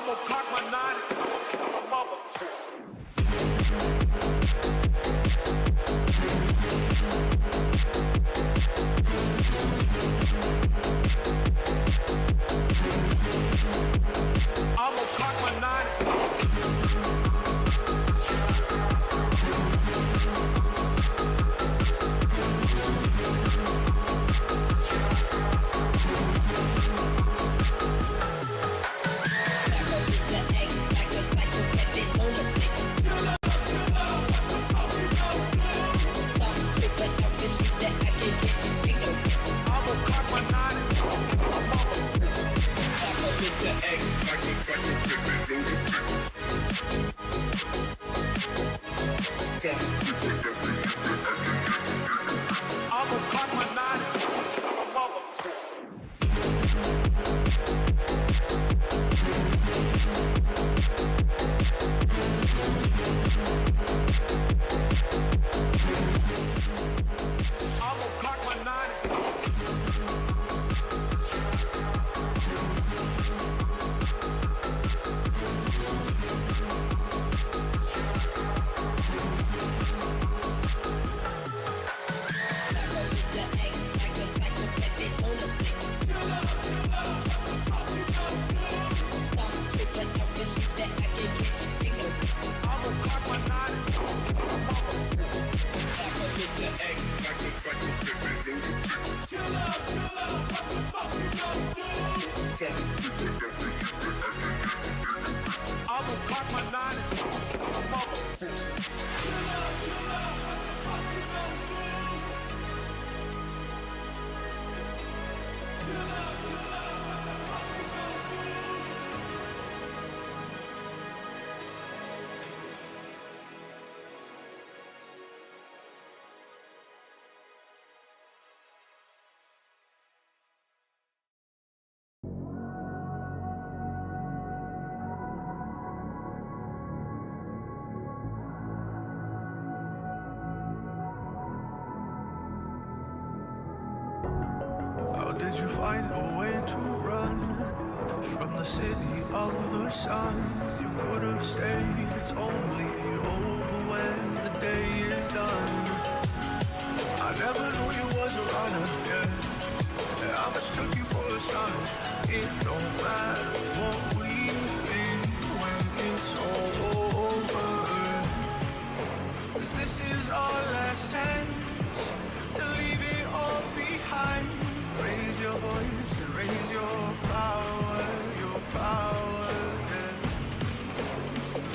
I'ma cock my nine, mother. I'ma cock my nine. I'ma cock my nine, mother. I'ma cock my nine. I'ma cock my nine, mother. How did you find a way to run from the city of the sun? You could have stayed, it's only over when the day is done. I never knew you was a runner, yeah. I mistook you for a stunner. It don't matter what we think when it's all over, 'cause this is our last chance to leave it all behind. Raise your voice and raise your power, yeah.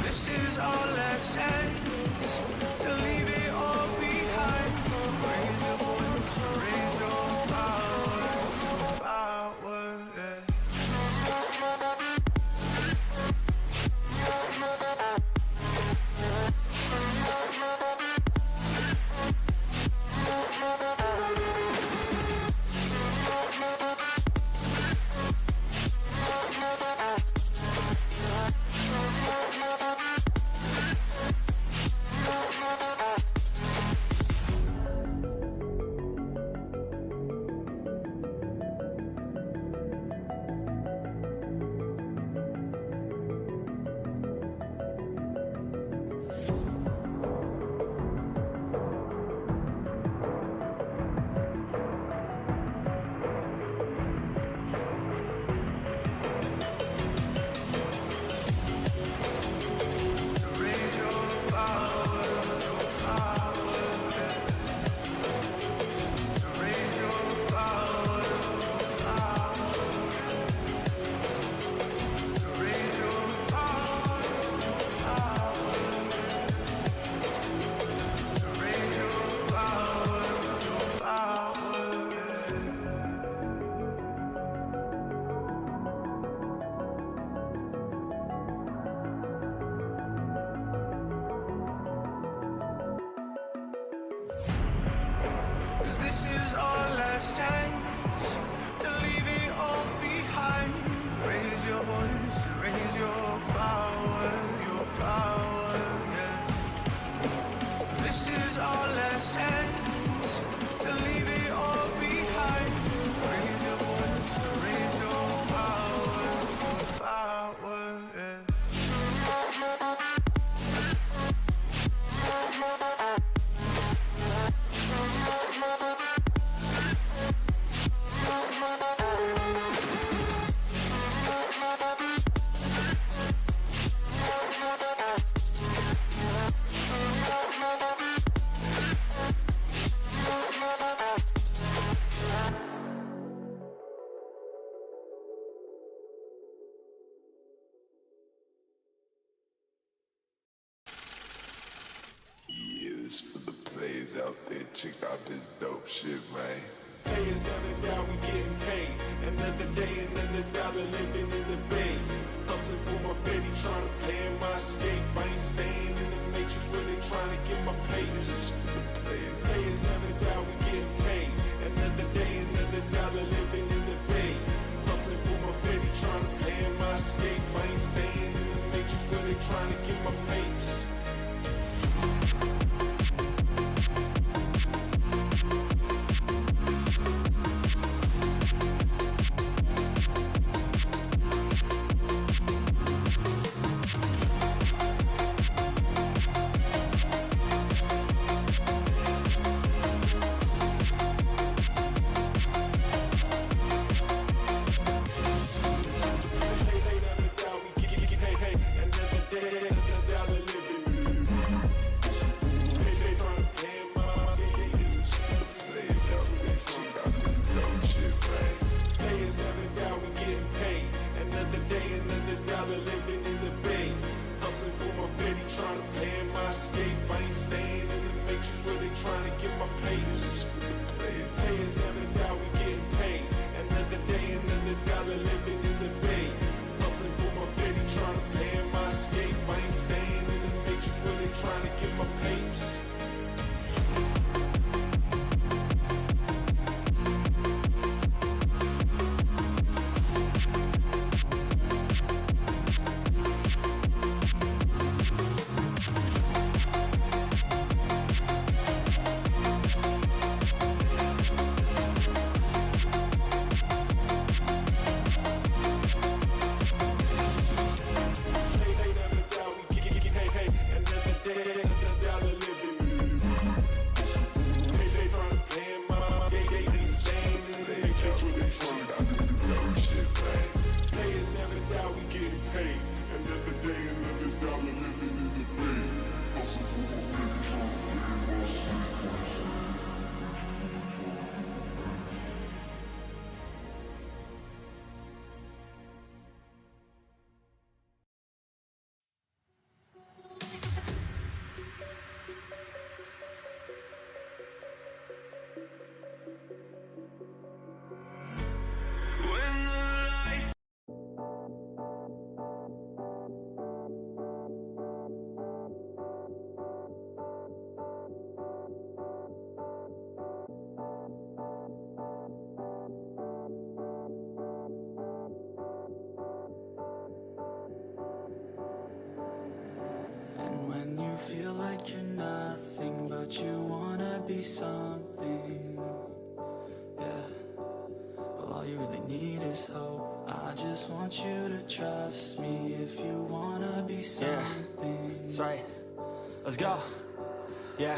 This is our last chance to leave it all behind. Raise your voice and raise your power, yeah. This for the players out there, check out this dope shit, man. Pay is another dollar, we getting paid. Another day, another dollar, living in the bay. Hustling for my baby, trying to plan my escape. I ain't staying in the matrix, really trying to get my papers. This for the players. Pay is another dollar, we getting paid. Another day, another dollar, living in the bay. Hustling for my baby, trying to plan my escape. I ain't staying in the matrix, really trying to get my papers. And when you feel like you're nothing, but you wanna be something, yeah. Well, all you really need is hope. I just want you to trust me if you wanna be something. That's right. Let's go. Yeah,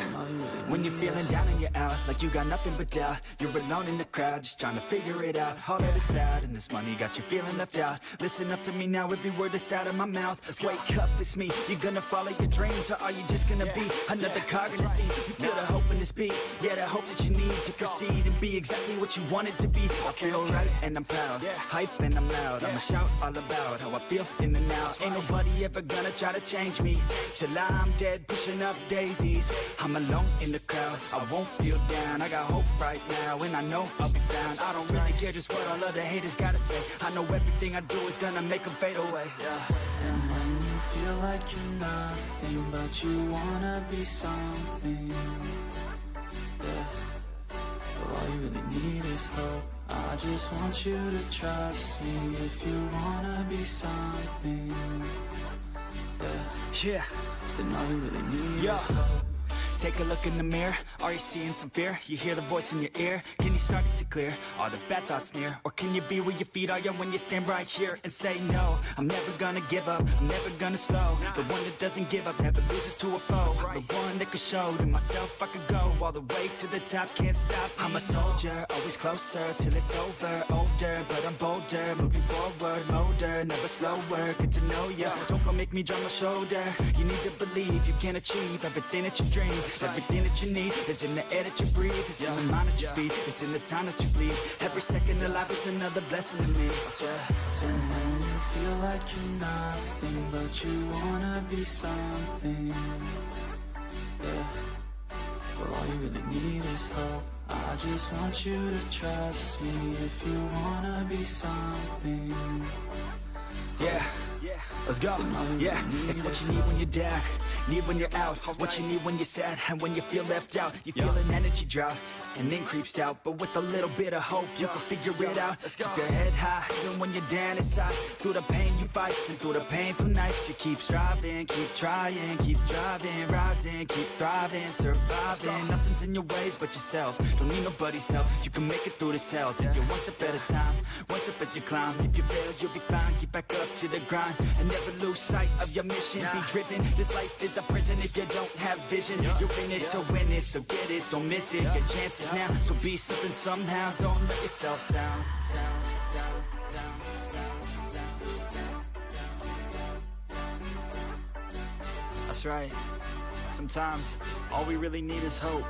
when you're feeling down and you're out, like you got nothing but doubt, you're alone in the crowd, just trying to figure it out. All of this cloud and this money got you feeling left out. Listen up to me now, every word that's out of my mouth. Wake up, it's me. You gonna follow your dreams, or are you just gonna be another cog in the scene? You feel the hope in this beat, yeah, the hope that you need to proceed and be exactly what you want it to be. I feel right and I'm proud, hype and I'm loud. I'ma shout all about how I feel in the now. Ain't nobody ever gonna try to change me till I'm dead, pushing up daisies. I'm alone in the crowd, I won't feel down. I got hope right now, and I know I'll be found. I don't really care just what all other haters gotta say. I know everything I do is gonna make them fade away, yeah. And when you feel like you're nothing, but you wanna be something, yeah. Well, all you really need is hope. I just want you to trust me if you wanna be something, yeah. Then all you really need is hope. Take a look in the mirror, are you seeing some fear? You hear the voice in your ear, can you start to see clear? Are the bad thoughts near? Or can you be where your feet are, yeah, when you stand right here and say no? I'm never gonna give up, I'm never gonna slow. The one that doesn't give up, never loses to a foe. The one that could show to myself I could go all the way to the top, can't stop me. I'm a soldier, always closer till it's over. Older, but I'm bolder, moving forward, molder, never slower. Good to know ya, don't go make me drop my shoulder. You need to believe you can achieve everything that you dream. Everything that you need is in the air that you breathe. It's in the mind that you feed, it's in the time that you bleed. Every second of life is another blessing to me, And when you feel like you're nothing, but you wanna be something, yeah. Well, all you really need is hope. I just want you to trust me if you wanna be something. Yeah, let's go. Yeah, it's what you need when you're down, need when you're out. It's what you need when you're sad and when you feel left out. You feel an energy drought and then creeps out, but with a little bit of hope you can figure it out. Keep your head high even when you're down inside. Through the pain you fight and through the painful nights you keep striving, keep trying, keep driving, rising, keep thriving, surviving. Nothing's in your way but yourself. Don't need nobody's help. You can make it through this hell. Take it one step at a time, one step as you climb. If you fail you'll be fine. Get back up to the grind and never lose sight of your mission. Be driven. This life is a prison if you don't have vision. You're in it to win it, so get it, don't miss it. Your chances now, so be something somehow. Don't let yourself down. That's right. Sometimes all we really need is hope.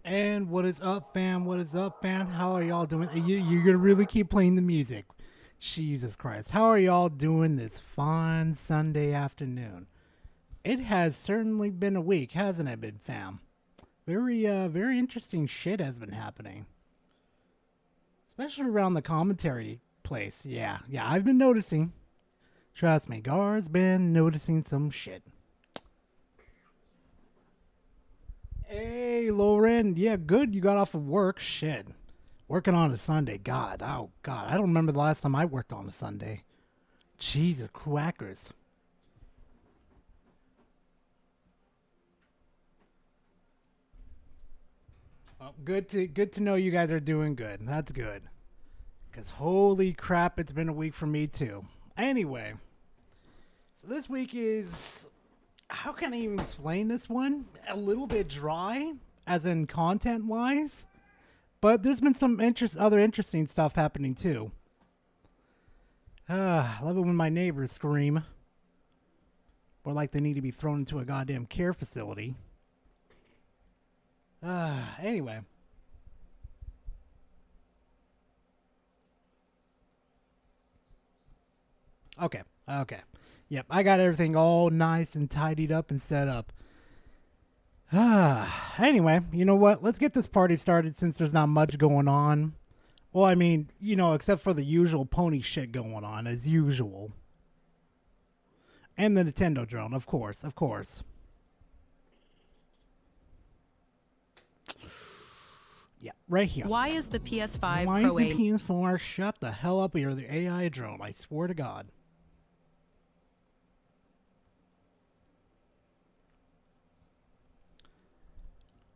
And what is up, fam? What is up, fam? How are y'all doing? You're gonna really keep playing the music. Jesus Christ. How are y'all doing this fine Sunday afternoon? It has certainly been a week, hasn't it been, fam? Very interesting shit has been happening. Especially around the commentary place. Yeah, I've been noticing. Trust me, Gar's been noticing some shit. Hey, Lauren. Yeah, good. You got off of work. Shit. Working on a Sunday. God. Oh, God. I don't remember the last time I worked on a Sunday. Jesus crackers. Well, good to know you guys are doing good. That's good. Because holy crap, it's been a week for me, too. Anyway. So this week is... How can I even explain this one? A little bit dry, as in content-wise. But there's been some other interesting stuff happening, too. I love it when my neighbors scream. Or like they need to be thrown into a goddamn care facility. Anyway. Okay. Yep, I got everything all nice and tidied up and set up. Anyway, you know what? Let's get this party started since there's not much going on. Well, I mean, except for the usual pony shit going on, as usual. And the Nintendo drone, of course. Yeah, right here. Why is the PS5 Why Pro is the PS4? Shut the hell up, you're the AI drone, I swear to God.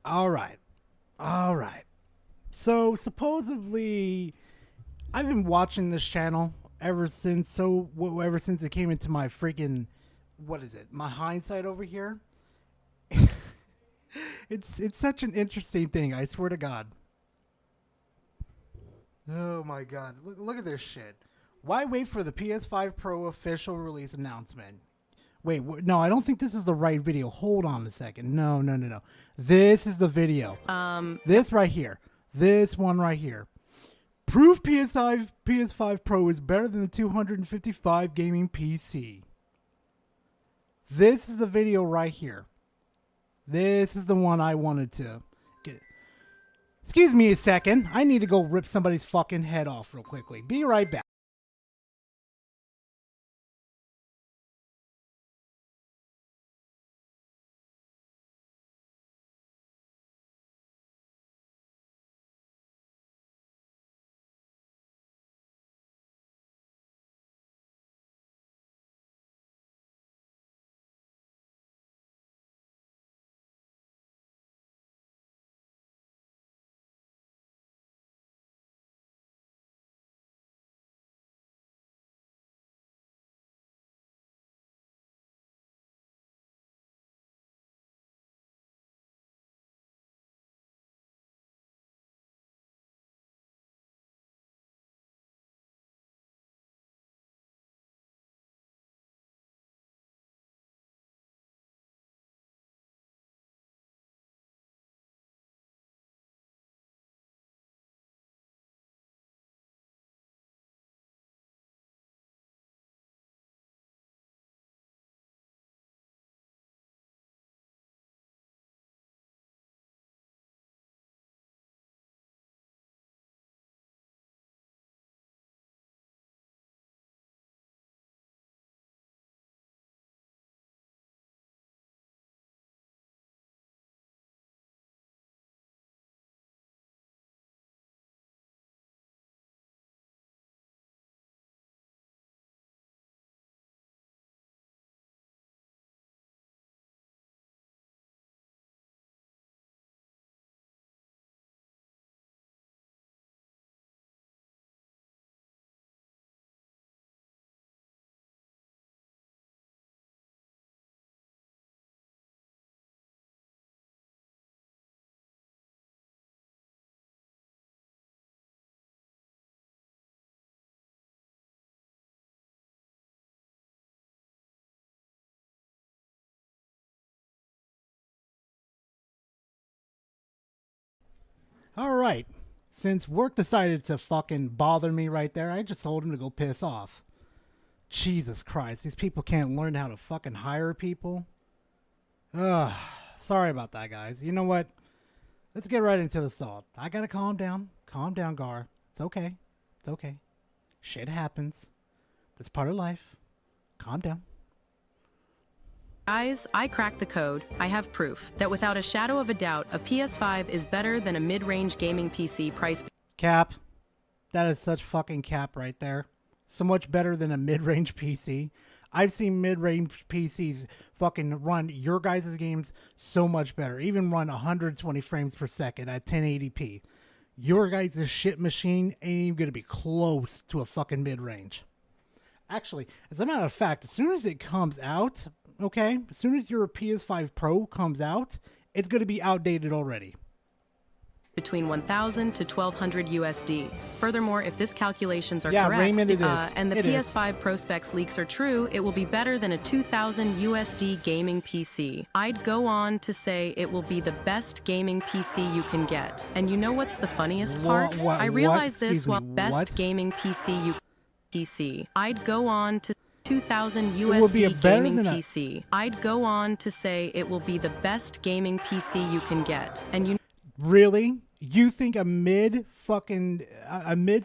All right. So supposedly, I've been watching this channel ever since it came into my freaking, my hindsight over here. It's such an interesting thing. I swear to God. Oh my God! Look at this shit. Why wait for the PS5 Pro official release announcement? Wait, no, I don't think this is the right video. Hold on a second. No. This is the video. This right here. This one right here. Proof PS5 Pro is better than the 255 gaming PC. This is the video right here. This is the one I wanted to get. Excuse me a second. I need to go rip somebody's fucking head off real quickly. Be right back. All right. Since work decided to fucking bother me right there, I just told him to go piss off. Jesus Christ, these people can't learn how to fucking hire people. Ugh, sorry about that, guys. You know what? Let's get right into the salt. I gotta calm down. Calm down, Gar. It's okay. It's okay. Shit happens. That's part of life. Calm down. Guys, I cracked the code. I have proof that without a shadow of a doubt, a PS5 is better than a mid-range gaming PC price. Cap. That is such fucking cap right there. So much better than a mid-range PC. I've seen mid-range PCs fucking run your guys' games so much better. Even run 120 frames per second at 1080p. Your guys' shit machine ain't even gonna be close to a fucking mid-range. Actually, as a matter of fact, as soon as it comes out, okay, as soon as your PS5 Pro comes out, it's gonna be outdated already. Between 1,000 to 1,200 USD. Furthermore, if this calculations are correct, Raymond, it is. And the It is. PS5 Pro specs leaks are true, it will be better than a 2,000 USD gaming PC. I'd go on to say it will be the best gaming PC you can get. And you know what's the funniest part? I realize this while best gaming PC. I'd go on to 2,000 USD gaming PC. I'd go on to say it will be the best gaming PC you can get. And you Really? You think a mid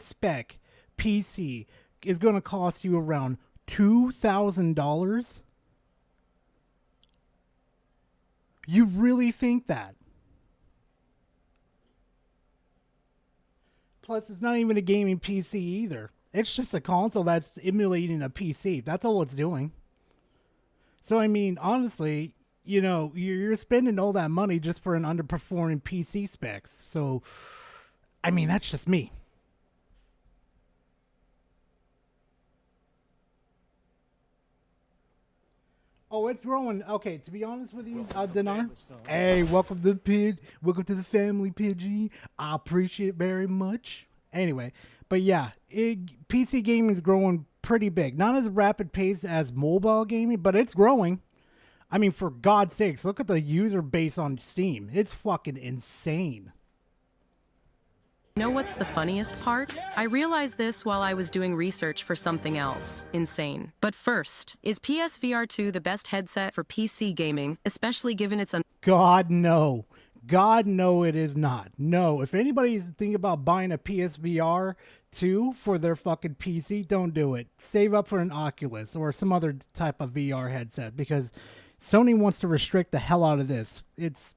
spec PC is going to cost you around $2,000? You really think that? Plus, it's not even a gaming PC either. It's just a console that's emulating a PC. That's all it's doing. So, I mean, honestly, you know, you're spending all that money just for an underperforming PC specs. So, I mean, that's just me. Oh, it's growing. Okay, to be honest with you, Dinar. Hey, welcome to the family, Pidgey. I appreciate it very much. Anyway, but yeah, PC gaming is growing pretty big. Not as rapid pace as mobile gaming, but it's growing. I mean, for God's sakes, look at the user base on Steam. It's fucking insane. know what's the funniest part? I realized this while I was doing research for something else. Insane. But first, is PSVR2 the best headset for PC gaming, especially given its God, no. God, no, it is not. No, if anybody's thinking about buying a PSVR 2 for their fucking PC, don't do it. Save up for an Oculus or some other type of VR headset because Sony wants to restrict the hell out of this. It's,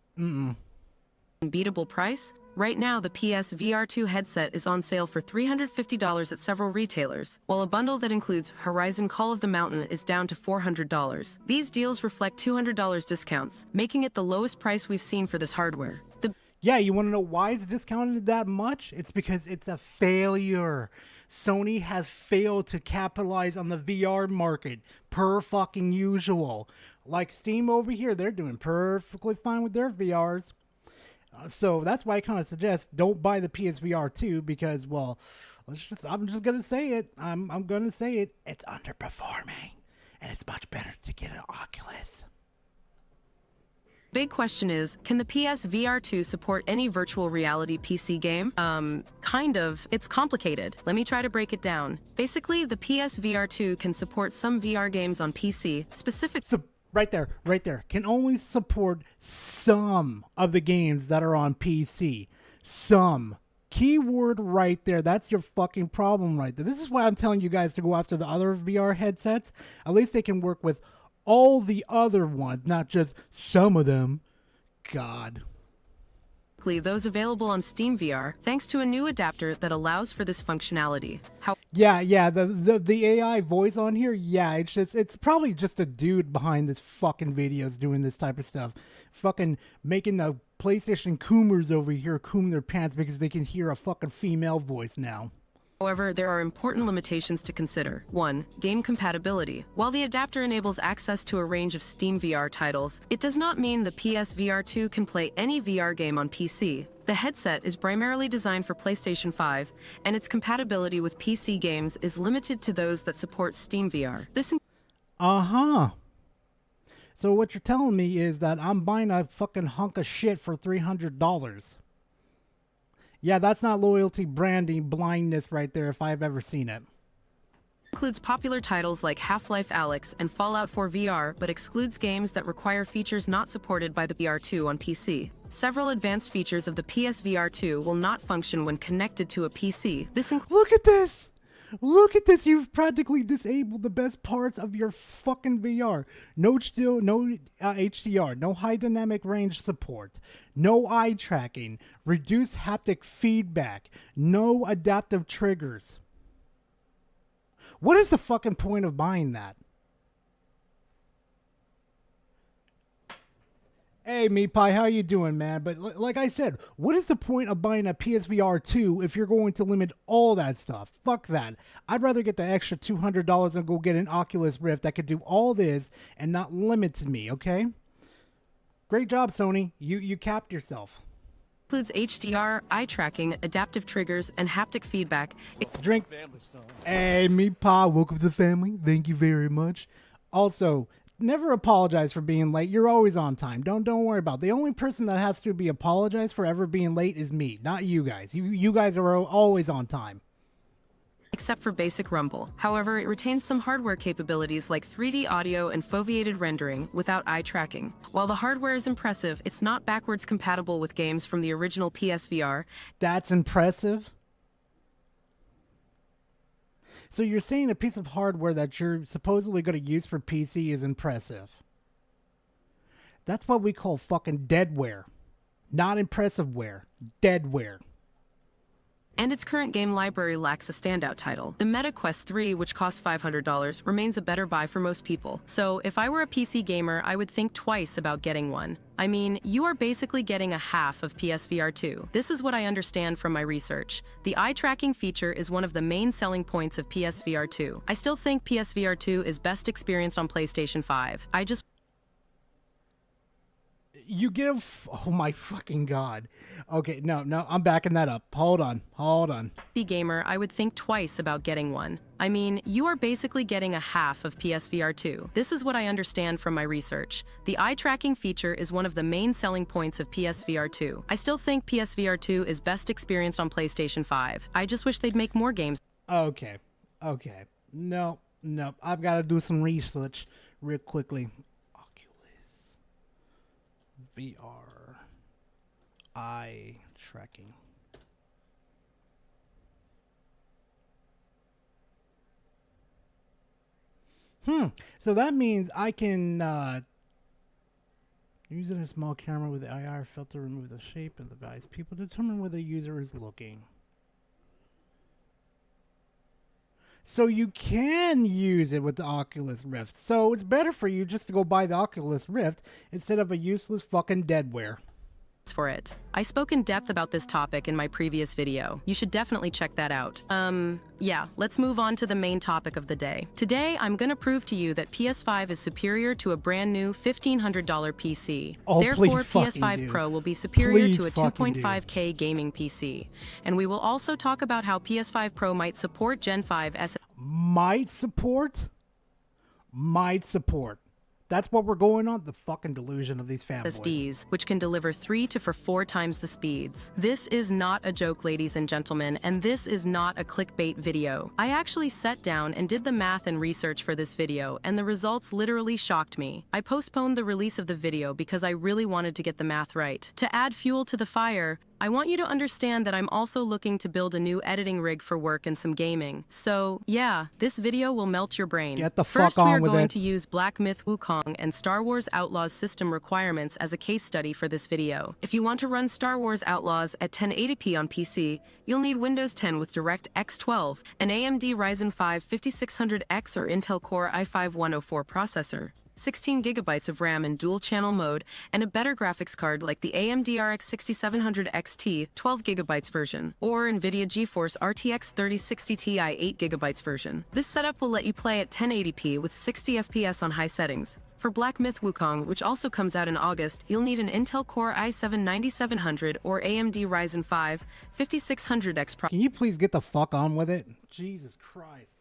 unbeatable price? Right now, the PSVR2 headset is on sale for $350 at several retailers, while a bundle that includes Horizon Call of the Mountain is down to $400. These deals reflect $200 discounts, making it the lowest price we've seen for this hardware. Yeah, you want to know why it's discounted that much? It's because it's a failure. Sony has failed to capitalize on the VR market, per fucking usual. Like Steam over here, they're doing perfectly fine with their VRs. So that's why I kind of suggest don't buy the PSVR 2 because, well, I'm just going to say it. I'm going to say it. It's underperforming, and it's much better to get an Oculus. Big question is, can the PSVR 2 support any virtual reality PC game? Kind of. It's complicated. Let me try to break it down. Basically, the PSVR 2 can support some VR games on PC, Right there. Can only support some of the games that are on PC. Some. Keyword right there. That's your fucking problem right there. This is why I'm telling you guys to go after the other VR headsets. At least they can work with all the other ones, not just some of them. God. those available on Steam VR, thanks to a new adapter that allows for this functionality. Yeah, the AI voice on here, yeah, it's probably just a dude behind this fucking videos doing this type of stuff. Fucking making the PlayStation coomers over here coom their pants because they can hear a fucking female voice now. However, there are important limitations to consider. 1. Game compatibility. While the adapter enables access to a range of Steam VR titles, it does not mean the PSVR 2 can play any VR game on PC. The headset is primarily designed for PlayStation 5, and its compatibility with PC games is limited to those that support Steam VR. So what you're telling me is that I'm buying a fucking hunk of shit for $300. Yeah, that's not loyalty branding blindness right there if I've ever seen it. Includes popular titles like Half-Life Alyx and Fallout 4 VR, but excludes games that require features not supported by the VR2 on PC. Several advanced features of the PSVR2 will not function when connected to a PC. This includes— Look at this! Look at this! You've practically disabled the best parts of your fucking VR. No HDR, no high dynamic range support, no eye tracking, reduced haptic feedback, no adaptive triggers. What is the fucking point of buying that? Hey, Meat Pie, how you doing, man? But like I said, what is the point of buying a PSVR 2 if you're going to limit all that stuff? Fuck that. I'd rather get the extra $200 and go get an Oculus Rift that could do all this and not limit to me, okay? Great job, Sony. You capped yourself. includes HDR, eye tracking, adaptive triggers, and haptic feedback. Drink. Hey, Meat Pie, welcome to the family. Thank you very much. Also, never apologize for being late. You're always on time. Don't worry about it. The only person that has to be apologized for ever being late is me, not you guys. You guys are always on time. Except for basic rumble. However, it retains some hardware capabilities like 3D audio and foveated rendering without eye tracking. While the hardware is impressive, it's not backwards compatible with games from the original PSVR. That's impressive. So you're saying a piece of hardware that you're supposedly going to use for PC is impressive. That's what we call fucking deadware. Not impressiveware. Deadware. And its current game library lacks a standout title. The Meta Quest 3, which costs $500, remains a better buy for most people. So if I were a PC gamer, I would think twice about getting one. I mean, you are basically getting a half of PSVR 2. This is what I understand from my research. The eye tracking feature is one of the main selling points of PSVR 2. I still think PSVR 2 is best experienced on PlayStation 5. You give... Oh my fucking god. Okay, no, I'm backing that up. Hold on. The gamer, I would think twice about getting one. I mean, you are basically getting a half of PSVR 2. This is what I understand from my research. The eye tracking feature is one of the main selling points of PSVR 2. I still think PSVR 2 is best experienced on PlayStation 5. I just wish they'd make more games. Okay. No. I've got to do some research real quickly. VR eye tracking. So that means I can use it in a small camera with the IR filter, remove the shape of the device. People determine where the user is looking. So you can use it with the Oculus Rift. So it's better for you just to go buy the Oculus Rift instead of a useless fucking deadware. For it. I spoke in depth about this topic in my previous video. You should definitely check that out. Yeah, let's move on to the main topic of the day. Today, I'm gonna prove to you that PS5 is superior to a brand new $1,500 PC. Oh, therefore, please PS5 Pro will be superior Please to a 2.5K gaming PC. And we will also talk about how PS5 Pro might support Gen 5 SSD. Might support. That's what we're going on? The fucking delusion of these fanboys. SSDs, which can deliver 3 to 4 times the speeds. This is not a joke, ladies and gentlemen, and this is not a clickbait video. I actually sat down and did the math and research for this video, and the results literally shocked me. I postponed the release of the video because I really wanted to get the math right. To add fuel to the fire, I want you to understand that I'm also looking to build a new editing rig for work and some gaming. So, yeah, this video will melt your brain. Get the fuck First, on we are with going it. to use Black Myth Wukong and Star Wars Outlaws system requirements as a case study for this video. If you want to run Star Wars Outlaws at 1080p on PC, you'll need Windows 10 with DirectX 12, an AMD Ryzen 5 5600X or Intel Core i5 104 processor, 16 gigabytes of RAM in dual-channel mode, and a better graphics card like the AMD RX 6700 XT 12 gigabytes version, or NVIDIA GeForce RTX 3060 Ti 8 gigabytes version. This setup will let you play at 1080p with 60 FPS on high settings. For Black Myth Wukong, which also comes out in August, you'll need an Intel Core i7 9700 or AMD Ryzen 5 5600X Can you please get the fuck on with it? Jesus Christ.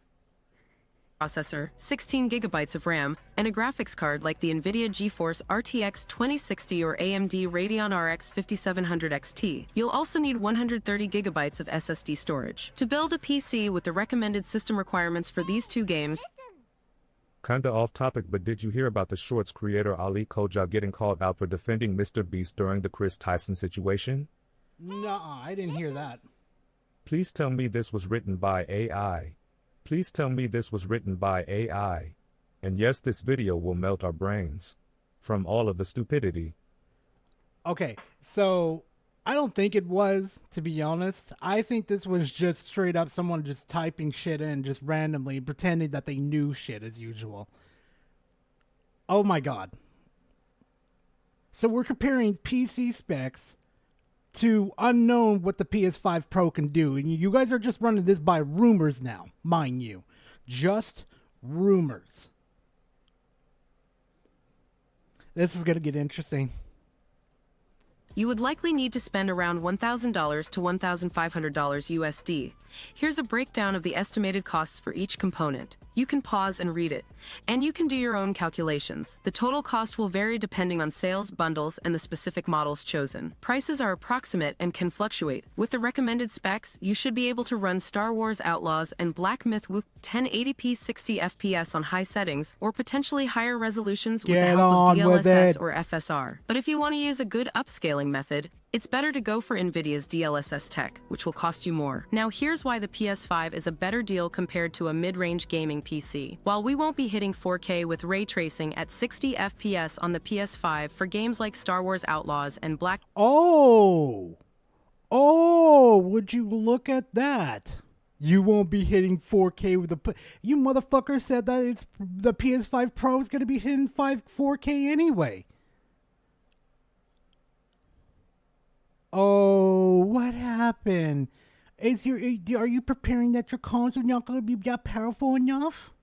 processor, 16 gigabytes of RAM, and a graphics card like the NVIDIA GeForce RTX 2060 or AMD Radeon RX 5700 XT. You'll also need 130 gigabytes of SSD storage. To build a PC with the recommended system requirements for these two games, Kinda off topic, but did you hear about the shorts creator Ali Koja getting called out for defending Mr. Beast during the Chris Tyson situation? Nuh-uh, I didn't hear that. Please tell me this was written by AI. Please tell me this was written by AI. And yes, this video will melt our brains from all of the stupidity. Okay, so I don't think it was, to be honest. I think this was just straight up someone just typing shit in just randomly, pretending that they knew shit as usual. Oh my god. So we're comparing PC specs to unknown what the PS5 Pro can do. And you guys are just running this by rumors now, mind you. Just rumors. This is going to get interesting. you would likely need to spend around $1,000 to $1,500 USD. Here's a breakdown of the estimated costs for each component. You can pause and read it, and you can do your own calculations. The total cost will vary depending on sales, bundles, and the specific models chosen. Prices are approximate and can fluctuate. With the recommended specs, you should be able to run Star Wars Outlaws and Black Myth Wukong 1080p 60 FPS on high settings, or potentially higher resolutions with the help of DLSS or FSR. But if you want to use a good upscaling method, it's better to go for NVIDIA's DLSS tech, which will cost you more. Now here's why the PS5 is a better deal compared to a mid-range gaming PC. While we won't be hitting 4K with ray tracing at 60 FPS on the PS5 for games like Star Wars Outlaws and Black... Oh, would you look at that? You won't be hitting 4K with the... You motherfucker said that it's the PS5 Pro is going to be hitting 4K anyway. Oh, what happened? Are you preparing that your console not going to be that powerful enough?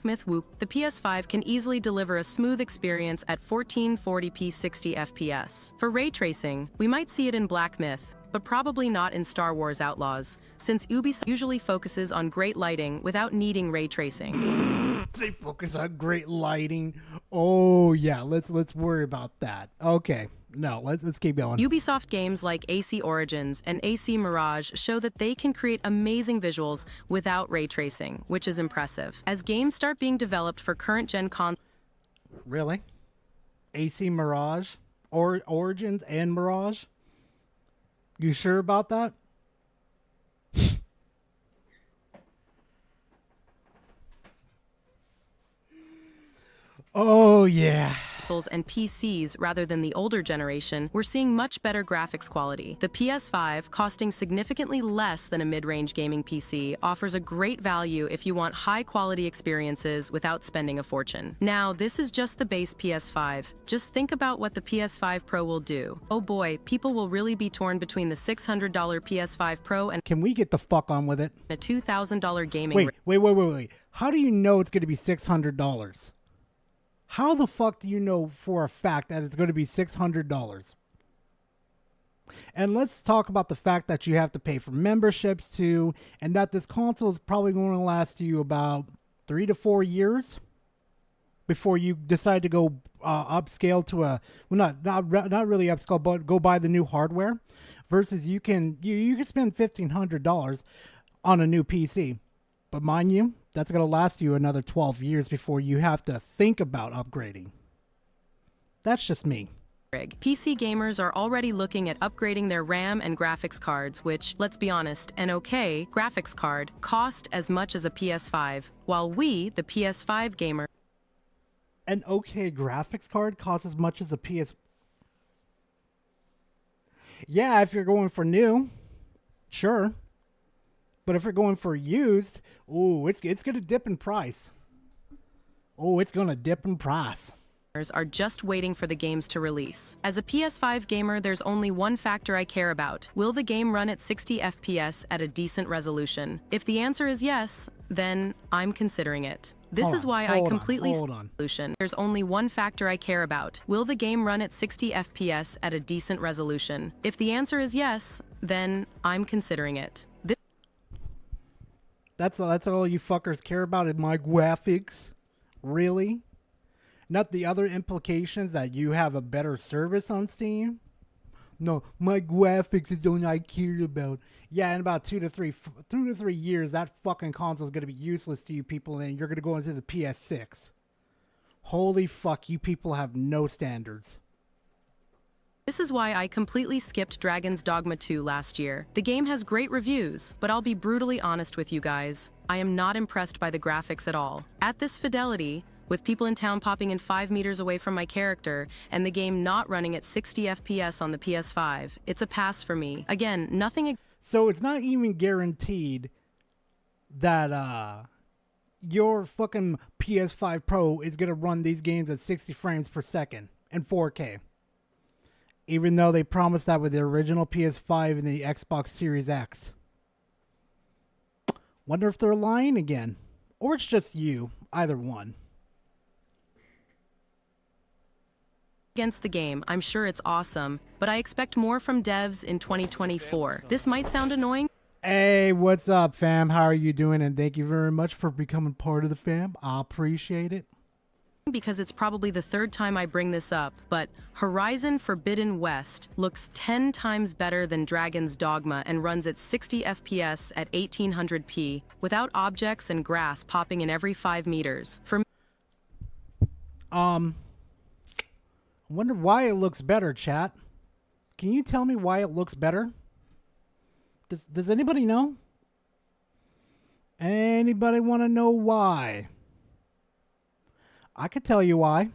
Myth Whoop, the PS5 can easily deliver a smooth experience at 1440p 60 FPS. For ray tracing, we might see it in Black Myth, but probably not in Star Wars Outlaws, since Ubisoft usually focuses on great lighting without needing ray tracing. They focus on great lighting. Oh yeah, let's worry about that. Okay. No, let's keep going. Ubisoft games like AC Origins and AC Mirage show that they can create amazing visuals without ray tracing, which is impressive. As games start being developed for current-gen consoles... Really? AC Mirage? Origins and Mirage? You sure about that? Oh, yeah. And PCs rather than the older generation, we're seeing much better graphics quality. The PS5, costing significantly less than a mid-range gaming PC, offers a great value if you want high-quality experiences without spending a fortune. Now, this is just the base PS5. Just think about what the PS5 Pro will do. Oh boy, people will really be torn between the $600 PS5 Pro and... Can we get the fuck on with it? A $2,000 gaming... Wait. How do you know it's going to be $600? How the fuck do you know for a fact that it's going to be $600? And let's talk about the fact that you have to pay for memberships too, and that this console is probably going to last you about 3 to 4 years before you decide to go upscale to a not really upscale, but go buy the new hardware. Versus you can spend $1,500 on a new PC, but mind you, that's going to last you another 12 years before you have to think about upgrading. That's just me. PC gamers are already looking at upgrading their RAM and graphics cards, which, let's be honest, an okay graphics card cost as much as a PS5, while we, the PS5 gamer... An okay graphics card costs as much as a PS... Yeah, if you're going for new, sure. But if you're going for used, ooh, it's going to dip in price. Oh, it's going to dip in price. Are just waiting for the games to release. As a PS5 gamer, there's only one factor I care about. Will the game run at 60 FPS at a decent resolution? If the answer is yes, then I'm considering it. This is why I completely... Solution. There's only one factor I care about. Will the game run at 60 FPS at a decent resolution? If the answer is yes, then I'm considering it. That's all you fuckers care about is my graphics? Really? Not the other implications that you have a better service on Steam? No, my graphics is the only I care about. Yeah, in about 2 to 3 years, that fucking console is going to be useless to you people, and you're going to go into the PS6. Holy fuck, you people have no standards. This is why I completely skipped Dragon's Dogma 2 last year. The game has great reviews, but I'll be brutally honest with you guys. I am not impressed by the graphics at all. At this fidelity, with people in town popping in 5 meters away from my character, and the game not running at 60 FPS on the PS5, it's a pass for me. Again, nothing... So it's not even guaranteed that your fucking PS5 Pro is going to run these games at 60 frames per second in 4K. Even though they promised that with the original PS5 and the Xbox Series X. Wonder if they're lying again. Or it's just you. Either one. Against the game, I'm sure it's awesome, but I expect more from devs in 2024. This might sound annoying. Hey, what's up, fam? How are you doing? And thank you very much for becoming part of the fam. I appreciate it. Because it's probably the third time I bring this up, but Horizon Forbidden West looks 10 times better than Dragon's Dogma and runs at 60 FPS at 1800p without objects and grass popping in every 5 meters. For I wonder why it looks better, chat. Can you tell me why it looks better? Does anybody know? Anybody want to know why? I could tell you why.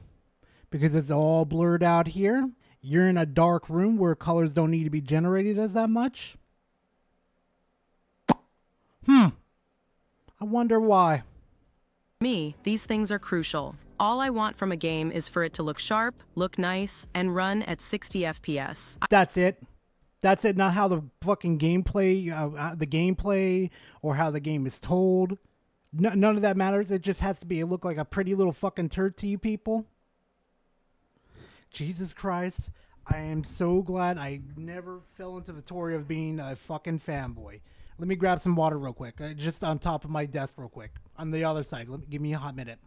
Because it's all blurred out here. You're in a dark room where colors don't need to be generated as that much. I wonder why. me, these things are crucial. All I want from a game is for it to look sharp, look nice, and run at 60 FPS. That's it. That's it. Not how the fucking gameplay, or how the game is told. None of that matters. It just has to be. It look like a pretty little fucking turd to you people. Jesus Christ. I am so glad I never fell into the story of being a fucking fanboy. Let me grab some water real quick. Just on top of my desk real quick. On the other side. Give me a hot minute.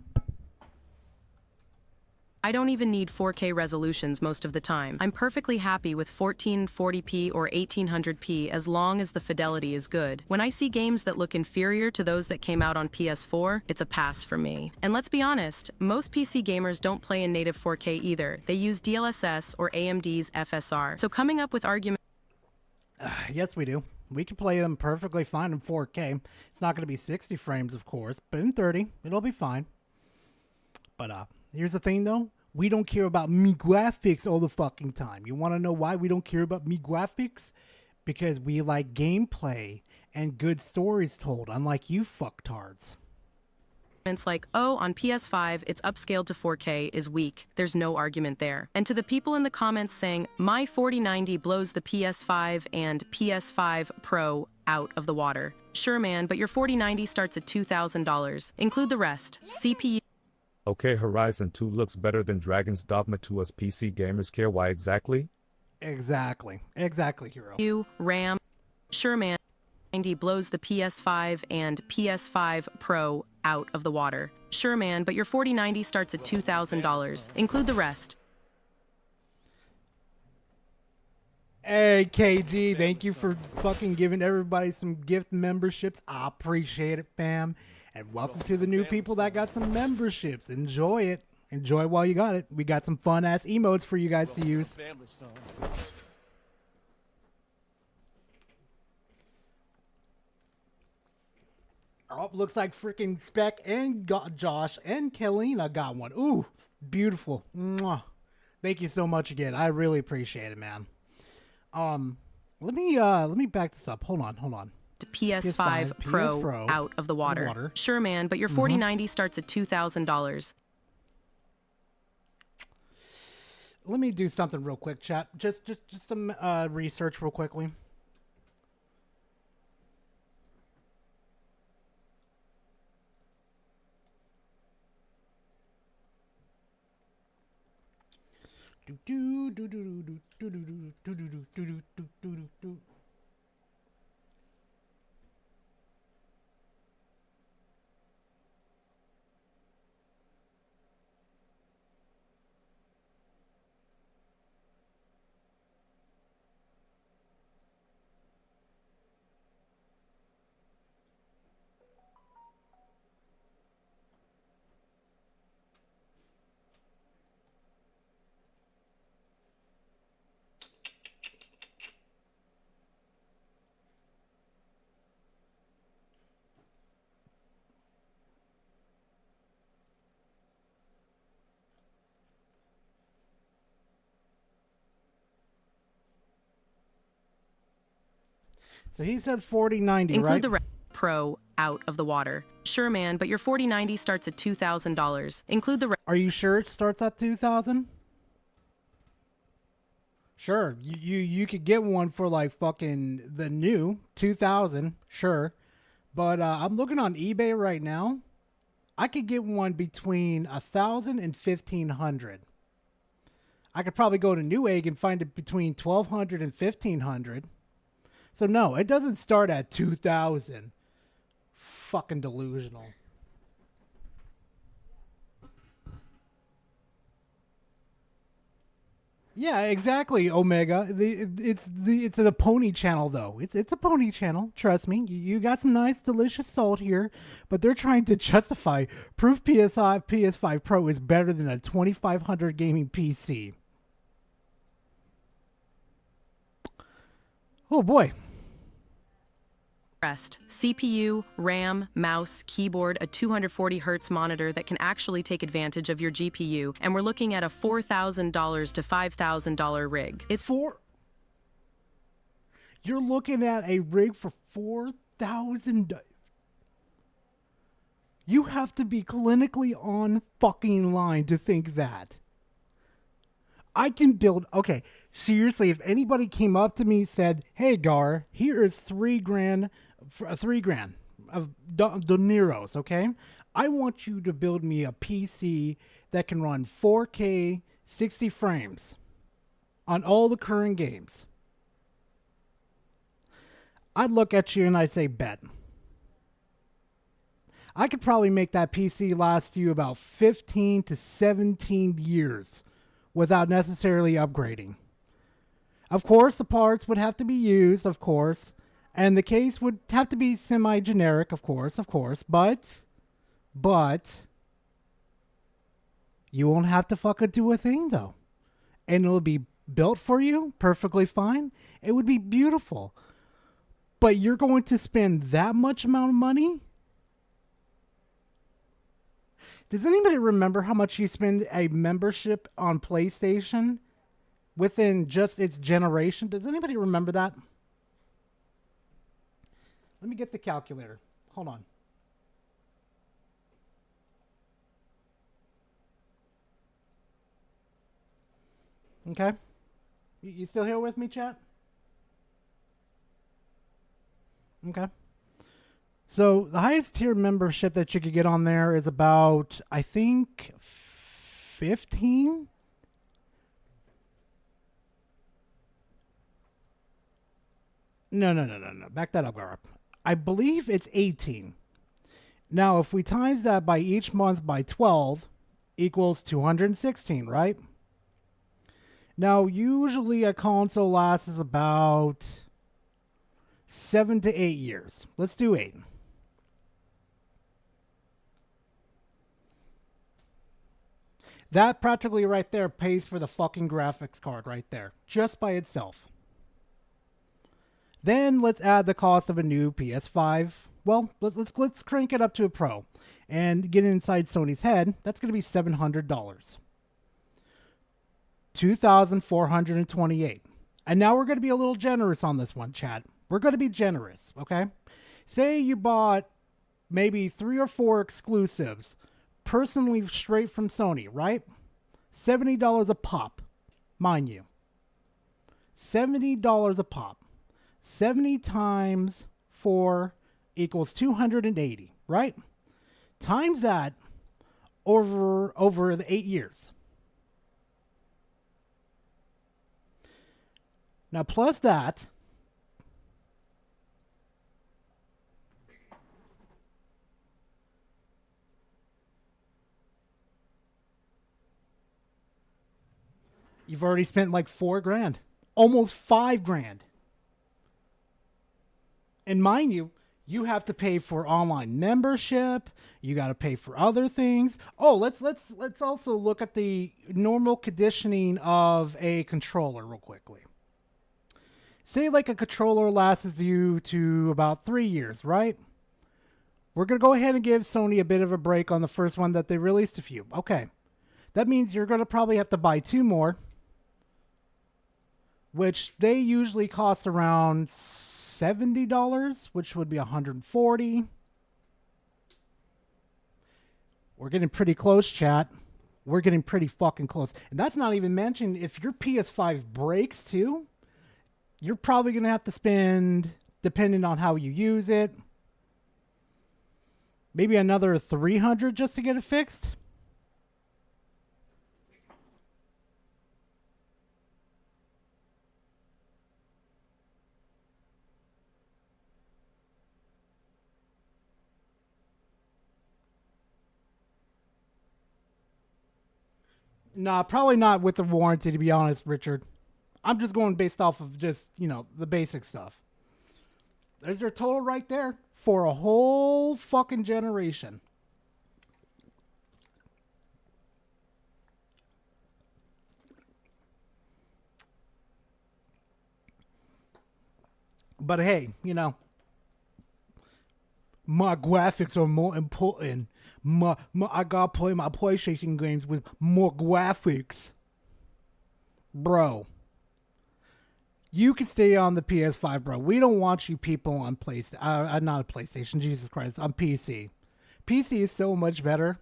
I don't even need 4K resolutions most of the time. I'm perfectly happy with 1440p or 1800p as long as the fidelity is good. When I see games that look inferior to those that came out on PS4, it's a pass for me. And let's be honest, most PC gamers don't play in native 4K either. They use DLSS or AMD's FSR. So coming up with arguments... Yes, we do. We can play them perfectly fine in 4K. It's not going to be 60 frames, of course, but in 30, it'll be fine. But, here's the thing, though. We don't care about me graphics all the fucking time. You want to know why we don't care about me graphics? Because we like gameplay and good stories told, unlike you fucktards. Like, oh, on PS5, it's upscaled to 4K is weak. There's no argument there. And to the people in the comments saying, my 4090 blows the PS5 and PS5 Pro out of the water. Sure, man, but your 4090 starts at $2,000. Include the rest. CPU... Okay, Horizon 2 looks better than Dragon's Dogma 2. Us PC gamers care. Why exactly? Exactly, hero. RAM. Sure, man. 90 blows the PS5 and PS5 Pro out of the water. Sure, man, but your 4090 starts at $2,000. Include the rest. Hey, KG, thank you for fucking giving everybody some gift memberships. I appreciate it, fam. And welcome to the new people that got some memberships. Enjoy it. Enjoy while you got it. We got some fun-ass emotes for you guys to use. Oh, looks like freaking Spec and Josh and Kellina got one. Ooh, beautiful. Mwah. Thank you so much again. I really appreciate it, man. Let me back this up. Hold on. PS5 Pro out of the water. Sure, man, but your 4090 starts at $2,000. Let me do something real quick, chat. Just some research real quickly. So he said 4090, right? Include the Pro out of the water. Sure, man, but your 4090 starts at $2,000. Include the Are you sure it starts at 2,000? Sure, you could get one for like fucking the new 2,000, sure. But I'm looking on eBay right now. I could get one between 1,000 and 1,500. I could probably go to Newegg and find it between 1,200 and 1,500. So no, it doesn't start at 2,000. Fucking delusional. Yeah, exactly, Omega. It's the pony channel though. It's a pony channel. Trust me. You got some nice, delicious salt here, but they're trying to justify proof PS5 Pro is better than a 2,500 gaming PC. Oh boy. rest. CPU, RAM, mouse, keyboard, a 240 Hz monitor that can actually take advantage of your GPU, and we're looking at a $4,000 to $5,000 rig. You're looking at a rig for $4,000. You have to be clinically on fucking line to think that. I can build, okay, seriously, if anybody came up to me and said, hey Gar, here is $3,000 of De Niro's, okay? I want you to build me a PC that can run 4K 60 frames on all the current games. I'd look at you and I'd say, bet. I could probably make that PC last you about 15 to 17 years without necessarily upgrading. Of course, the parts would have to be used, of course, and the case would have to be semi-generic, of course, but you won't have to fucking do a thing, though. And it'll be built for you perfectly fine. It would be beautiful. But you're going to spend that much amount of money? Does anybody remember how much you spend a membership on PlayStation within just its generation? Does anybody remember that? Let me get the calculator. Hold on. Okay. You still here with me, chat? Okay. So the highest tier membership that you could get on there is about, I think, 15? No. Back that up, Garp. I believe it's 18. Now, if we times that by each month by 12, equals 216, right? Now, usually a console lasts about 7 to 8 years. Let's do 8. That practically right there pays for the fucking graphics card right there, just by itself. Then let's add the cost of a new PS5. Well, let's crank it up to a Pro and get inside Sony's head. That's going to be $700. $2,428. And now we're going to be a little generous on this one, chat. We're going to be generous, okay? Say you bought maybe 3 or 4 exclusives, personally straight from Sony, right? $70 a pop, mind you. $70 a pop. 70 times 4 equals 280, right? Times that over the 8 years. Now plus that, you've already spent like $4,000, almost $5,000. And mind you, you have to pay for online membership. You got to pay for other things. Oh, let's also look at the normal conditioning of a controller real quickly. Say like a controller lasts you to about 3 years, right? We're going to go ahead and give Sony a bit of a break on the first one that they released a few. Okay. That means you're going to probably have to buy 2 more. which they usually cost around $70, which would be $140. We're getting pretty close, chat. We're getting pretty fucking close. And that's not even mentioning if your PS5 breaks too, you're probably going to have to spend, depending on how you use it, maybe another $300 just to get it fixed. Nah, probably not with the warranty, to be honest, Richard. I'm just going based off of just, the basic stuff. There's their total right there for a whole fucking generation. But hey, my graphics are more important. I gotta play my PlayStation games with more graphics. Bro. You can stay on the PS5, bro. We don't want you people on PlayStation. Not a PlayStation, Jesus Christ. On PC. PC is so much better.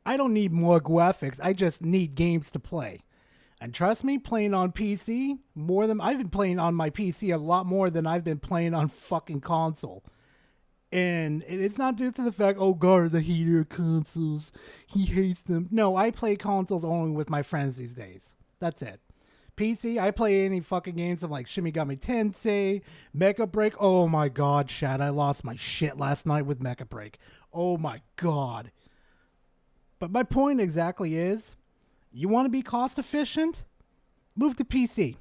I don't need more graphics. I just need games to play. And trust me, playing on PC, I've been playing on my PC a lot more than I've been playing on fucking console. And it's not due to the fact, oh God, the hater consoles. He hates them. No, I play consoles only with my friends these days. That's it. PC, I play any fucking games of like Shimigami Tensei, Mecha Break. Oh my God, Shad, I lost my shit last night with Mecha Break. Oh my God. But my point exactly is, you want to be cost efficient? Move to PC.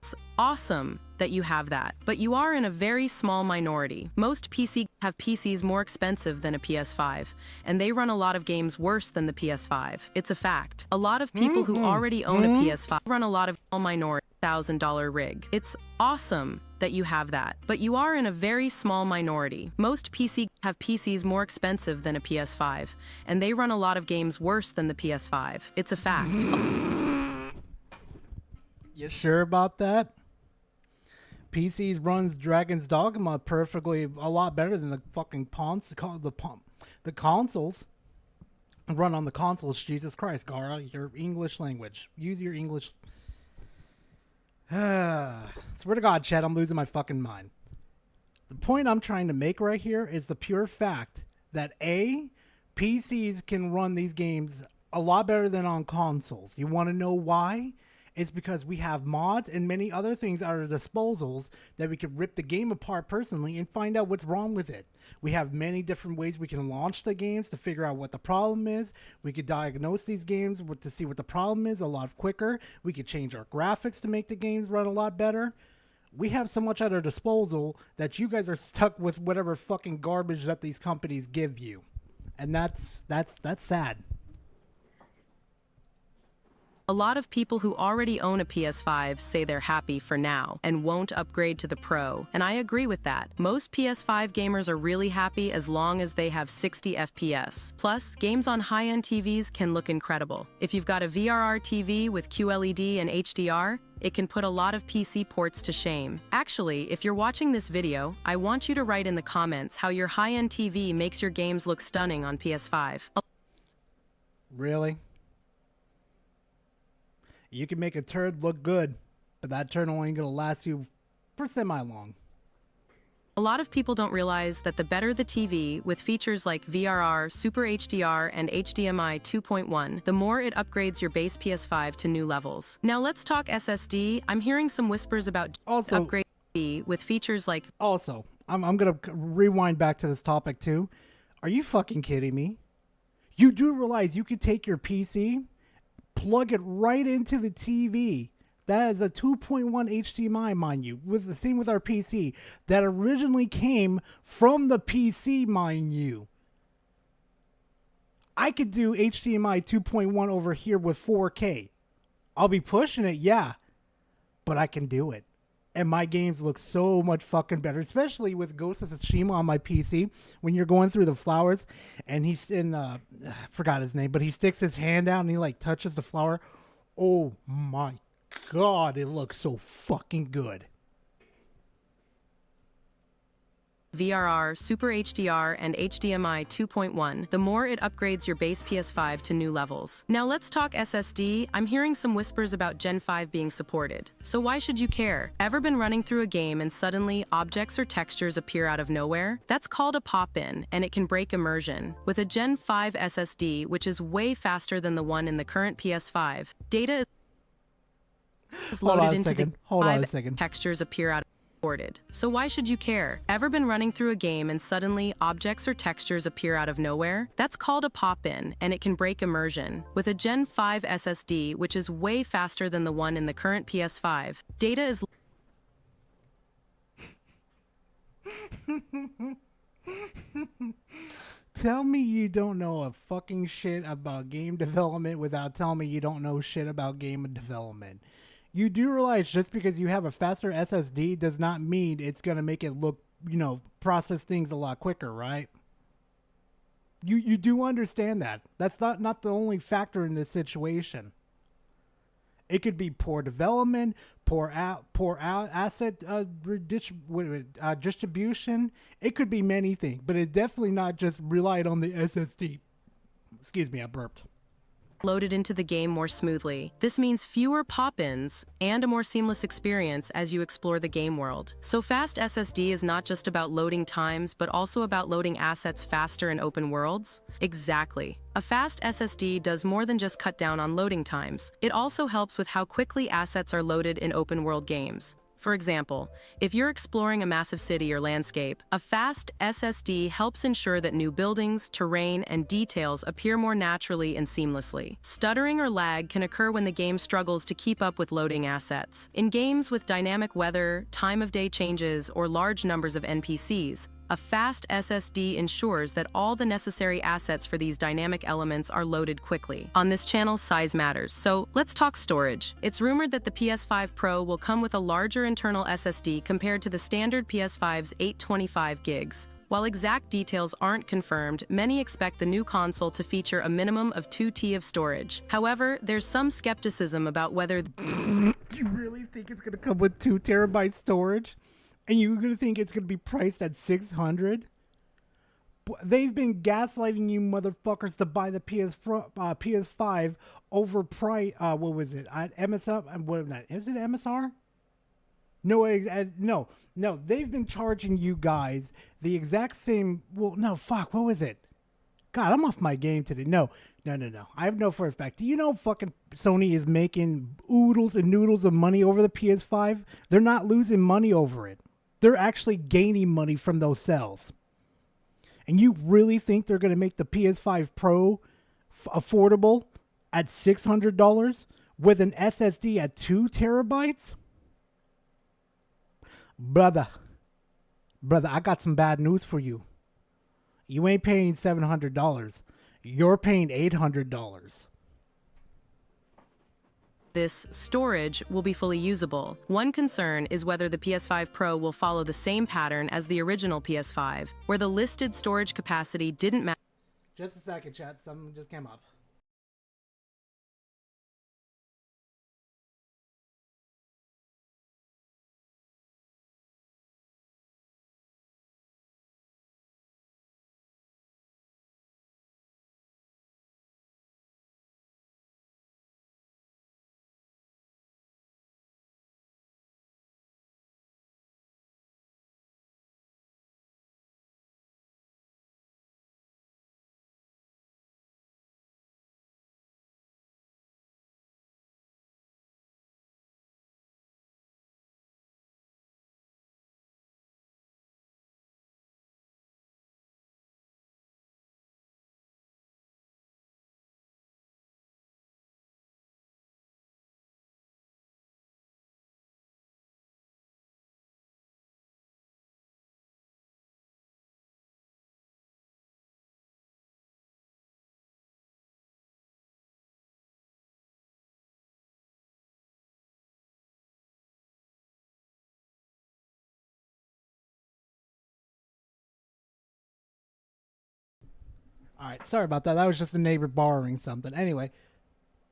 It's awesome that you have that, but you are in a very small minority. Most PC have PCs more expensive than a PS5, and they run a lot of games worse than the PS5. It's a fact. A lot of people who already own a PS5 run a lot of minority $1,000 rig. It's awesome that you have that, but you are in a very small minority. Most PC have PCs more expensive than a PS5, and they run a lot of games worse than the PS5. It's a fact. You sure about that? PCs runs Dragon's Dogma perfectly, a lot better than the fucking the consoles. Run on the consoles, Jesus Christ, Gara, your English language. Use your English. Swear to God, Chad, I'm losing my fucking mind. The point I'm trying to make right here is the pure fact that PCs can run these games a lot better than on consoles. You want to know why? It's because we have mods and many other things at our disposals that we could rip the game apart personally and find out what's wrong with it. We have many different ways we can launch the games to figure out what the problem is. We could diagnose these games to see what the problem is a lot quicker. We could change our graphics to make the games run a lot better. We have so much at our disposal that you guys are stuck with whatever fucking garbage that these companies give you. And that's sad. A lot of people who already own a PS5 say they're happy for now and won't upgrade to the Pro, and I agree with that. Most PS5 gamers are really happy as long as they have 60 FPS. Plus, games on high-end TVs can look incredible. If you've got a VRR TV with QLED and HDR, it can put a lot of PC ports to shame. Actually, if you're watching this video, I want you to write in the comments how your high-end TV makes your games look stunning on PS5. Really? You can make a turd look good, but that turd only going to last you for semi-long. A lot of people don't realize that the better the TV, with features like VRR, Super HDR, and HDMI 2.1, the more it upgrades your base PS5 to new levels. Now let's talk SSD. I'm hearing some whispers about upgrade with features like... Also, I'm going to rewind back to this topic too. Are you fucking kidding me? You do realize you could take your PC... plug it right into the TV. That is a 2.1 HDMI, mind you. Was the same with our PC. That originally came from the PC, mind you. I could do HDMI 2.1 over here with 4K. I'll be pushing it, yeah. But I can do it. And my games look so much fucking better, especially with Ghost of Tsushima on my PC. When you're going through the flowers, and he's in, forgot his name, but he sticks his hand out and he like touches the flower. Oh my god, it looks so fucking good. VRR, Super HDR, and HDMI 2.1, the more it upgrades your base PS5 to new levels. Now let's talk SSD. I'm hearing some whispers about Gen 5 being supported. So why should you care? Ever been running through a game and suddenly objects or textures appear out of nowhere? That's called a pop-in, and it can break immersion. With a Gen 5 SSD, which is way faster than the one in the current PS5, data is loaded into the Hold on a second. textures appear out of so why should you care? Ever been running through a game and suddenly objects or textures appear out of nowhere? That's called a pop-in, and it can break immersion. With a Gen 5 SSD, which is way faster than the one in the current PS5, data is Tell me you don't know a fucking shit about game development without telling me you don't know shit about game development. You do realize just because you have a faster SSD does not mean it's going to make it look, process things a lot quicker, right? You do understand that. That's not the only factor in this situation. It could be poor development, poor asset distribution. It could be many things, but it definitely not just relied on the SSD. Excuse me, I burped. Loaded into the game more smoothly. This means fewer pop-ins and a more seamless experience as you explore the game world. So fast SSD is not just about loading times, but also about loading assets faster in open worlds? Exactly. A fast SSD does more than just cut down on loading times. It also helps with how quickly assets are loaded in open world games. For example, if you're exploring a massive city or landscape, a fast SSD helps ensure that new buildings, terrain, and details appear more naturally and seamlessly. Stuttering or lag can occur when the game struggles to keep up with loading assets. In games with dynamic weather, time of day changes, or large numbers of NPCs, a fast SSD ensures that all the necessary assets for these dynamic elements are loaded quickly. On this channel, size matters, so let's talk storage. It's rumored that the PS5 Pro will come with a larger internal SSD compared to the standard PS5's 825 gigs. While exact details aren't confirmed, many expect the new console to feature a minimum of 2 TB of storage. However, there's some skepticism about whether You really think it's going to come with 2 terabyte storage? And you're going to think it's going to be priced at $600? They've been gaslighting you motherfuckers to buy the PS5 over price. What was it? At MSR? What not? Is it MSR? No. They've been charging you guys the exact same. Well, no, fuck. What was it? God, I'm off my game today. No. I have no for a fact. Do you know fucking Sony is making oodles and noodles of money over the PS5? They're not losing money over it. They're actually gaining money from those sales. And you really think they're going to make the PS5 Pro affordable at $600 with an SSD at 2 terabytes? Brother, I got some bad news for you. You ain't paying $700. You're paying $800. this storage will be fully usable. One concern is whether the PS5 Pro will follow the same pattern as the original PS5, where the listed storage capacity didn't match. Just a second, chat. Something just came up. All right, sorry about that. That was just a neighbor borrowing something. Anyway,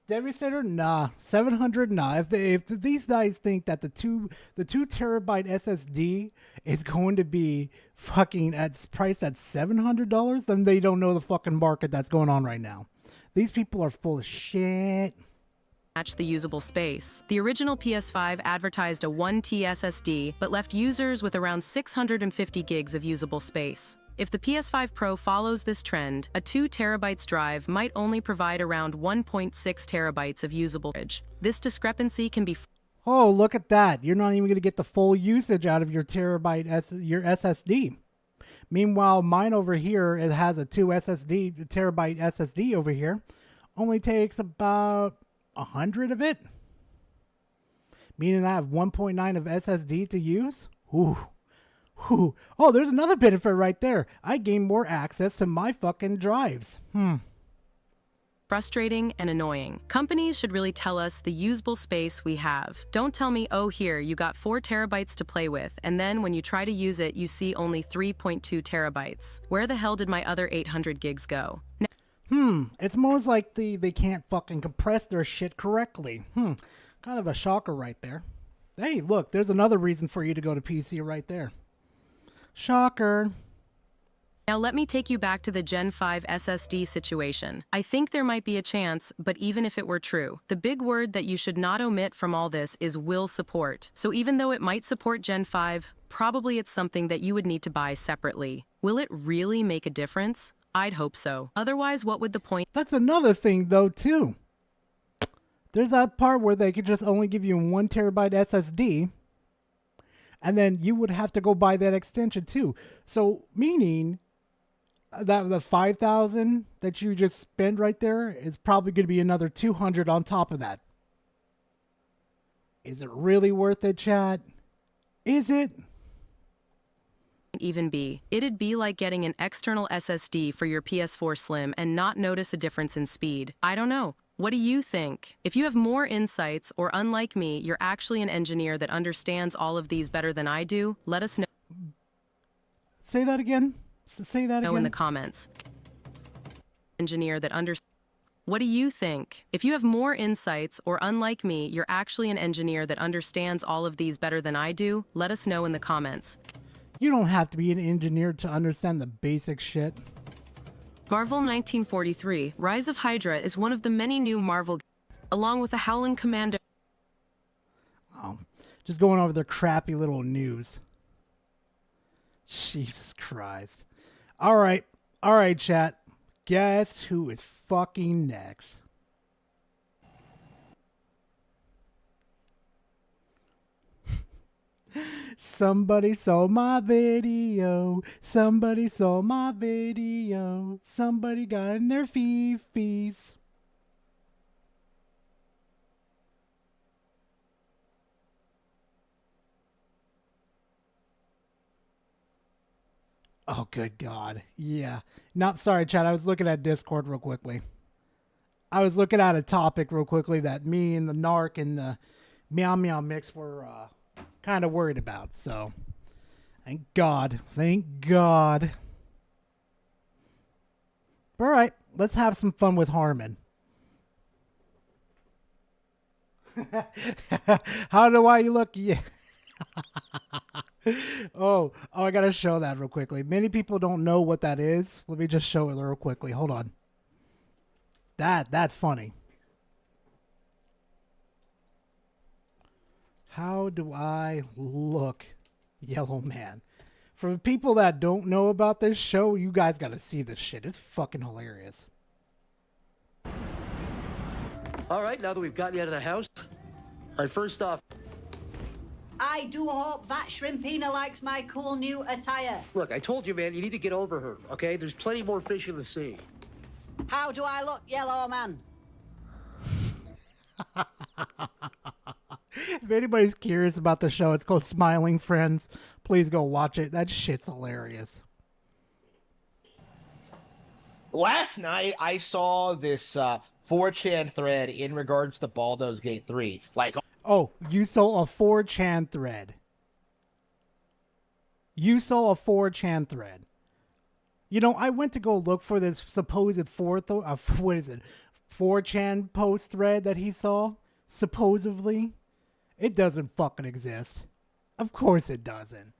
Devastator, nah. 700, nah. If these guys think that the two terabyte SSD is going to be fucking priced at $700, then they don't know the fucking market that's going on right now. These people are full of shit. Match the usable space. The original PS5 advertised a 1 TB SSD, but left users with around 650 gigs of usable space. If the PS5 Pro follows this trend, a 2 terabytes drive might only provide around 1.6 terabytes of usable storage. This discrepancy can be... Oh, look at that. You're not even going to get the full usage out of your your SSD. Meanwhile, mine over here, it has a terabyte SSD over here. Only takes about 100 of it. Meaning I have 1.9 of SSD to use. Ooh. Whew. Oh, there's another benefit right there. I gain more access to my fucking drives. Frustrating and annoying. Companies should really tell us the usable space we have. Don't tell me, oh, here, you got 4 terabytes to play with, and then when you try to use it, you see only 3.2 terabytes. Where the hell did my other 800 gigs go? It's more like they can't fucking compress their shit correctly. Kind of a shocker right there. Hey, look, there's another reason for you to go to PC right there. Shocker. Now let me take you back to the Gen 5 SSD situation. I think there might be a chance, but even if it were true, the big word that you should not omit from all this is will support. So even though it might support Gen 5, probably it's something that you would need to buy separately. Will it really make a difference? I'd hope so. Otherwise, what would the point? That's another thing though too. There's that part where they could just only give you 1 terabyte SSD. And then you would have to go buy that extension too. So meaning that the $5,000 that you just spent right there is probably going to be another $200 on top of that. Is it really worth it, chat? Is it? Even be. It'd be like getting an external SSD for your PS4 Slim and not notice a difference in speed. I don't know. What do you think? If you have more insights, or unlike me, you're actually an engineer that understands all of these better than I do, let us know. Say that again. Say that again. In the comments. Engineer that understands. What do you think? If you have more insights, or unlike me, you're actually an engineer that understands all of these better than I do, let us know in the comments. You don't have to be an engineer to understand the basic shit. Marvel 1943, Rise of Hydra is one of the many new Marvel along with the Howling Commando. Oh, just going over their crappy little news. Jesus Christ. All right, chat. Guess who is fucking next? Somebody saw my video. Somebody saw my video. Somebody got in their fifis. Oh, good God. Yeah. No, sorry, Chad. I was looking at Discord real quickly. I was looking at a topic real quickly that me and the Narc and the Meow Meow Mix were kind of worried about. So, thank God. Thank God. All right. Let's have some fun with Harmon. How do I look? Yeah. Oh, I gotta show that real quickly. Many people don't know what that is. Let me just show it real quickly. Hold on. That's funny. How do I look, Yellow Man? For the people that don't know about this show, you guys gotta see this shit. It's fucking hilarious. All right, now that we've gotten you out of the house, all right, first off, I do hope that Shrimpina likes my cool new attire. look, I told you, man, you need to get over her, okay? There's plenty more fish in the sea. How do I look, Yellow Man? If anybody's curious about the show, it's called Smiling Friends. Please go watch it. That shit's hilarious. Last night, I saw this 4chan thread in regards to Baldur's Gate 3. Like, oh, you saw a 4chan thread. You saw a 4chan thread. You know, I went to go look for this supposed what is it? 4chan post thread that he saw, supposedly. It doesn't fucking exist. Of course it doesn't.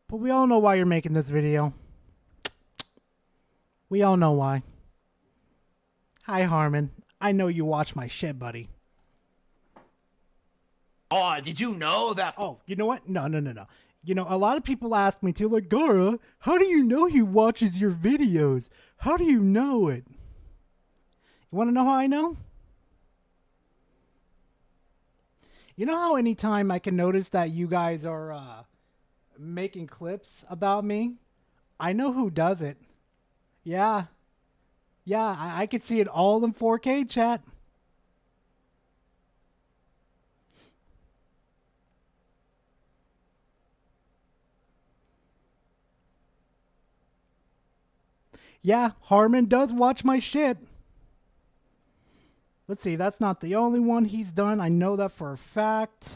But we all know why you're making this video. We all know why. Hi, Harmon. I know you watch my shit, buddy. Oh, did you know that? Oh, you know what? No. You know, a lot of people ask me too, like, Gara, how do you know he watches your videos? How do you know it? You want to know how I know? You know how anytime I can notice that you guys are making clips about me, I know who does it. Yeah. Yeah, I could see it all in 4K, chat. Yeah, Harmon does watch my shit. Let's see, that's not the only one he's done. I know that for a fact.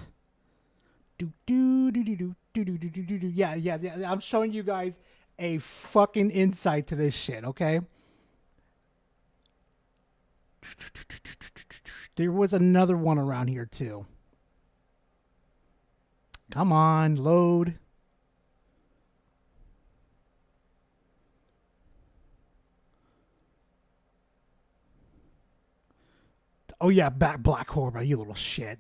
Yeah. I'm showing you guys a fucking insight to this shit, okay? There was another one around here too. Come on, load. Oh yeah, Black Cobra, you little shit.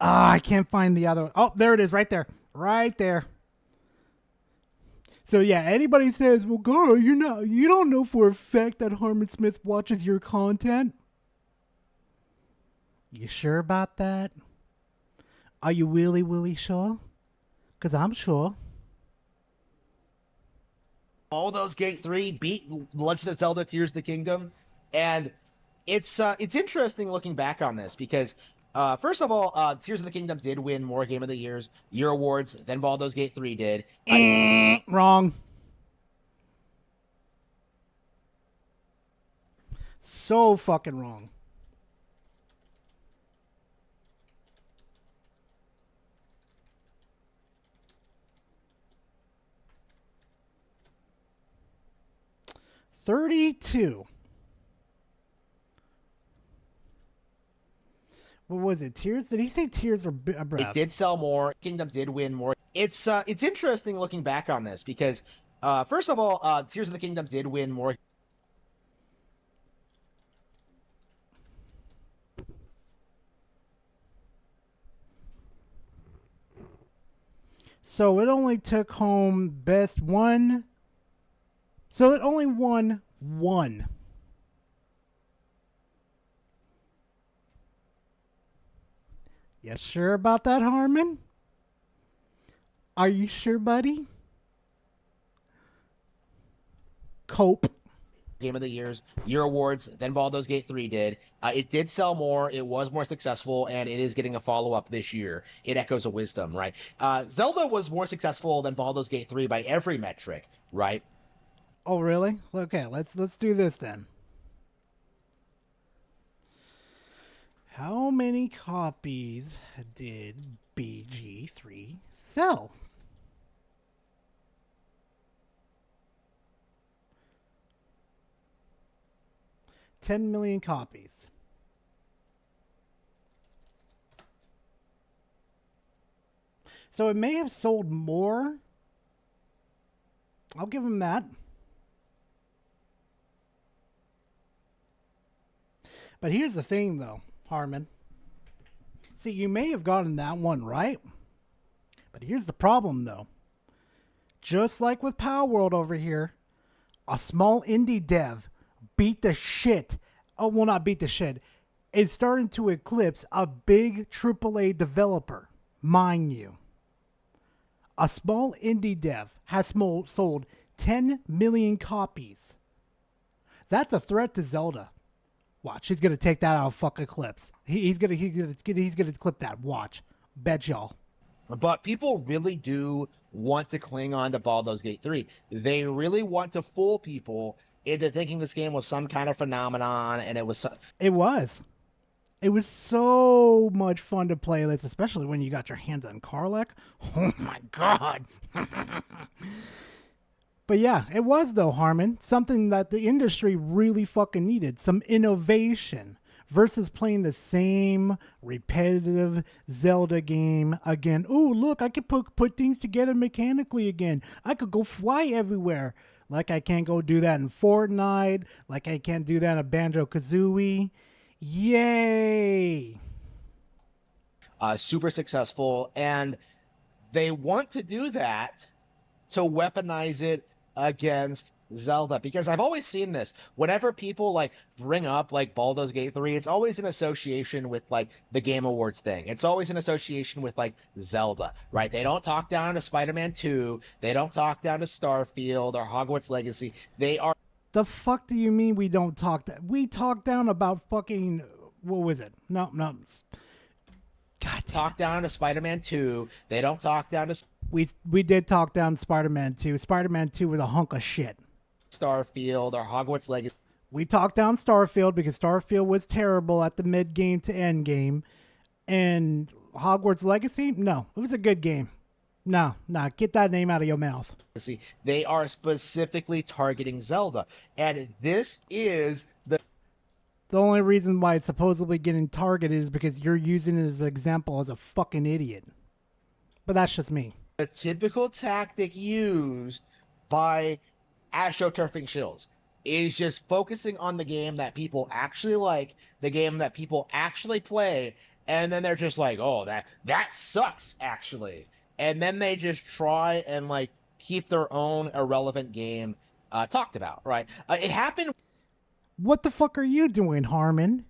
Ah, I can't find the other. Oh, there it is, right there. Right there. So yeah, anybody says, well, girl, you don't know for a fact that Harmon Smith watches your content? You sure about that? Are you really sure? Because I'm sure. Baldur's Gate 3 beat Legend of Zelda Tears of the Kingdom, and it's interesting looking back on this because first of all, Tears of the Kingdom did win more Game of the Year awards than Baldur's Gate 3 did. Wrong. So fucking wrong. $32. What was it? Tears? Did he say Tears or Breath? It did sell more. Kingdom did win more. It's interesting looking back on this because first of all, Tears of the Kingdom did win more. So it only took home best one. So it only won one. You sure about that, Harmon? Are you sure, buddy? Cope. Game of the Year awards than Baldur's Gate 3 did. It did sell more. It was more successful, and it is getting a follow-up this year. It Echoes of Wisdom, right? Zelda was more successful than Baldur's Gate 3 by every metric, right? Oh, really? Okay, let's do this then. How many copies did BG3 sell? $10 million copies. So it may have sold more. I'll give him that. But here's the thing, though, Harmon. See, you may have gotten that one right. But here's the problem, though. Just like with Power World over here, a small indie dev beat the shit. Oh, well, not beat the shit. Is starting to eclipse a big AAA developer. Mind you. A small indie dev has sold 10 million copies. That's a threat to Zelda. Watch, he's gonna take that out of fucking clips. He's gonna clip that. Watch, bet y'all. But people really do want to cling on to Baldur's Gate 3. They really want to fool people into thinking this game was some kind of phenomenon, and it was. It was. It was so much fun to play this, especially when you got your hands on Karlach. Oh my god. But yeah, it was though, Harmon. Something that the industry really fucking needed. Some innovation versus playing the same repetitive Zelda game again. Ooh, look, I could put things together mechanically again. I could go fly everywhere. Like I can't go do that in Fortnite. Like I can't do that in Banjo-Kazooie. Yay! Super successful, and they want to do that to weaponize it against Zelda, because I've always seen this. Whenever people like bring up like Baldur's Gate 3, it's always in association with like the Game Awards thing. It's always in association with like Zelda, right? They don't talk down to Spider-Man 2. They don't talk down to Starfield or Hogwarts Legacy. They are. The fuck do you mean we don't talk that? We talk down about fucking, what was it? No. God damn. Talk down to Spider-Man 2. They don't talk down to. We did talk down Spider-Man 2. Spider-Man 2 was a hunk of shit. Starfield or Hogwarts Legacy. We talked down Starfield because Starfield was terrible at the mid-game to end game. And Hogwarts Legacy? No, it was a good game. No, get that name out of your mouth. See, they are specifically targeting Zelda. And this is the only reason why it's supposedly getting targeted is because you're using it as an example as a fucking idiot. But that's just me. The typical tactic used by astroturfing shills is just focusing on the game that people actually like, the game that people actually play, and then they're just like, oh, that sucks, actually. And then they just try and like keep their own irrelevant game talked about, right? It happened. What the fuck are you doing, Harmon?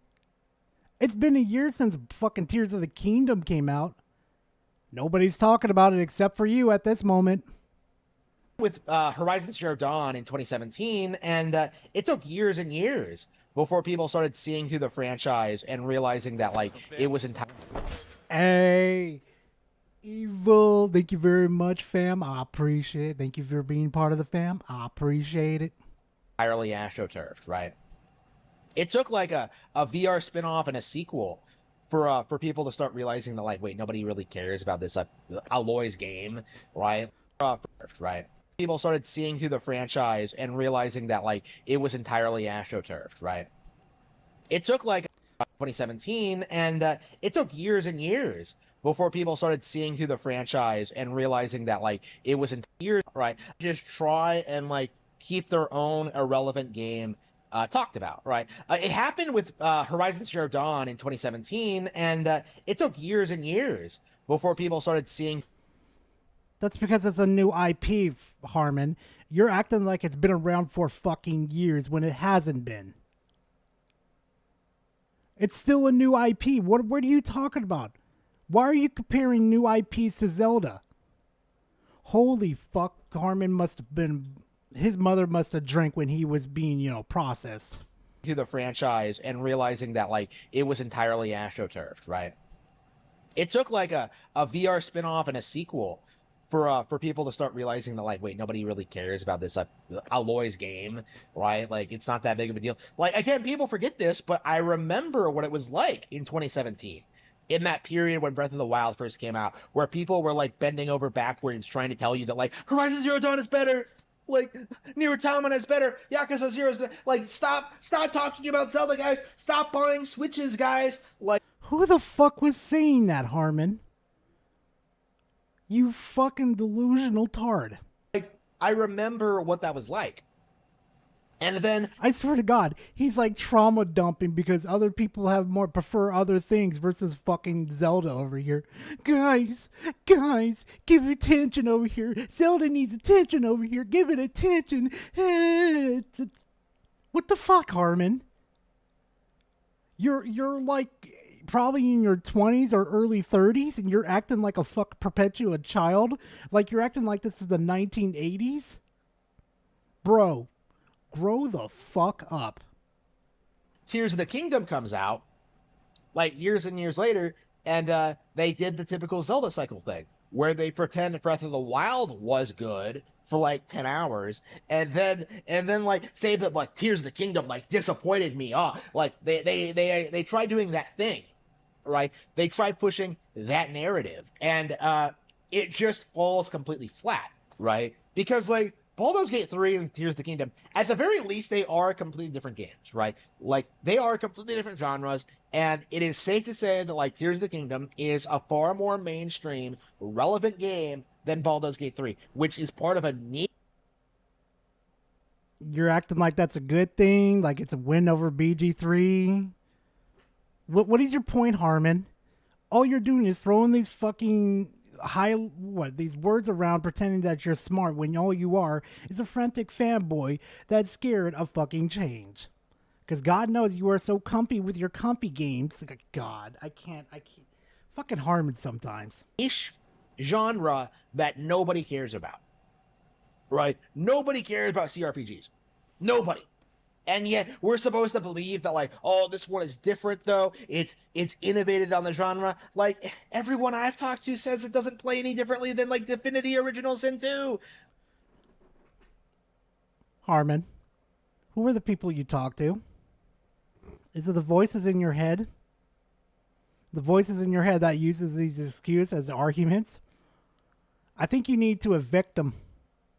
It's been a year since fucking Tears of the Kingdom came out. Nobody's talking about it except for you at this moment. With Horizon Zero Dawn in 2017, and it took years and years before people started seeing through the franchise and realizing that like it was entirely. Hey, Evil, thank you very much, fam. I appreciate it. Thank you for being part of the fam. I appreciate it. Entirely astroturfed, right? It took like a VR spin-off and a sequel for people to start realizing that like, wait, nobody really cares about this Aloy's game, right? Right. People started seeing through the franchise and realizing that like it was entirely astroturfed, right? It took like 2017, and it took years and years before people started seeing through the franchise and realizing that like it was years, right? Just try and like keep their own irrelevant game talked about, right? It happened with Horizon Zero Dawn in 2017, and it took years and years before people started seeing. That's because it's a new IP, Harmon. You're acting like it's been around for fucking years when it hasn't been. It's still a new IP. What are you talking about? Why are you comparing new IPs to Zelda? Holy fuck, Harmon must have been... His mother must have drank when he was being, processed. To the franchise and realizing that, like, it was entirely astroturfed, right? It took, like, a VR spin-off and a sequel for people to start realizing that, like, wait, nobody really cares about this Aloy's game, right? Like, it's not that big of a deal. Like, again, people forget this, but I remember what it was like in 2017. In that period when Breath of the Wild first came out, where people were, like, bending over backwards trying to tell you that, like, Horizon Zero Dawn is better! Like, Nier Automata is better. Yakuza 0 is better. Like, stop talking about Zelda, guys. Stop buying Switches, guys. Like, who the fuck was saying that, Harmon? You fucking delusional tard. Like, I remember what that was like. And then I swear to God, he's like trauma dumping because other people prefer other things versus fucking Zelda over here. Guys, give attention over here. Zelda needs attention over here. Give it attention. What the fuck, Harmon? You're like probably in your 20s or early 30s and you're acting like a perpetual child? Like you're acting like this is the 1980s? Bro. Grow the fuck up. Tears of the Kingdom comes out, like, years and years later, and they did the typical Zelda cycle thing, where they pretend Breath of the Wild was good for, like, 10 hours, and then like, say that, like, Tears of the Kingdom, like, disappointed me. Like, they tried doing that thing, right? They tried pushing that narrative, and it just falls completely flat, right? Because, like, Baldur's Gate 3 and Tears of the Kingdom, at the very least, they are completely different games, right? Like, they are completely different genres, and it is safe to say that, like, Tears of the Kingdom is a far more mainstream, relevant game than Baldur's Gate 3, which is part of a neat... You're acting like that's a good thing, like it's a win over BG3. What is your point, Harmon? All you're doing is throwing these fucking these words around, pretending that you're smart when all you are is a frantic fanboy that's scared of fucking change. Because God knows you are so comfy with your comfy games. Like, God, I can't. Fucking Harmon sometimes. Niche genre that nobody cares about. Right? Nobody cares about CRPGs. Nobody. And yet we're supposed to believe that, like, oh, this one is different though. It's innovated on the genre. Like, everyone I've talked to says it doesn't play any differently than, like, Divinity Original Sin 2. Harmon, who are the people you talk to? Is it the voices in your head? The voices in your head that uses these excuses as arguments? I think you need to evict them.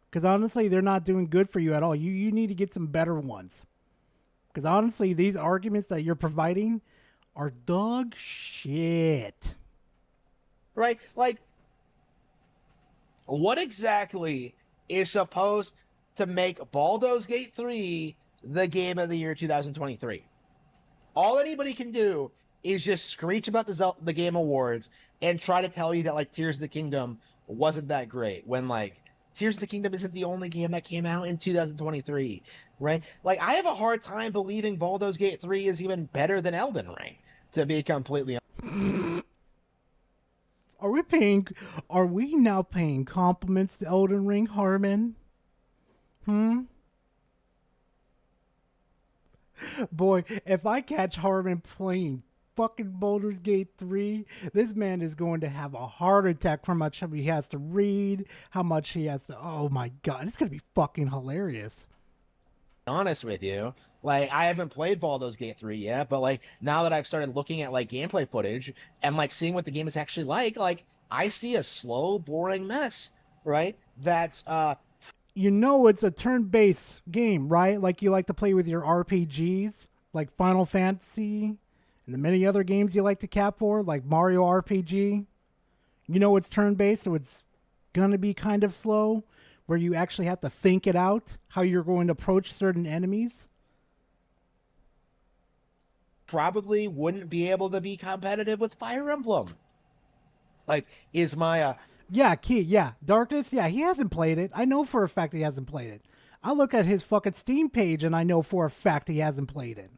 Because honestly, they're not doing good for you at all. You need to get some better ones. Because honestly, these arguments that you're providing are dog shit. Right? Like, what exactly is supposed to make Baldur's Gate 3 the game of the year 2023? All anybody can do is just screech about the Game Awards and try to tell you that, like, Tears of the Kingdom wasn't that great, when, like, Tears of the Kingdom isn't the only game that came out in 2023, right? Like, I have a hard time believing Baldur's Gate 3 is even better than Elden Ring, to be completely honest. Are we now paying compliments to Elden Ring, Harmon? Boy, if I catch Harmon playing fucking Baldur's Gate 3, this man is going to have a heart attack from how much he has to read, how much he has to... Oh my god, it's going to be fucking hilarious. Honest with you, like, I haven't played Baldur's Gate 3 yet, but, like, now that I've started looking at, like, gameplay footage and, like, seeing what the game is actually like, I see a slow, boring mess, right? That's, You know it's a turn-based game, right? Like you like to play with your RPGs, like Final Fantasy, and the many other games you like to cap for, like Mario RPG. You know it's turn-based, so it's gonna be kind of slow, where you actually have to think it out, how you're going to approach certain enemies. Probably wouldn't be able to be competitive with Fire Emblem. Like, is my... Darkness, he hasn't played it. I know for a fact he hasn't played it. I look at his fucking Steam page and I know for a fact he hasn't played it.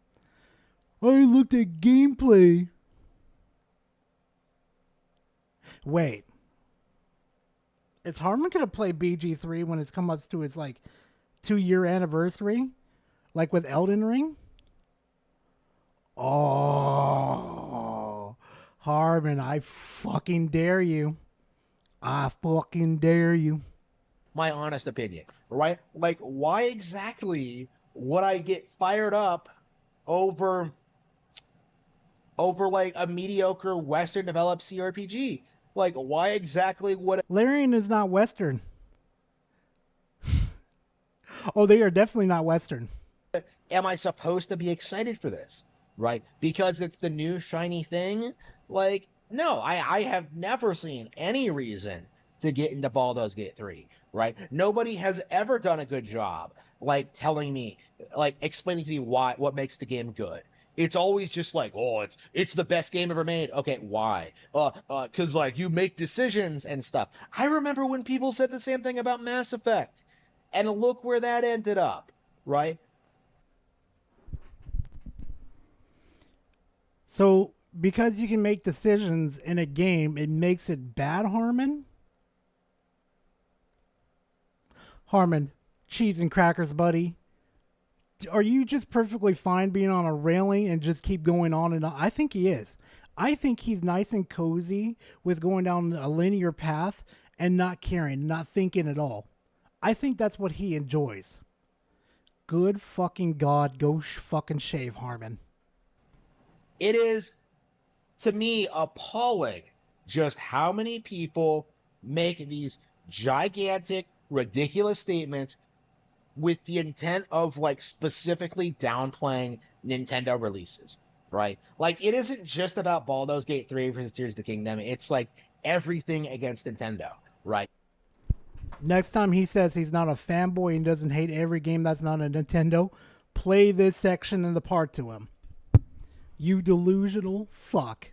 I looked at gameplay. Wait. Is Harmon gonna play BG3 when it's come up to his, like, 2-year anniversary? Like with Elden Ring? Oh, Harmon, I fucking dare you. I fucking dare you. My honest opinion, right? Like, why exactly would I get fired up over like a mediocre Western developed CRPG? Like, why exactly would... Larian is not Western. Oh, they are definitely not Western. Am I supposed to be excited for this? Right? Because it's the new shiny thing? Like, no, I have never seen any reason to get into Baldur's Gate 3, right? Nobody has ever done a good job, like, telling me, like, explaining to me what makes the game good. It's always just like, oh, it's the best game ever made. Okay, why? Because, like, you make decisions and stuff. I remember when people said the same thing about Mass Effect, and look where that ended up, right? So, because you can make decisions in a game, it makes it bad, Harmon? Harmon, cheese and crackers, buddy. Are you just perfectly fine being on a railing and just keep going on and on? I think he is. I think he's nice and cozy with going down a linear path and not caring, not thinking at all. I think that's what he enjoys. Good fucking God, go fucking shave, Harmon. It is, to me, appalling just how many people make these gigantic, ridiculous statements with the intent of like specifically downplaying Nintendo releases, right? Like it isn't just about Baldur's Gate 3 versus Tears of the Kingdom. It's like everything against Nintendo, right? Next time he says he's not a fanboy and doesn't hate every game that's not a Nintendo, play this section in the part to him. You delusional fuck.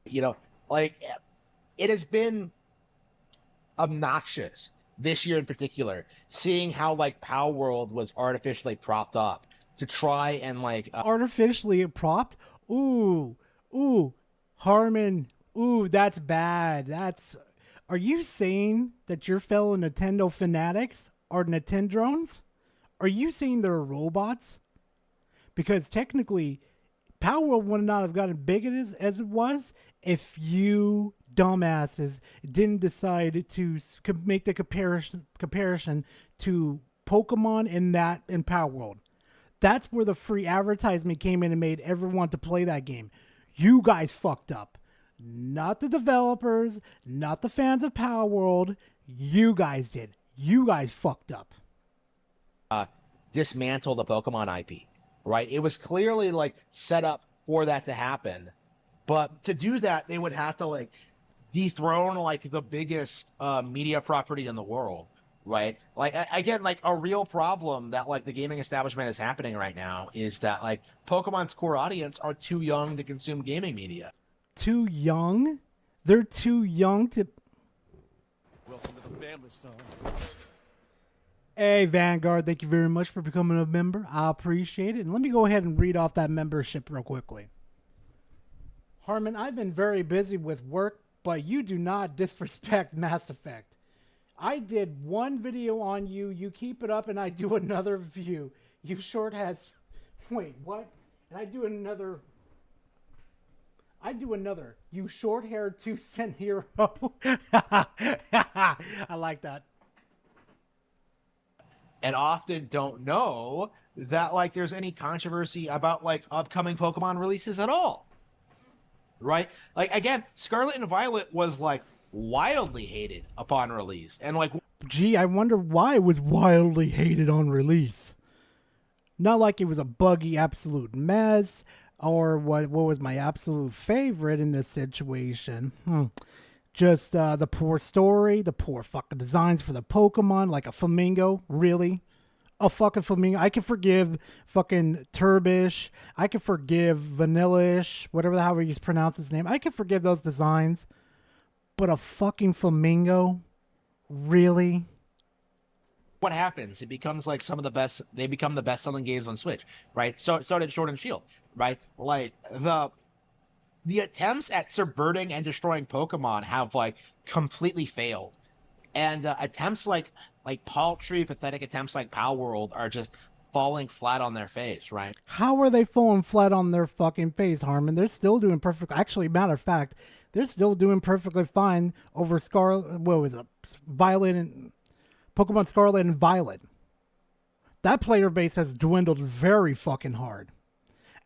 You know, like it has been obnoxious this year in particular, seeing how like Power World was artificially propped up to try and like artificially propped. Ooh, Harmon. Ooh, that's bad. Are you saying that your fellow Nintendo fanatics are Nintendrones? Are you saying they're robots? Because technically, Power World would not have gotten big as it was if you dumbasses didn't decide to make the comparison to Pokemon and Power World. That's where the free advertisement came in and made everyone want to play that game. You guys fucked up. Not the developers, not the fans of Power World. You guys did. You guys fucked up. Dismantle the Pokemon IP, right? It was clearly like set up for that to happen. But to do that, they would have to like dethrone like the biggest media property in the world, right? Like again, like a real problem that like the gaming establishment is happening right now is that like Pokemon's core audience are too young to consume gaming media. Too young? They're too young to. Welcome to the family, son. Hey, Vanguard, thank you very much for becoming a member. I appreciate it. And let me go ahead and read off that membership real quickly. Harmon, I've been very busy with work, but you do not disrespect Mass Effect. I did one video on you, you keep it up, and I do another view. You short has... Wait, what? And I do another... You short-haired 2-cent hero. I like that. And often don't know that like there's any controversy about like upcoming Pokemon releases at all. Right? Like again, Scarlet and Violet was like wildly hated upon release. And like gee, I wonder why it was wildly hated on release. Not like it was a buggy absolute mess or what was my absolute favorite in this situation. Just the poor story, the poor fucking designs for the Pokemon, like a flamingo, really? A fucking flamingo. I can forgive fucking Turbish. I can forgive Vanillish, whatever the hell you pronounce his name. I can forgive those designs. But a fucking flamingo? Really? What happens? It becomes like some of the best, they become the best selling games on Switch, right? So did Sword and Shield, right? Like the attempts at subverting and destroying Pokemon have like completely failed, and attempts like paltry, pathetic attempts like Power World are just falling flat on their face, right? How are they falling flat on their fucking face, Harmon? They're still doing perfect. Actually, matter of fact, they're still doing perfectly fine over Violet and Pokemon Scarlet and Violet. That player base has dwindled very fucking hard.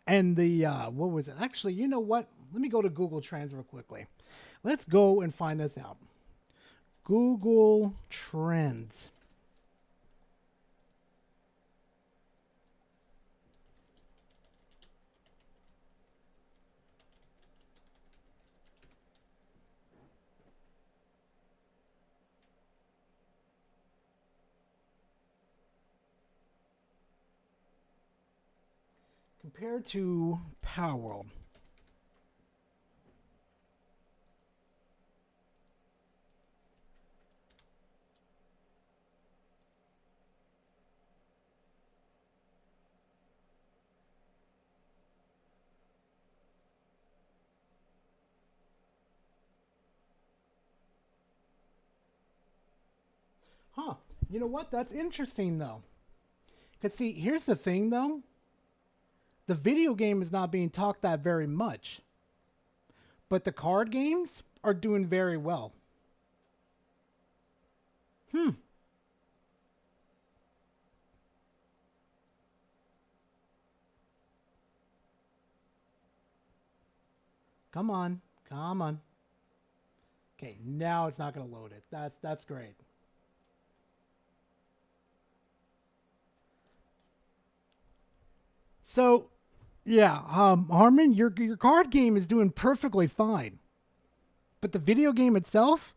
And the what was it? Actually, you know what? Let me go to Google Trends real quickly. Let's go and find this out. Google Trends. Compared to Power World. Huh. You know what? That's interesting, though. Because, see, here's the thing, though. The video game is not being talked that very much. But the card games are doing very well. Come on. Come on. Okay, now it's not going to load it. That's great. So, yeah, Harmon, your card game is doing perfectly fine, but the video game itself,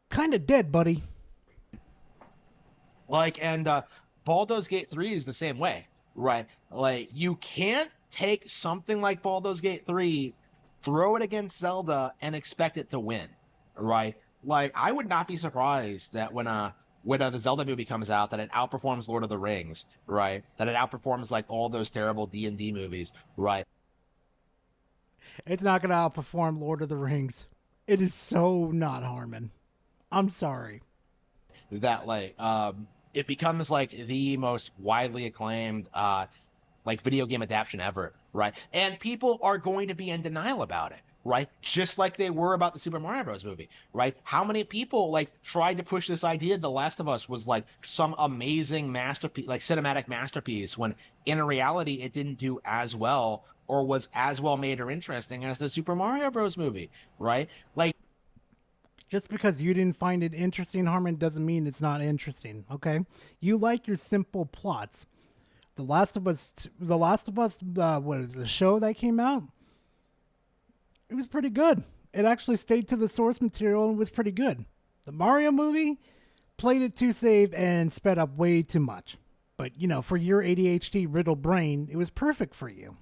kind of dead, buddy. Like, and Baldur's Gate 3 is the same way, right? Like, you can't take something like Baldur's Gate 3, throw it against Zelda, and expect it to win, right? Like, I would not be surprised that when the Zelda movie comes out, that it outperforms Lord of the Rings, right? That it outperforms like all those terrible D&D movies, right? It's not going to outperform Lord of the Rings. It is so not, Harmon. I'm sorry. That like it becomes like the most widely acclaimed like video game adaptation ever, right? And people are going to be in denial about it, right? Just like they were about the Super Mario Bros. Movie, right? How many people like tried to push this idea The Last of Us was like some amazing masterpiece, like cinematic masterpiece, when in reality it didn't do as well or was as well made or interesting as the Super Mario Bros. Movie, right? Like, just because you didn't find it interesting, Harmon, doesn't mean it's not interesting, okay? You like your simple plots. The Last of Us, what is the show that came out? It was pretty good. It actually stayed to the source material and was pretty good. The Mario movie played it too safe and sped up way too much. But, you know, for your ADHD-riddled brain, it was perfect for you.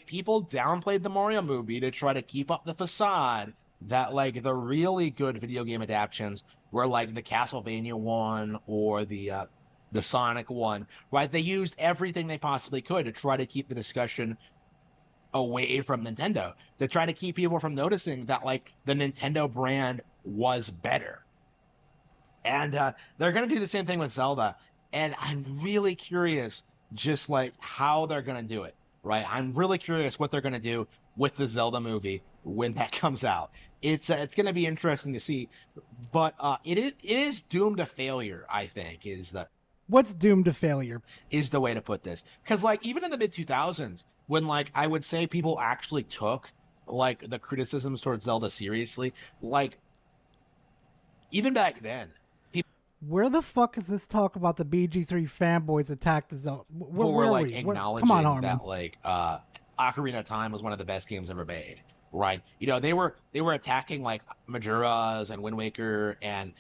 People downplayed the Mario movie to try to keep up the facade that like the really good video game adaptations were like the Castlevania one or the Sonic one, right? They used everything they possibly could to try to keep the discussion away from Nintendo, to try to keep people from noticing that like the Nintendo brand was better. And they're going to do the same thing with Zelda. And I'm really curious just like how they're going to do it, right? I'm really curious what they're going to do with the Zelda movie when that comes out. It's going to be interesting to see, but it is doomed to failure, I think, What's doomed to failure? Is the way to put this. Because like even in the mid-2000s, when like I would say people actually took like the criticisms towards Zelda seriously, like even back then, where the fuck is this talk about the BG3 fanboys attack the Zelda? Where were like we? acknowledging Come on, Harmon. that like Ocarina of Time was one of the best games ever made, right? You know, they were attacking like Majora's and Wind Waker and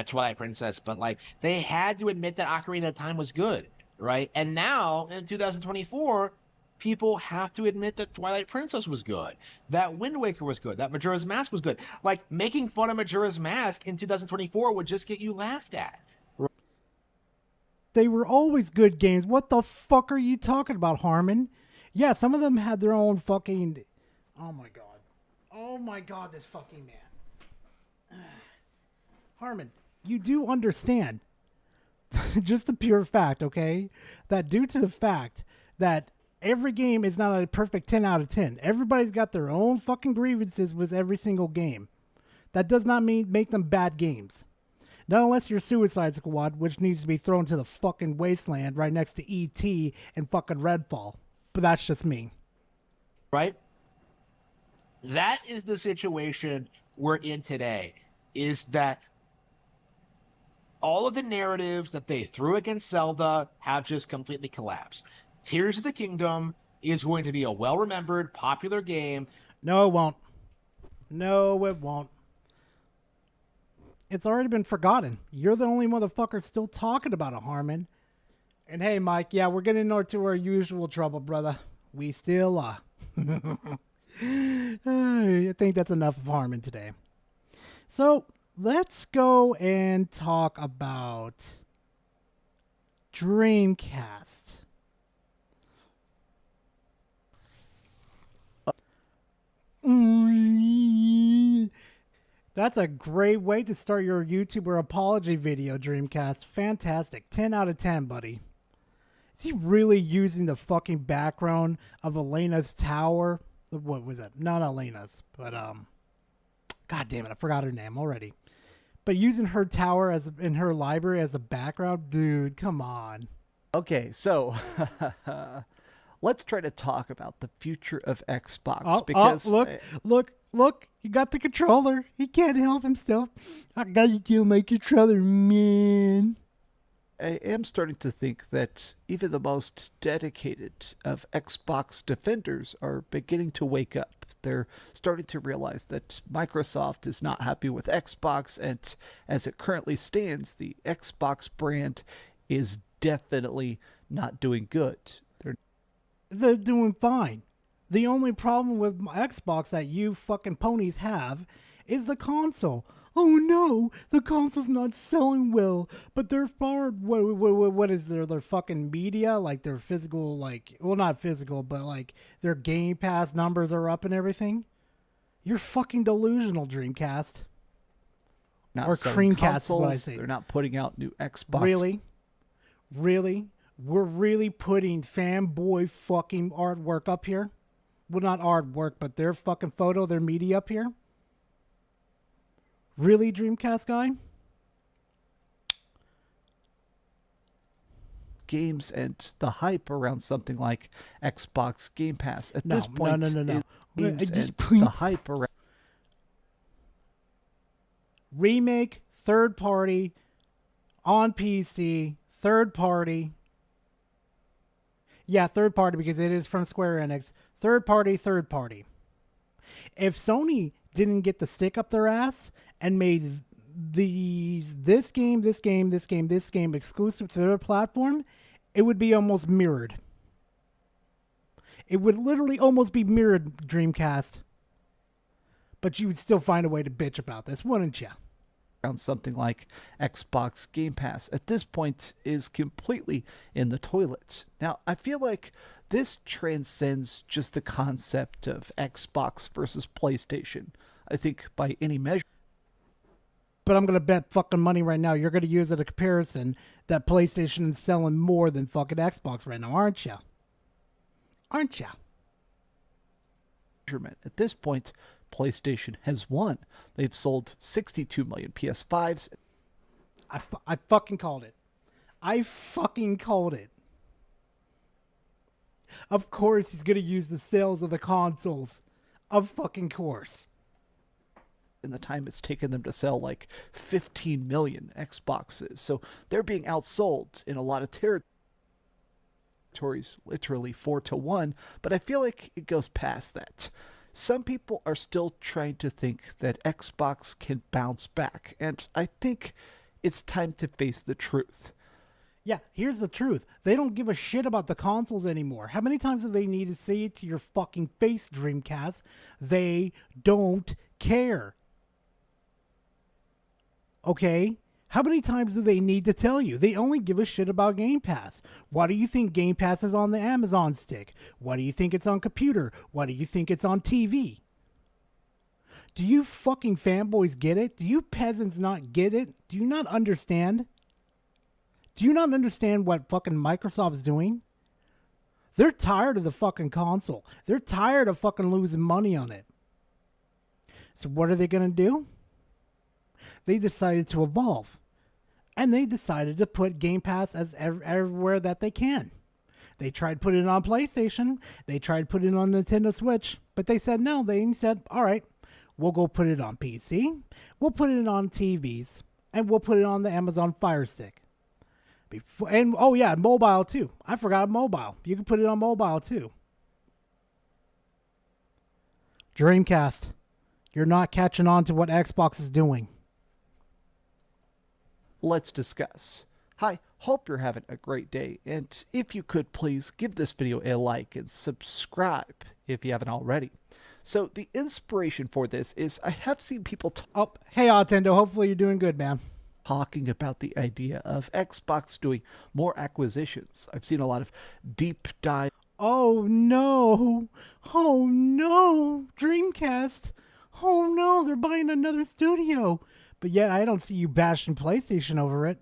Twilight Princess, but like they had to admit that Ocarina of Time was good, right? And now in 2024, people have to admit that Twilight Princess was good, that Wind Waker was good, that Majora's Mask was good. Like making fun of Majora's Mask in 2024 would just get you laughed at. They were always good games. What the fuck are you talking about, Harmon? Yeah, some of them had their own fucking... Oh my god. Oh my god, this fucking man. Harmon, you do understand, just the pure fact, okay, that due to the fact that every game is not a perfect 10 out of 10. Everybody's got their own fucking grievances with every single game. That does not mean make them bad games. Not unless you're Suicide Squad, which needs to be thrown to the fucking wasteland right next to E.T. and fucking Redfall. But that's just me. Right? That is the situation we're in today, is that all of the narratives that they threw against Zelda have just completely collapsed. Tears of the Kingdom is going to be a well-remembered, popular game. No, it won't. No, it won't. It's already been forgotten. You're the only motherfucker still talking about it, Harmon. And hey, Mike, yeah, we're getting into our usual trouble, brother. We still are. I think that's enough of Harmon today. So, let's go and talk about Dreamcast. That's a great way to start your YouTuber apology video, Dreamcast. Fantastic. 10 out of 10, buddy. Is he really using the fucking background of Elena's tower? What was it? Not Elena's, but God damn it, I forgot her name already. But using her tower as in her library as a background, dude, come on. Okay, so let's try to talk about the future of Xbox because look, he got the controller. He can't help himself. I gotta kill my controller, man. I am starting to think that even the most dedicated of Xbox defenders are beginning to wake up. They're starting to realize that Microsoft is not happy with Xbox, and as it currently stands, the Xbox brand is definitely not doing good. They're doing fine. The only problem with Xbox that you fucking ponies have is the console. Oh no, the console's not selling well, but they're far. What is their fucking media? Like their physical, like, well, not physical, but like their Game Pass numbers are up and everything. You're fucking delusional, Dreamcast. Not or Creamcast, consoles, what I say. They're not putting out new Xbox. Really? We're really putting fanboy fucking artwork up here? Well, not artwork, but their fucking photo, their media up here? Really, Dreamcast guy? Games and the hype around something like Xbox Game Pass. At this point, no. Games and the hype around remake, third party, on PC, third party. Yeah, third party because it is from Square Enix. Third party. If Sony didn't get the stick up their ass and made this game exclusive to their platform, it would be almost mirrored. It would literally almost be mirrored, Dreamcast. But you would still find a way to bitch about this, wouldn't you? Around something like Xbox Game Pass at this point is completely in the toilet. Now, I feel like this transcends just the concept of Xbox versus PlayStation. I think by any measure. But I'm going to bet fucking money right now you're going to use it as a comparison that PlayStation is selling more than fucking Xbox right now, aren't you? Aren't you? At this point, PlayStation has won. They've sold 62 million PS5s. I fucking called it. I fucking called it. Of course he's going to use the sales of the consoles. Of fucking course. In the time it's taken them to sell like 15 million Xboxes. So they're being outsold in a lot of territories, literally 4-1. But I feel like it goes past that. Some people are still trying to think that Xbox can bounce back, and I think it's time to face the truth. Yeah, here's the truth. They don't give a shit about the consoles anymore. How many times do they need to say it to your fucking face, Dreamcast? They don't care. Okay? How many times do they need to tell you? They only give a shit about Game Pass. Why do you think Game Pass is on the Amazon stick? Why do you think it's on computer? Why do you think it's on TV? Do you fucking fanboys get it? Do you peasants not get it? Do you not understand? Do you not understand what fucking Microsoft's doing? They're tired of the fucking console. They're tired of fucking losing money on it. So what are they going to do? They decided to evolve. And they decided to put Game Pass as everywhere that they can. They tried putting it on PlayStation. They tried putting it on Nintendo Switch. But they said no. They said, all right, we'll go put it on PC. We'll put it on TVs. And we'll put it on the Amazon Fire Stick. And, oh yeah, mobile too. I forgot mobile. You can put it on mobile too. Dreamcast, you're not catching on to what Xbox is doing. Let's discuss. Hi, hope you're having a great day, and if you could please give this video a like and subscribe if you haven't already. So the inspiration for this is I have seen people hey Ottendo, hopefully you're doing good, man. Talking about the idea of Xbox doing more acquisitions. I've seen a lot of deep dive. Oh no, Dreamcast. Oh no, they're buying another studio. But yet I don't see you bashing PlayStation over it.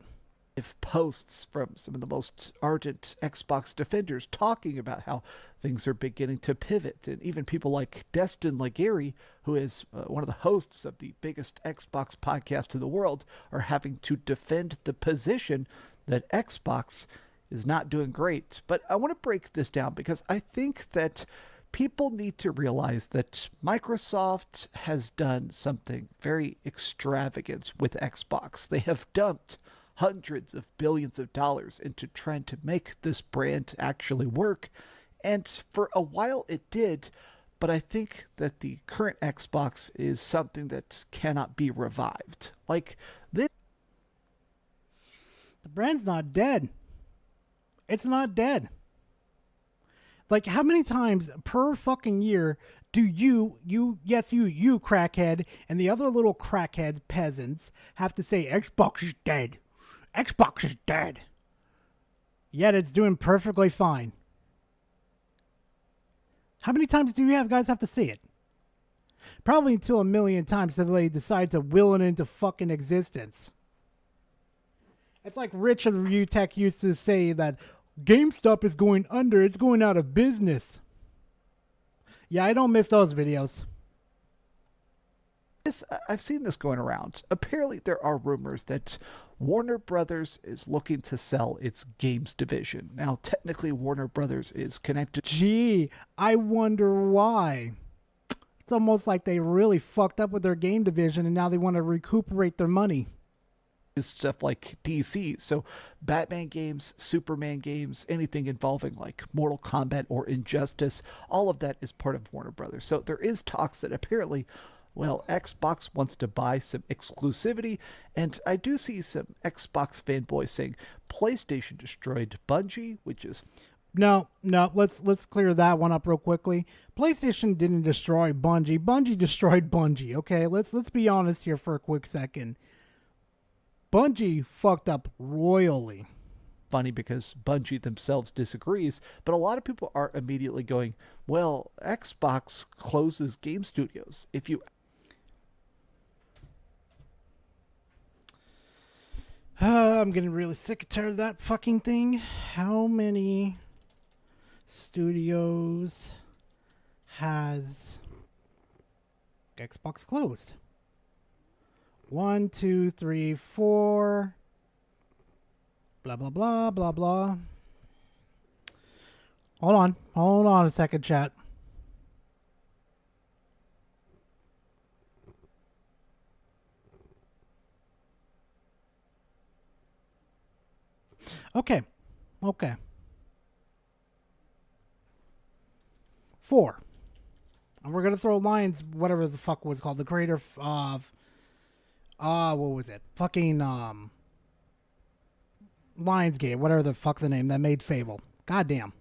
If posts from some of the most ardent Xbox defenders talking about how things are beginning to pivot, and even people like Destin Legary, who is one of the hosts of the biggest Xbox podcast in the world, are having to defend the position that Xbox is not doing great. But I want to break this down because I think that people need to realize that Microsoft has done something very extravagant with Xbox. They have dumped hundreds of billions of dollars into trying to make this brand actually work. And for a while it did, but I think that the current Xbox is something that cannot be revived. Like, this. The brand's not dead. It's not dead. Like, how many times per fucking year do you crackhead, and the other little crackheads, peasants, have to say Xbox is dead? Xbox is dead. Yet it's doing perfectly fine. How many times do you guys have to see it? Probably until 1,000,000 times until they decide to will it into fucking existence. It's like Rich of UTech used to say that GameStop is going under. It's going out of business. Yeah, I don't miss those videos. I've seen this going around. Apparently, there are rumors that Warner Brothers is looking to sell its games division. Now, technically, Warner Brothers is connected. Gee, I wonder why. It's almost like they really fucked up with their game division and now they want to recuperate their money. Stuff like DC, so Batman games, Superman games, anything involving like Mortal Kombat or Injustice, all of that is part of Warner Brothers. So there is talks that apparently, well, Xbox wants to buy some exclusivity, and I do see some Xbox fanboys saying PlayStation destroyed Bungie, which is... No, let's clear that one up real quickly. PlayStation didn't destroy Bungie. Bungie destroyed Bungie, okay? Let's be honest here for a quick second. Bungie fucked up royally. Funny because Bungie themselves disagrees, but a lot of people are immediately going, well, Xbox closes game studios. If you... I'm getting really sick and tired of that fucking thing. How many studios has Xbox closed? 1, 2, 3, 4. Blah, blah, blah, blah, blah. Hold on a second, chat. Okay. 4. And we're going to throw Lions, whatever the fuck was called, the creator of... what was it? Fucking, Lionsgate, whatever the fuck the name that made Fable. Goddamn.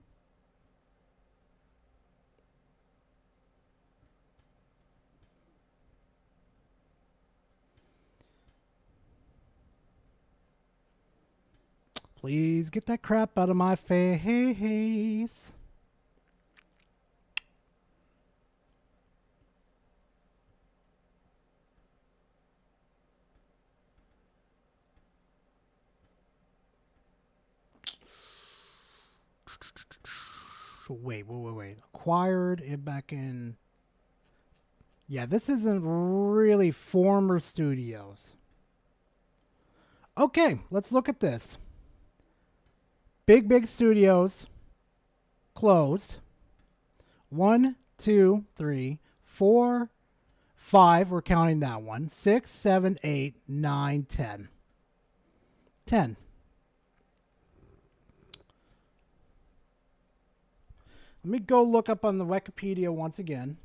Please get that crap out of my face. Wait. Acquired it back in... Yeah, this isn't really former studios. Okay, let's look at this. Big studios closed. 1, 2, 3, 4, 5. We're counting that one. 6, 7, 8, 9, 10. 10. Let me go look up on the Wikipedia once again,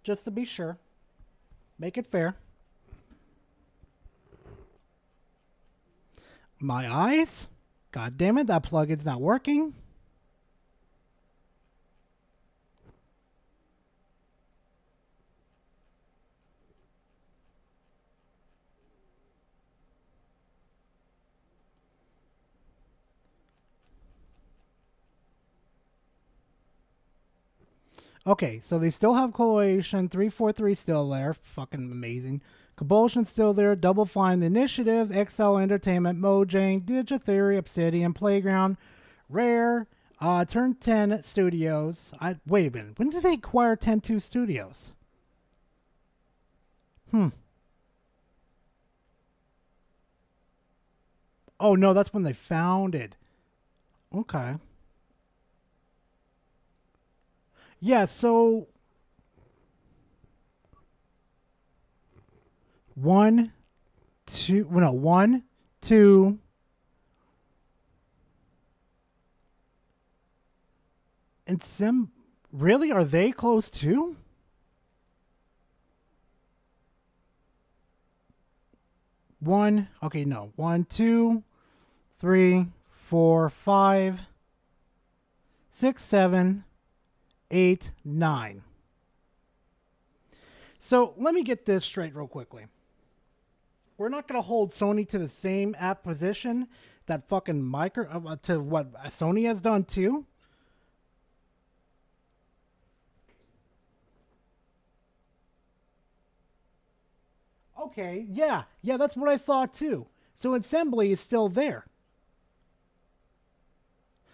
just to be sure. Make it fair. My eyes? God damn it, that plugin's not working. Okay, so they still have Coalition, 343 still there, fucking amazing. Compulsion still there, Double Fine, The Initiative, XL Entertainment, Mojang, Digitheory, Obsidian, Playground, Rare, Turn 10 Studios. Wait a minute, when did they acquire 10-2 Studios? Oh no, that's when they founded. Okay. Yeah, so 1, 2, And really? Are they close too? One, 2, 3, 4, 5, 6, 7, 8, 9. So let me get this straight real quickly. We're not going to hold Sony to the same app position that fucking to what Sony has done too. Okay, yeah, that's what I thought too. So assembly is still there.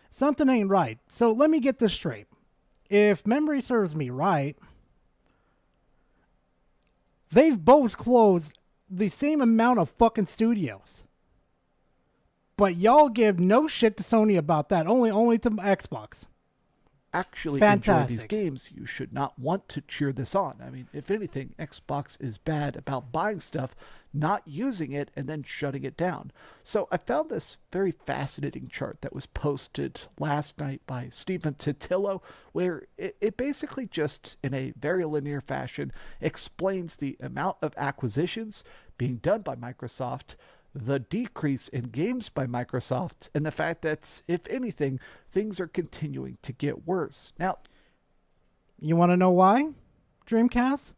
Something ain't right. So let me get this straight. If memory serves me right, they've both closed the same amount of fucking studios. But y'all give no shit to Sony about that. Only to Xbox. Actually enjoy these games, you should not want to cheer this on. I mean, if anything, Xbox is bad about buying stuff, not using it, and then shutting it down. So I found this very fascinating chart that was posted last night by Stephen Titillo, where it basically just, in a very linear fashion, explains the amount of acquisitions being done by Microsoft, the decrease in games by Microsoft, and the fact that, if anything, things are continuing to get worse. Now, you want to know why, Dreamcast?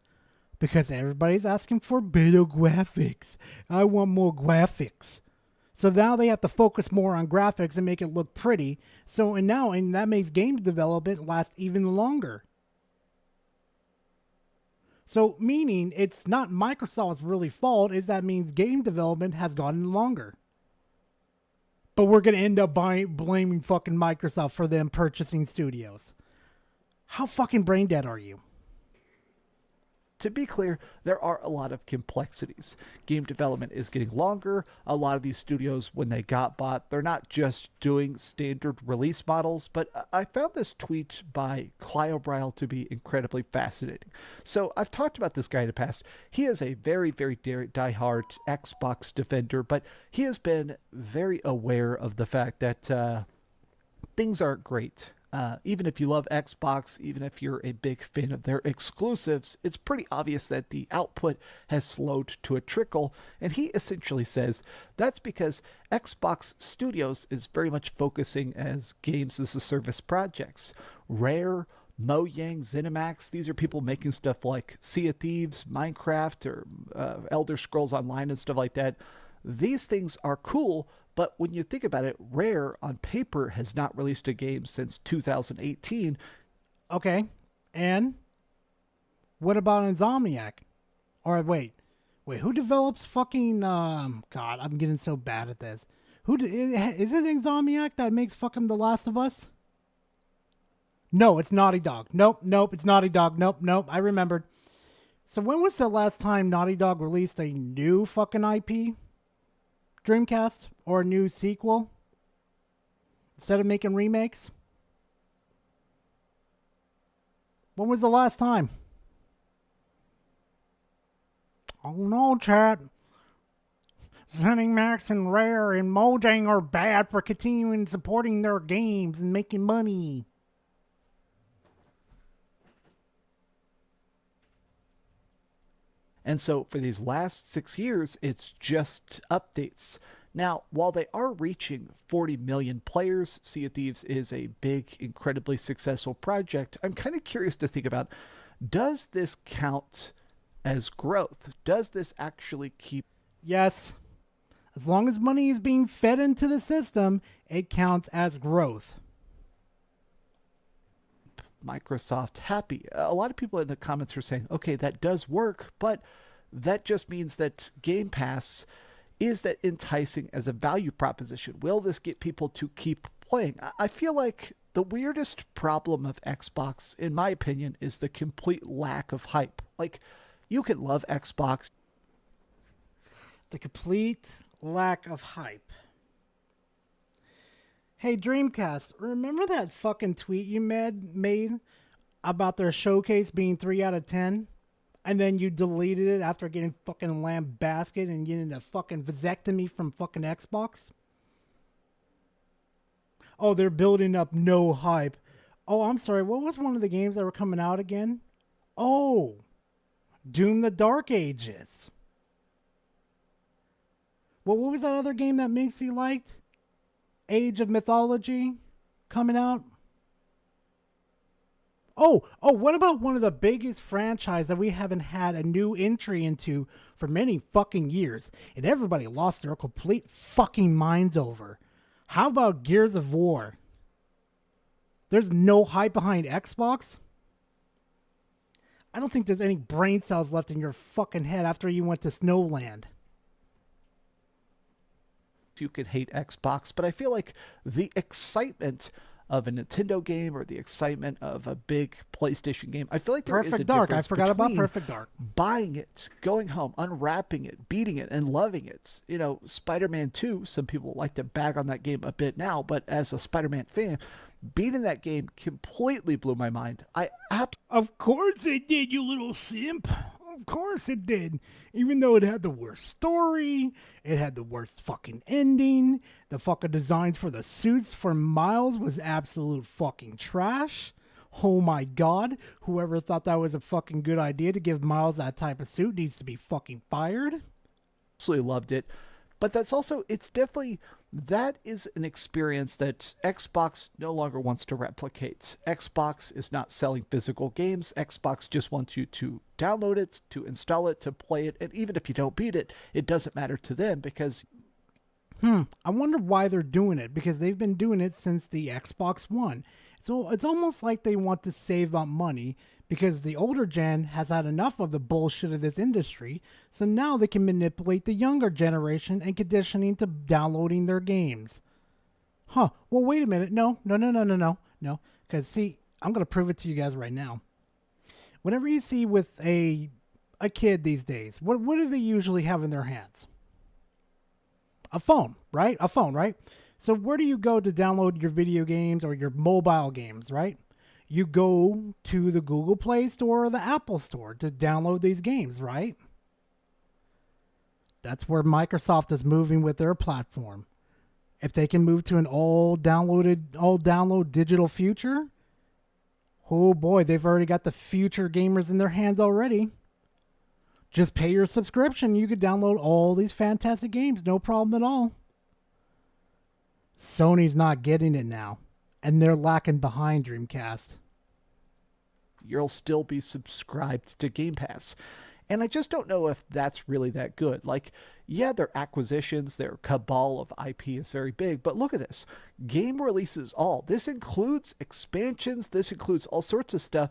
Because everybody's asking for better graphics. I want more graphics. So now they have to focus more on graphics and make it look pretty. And that makes game development last even longer. So, meaning it's not Microsoft's really fault, is that means game development has gotten longer. But we're going to end up blaming fucking Microsoft for them purchasing studios. How fucking brain dead are you? To be clear, there are a lot of complexities. Game development is getting longer. A lot of these studios, when they got bought, they're not just doing standard release models, but I found this tweet by Cliobryle to be incredibly fascinating. So I've talked about this guy in the past. He is a very, very diehard Xbox defender, but he has been very aware of the fact that things aren't great. Even if you love Xbox, even if you're a big fan of their exclusives, it's pretty obvious that the output has slowed to a trickle, and he essentially says that's because Xbox Studios is very much focusing as games as a service projects. Rare, Mojang, ZeniMax, these are people making stuff like Sea of Thieves, Minecraft, or Elder Scrolls Online and stuff like that. These things are cool, but when you think about it, Rare on paper has not released a game since 2018. Okay, and what about Insomniac? Or wait, who develops fucking God, I'm getting so bad at this. Is it Insomniac that makes fucking The Last of Us? No, it's Naughty Dog. Nope, it's Naughty Dog. Nope, I remembered. So when was the last time Naughty Dog released a new fucking IP? Dreamcast? Or a new sequel? Instead of making remakes? When was the last time? Oh no, chat. ZeniMax and Rare and Mojang are bad for continuing supporting their games and making money. And so for these last 6 years, it's just updates. Now, while they are reaching 40 million players, Sea of Thieves is a big, incredibly successful project. I'm kind of curious to think about, does this count as growth? Does this actually keep... Yes. As long as money is being fed into the system, it counts as growth. Microsoft happy. A lot of people in the comments are saying, okay, that does work, but that just means that Game Pass is that enticing as a value proposition. Will this get people to keep playing? I feel like the weirdest problem of Xbox, in my opinion, is the complete lack of hype. Like, you can love Xbox. The complete lack of hype. Hey, Dreamcast, remember that fucking tweet you made about their showcase being 3 out of 10? And then you deleted it after getting fucking lambasted and getting a fucking vasectomy from fucking Xbox? Oh, they're building up no hype. Oh, I'm sorry. What was one of the games that were coming out again? Oh, Doom the Dark Ages. Well, what was that other game that Minxie liked? Age of Mythology coming out? Oh, what about one of the biggest franchise that we haven't had a new entry into for many fucking years, and everybody lost their complete fucking minds over? How about Gears of War? There's no hype behind Xbox? I don't think there's any brain cells left in your fucking head after you went to Snowland. You can hate Xbox, but I feel like the excitement of a Nintendo game or the excitement of a big PlayStation game, I feel like there is a Perfect Dark. I difference forgot about between Perfect Dark. buying it, going home, unwrapping it, beating it, and loving it. You know, Spider-Man 2, some people like to bag on that game a bit now, but as a Spider-Man fan, beating that game completely blew my mind. Of course it did, you little simp. Of course it did. Even though it had the worst story, it had the worst fucking ending, the fucking designs for the suits for Miles was absolute fucking trash. Oh my god, whoever thought that was a fucking good idea to give Miles that type of suit needs to be fucking fired. Absolutely loved it. But that's also, it's definitely, that is an experience that Xbox no longer wants to replicate. Xbox is not selling physical games. Xbox just wants you to download it, to install it, to play it. And even if you don't beat it, it doesn't matter to them because... I wonder why they're doing it, because they've been doing it since the Xbox One. So it's almost like they want to save up money because the older gen has had enough of the bullshit of this industry, so now they can manipulate the younger generation and conditioning to downloading their games. Well, wait a minute. No. Because, see, I'm going to prove it to you guys right now. Whenever you see with a kid these days, what do they usually have in their hands? A phone, right? So where do you go to download your video games or your mobile games, right? You go to the Google Play Store or the Apple Store to download these games, right? That's where Microsoft is moving with their platform. If they can move to an all download digital future, oh boy, they've already got the future gamers in their hands already. Just pay your subscription. You could download all these fantastic games. No problem at all. Sony's not getting it now. And they're lacking behind Dreamcast. You'll still be subscribed to Game Pass. And I just don't know if that's really that good. Like, yeah, their acquisitions, their cabal of IP is very big, but look at this. Game releases all. This includes expansions. This includes all sorts of stuff.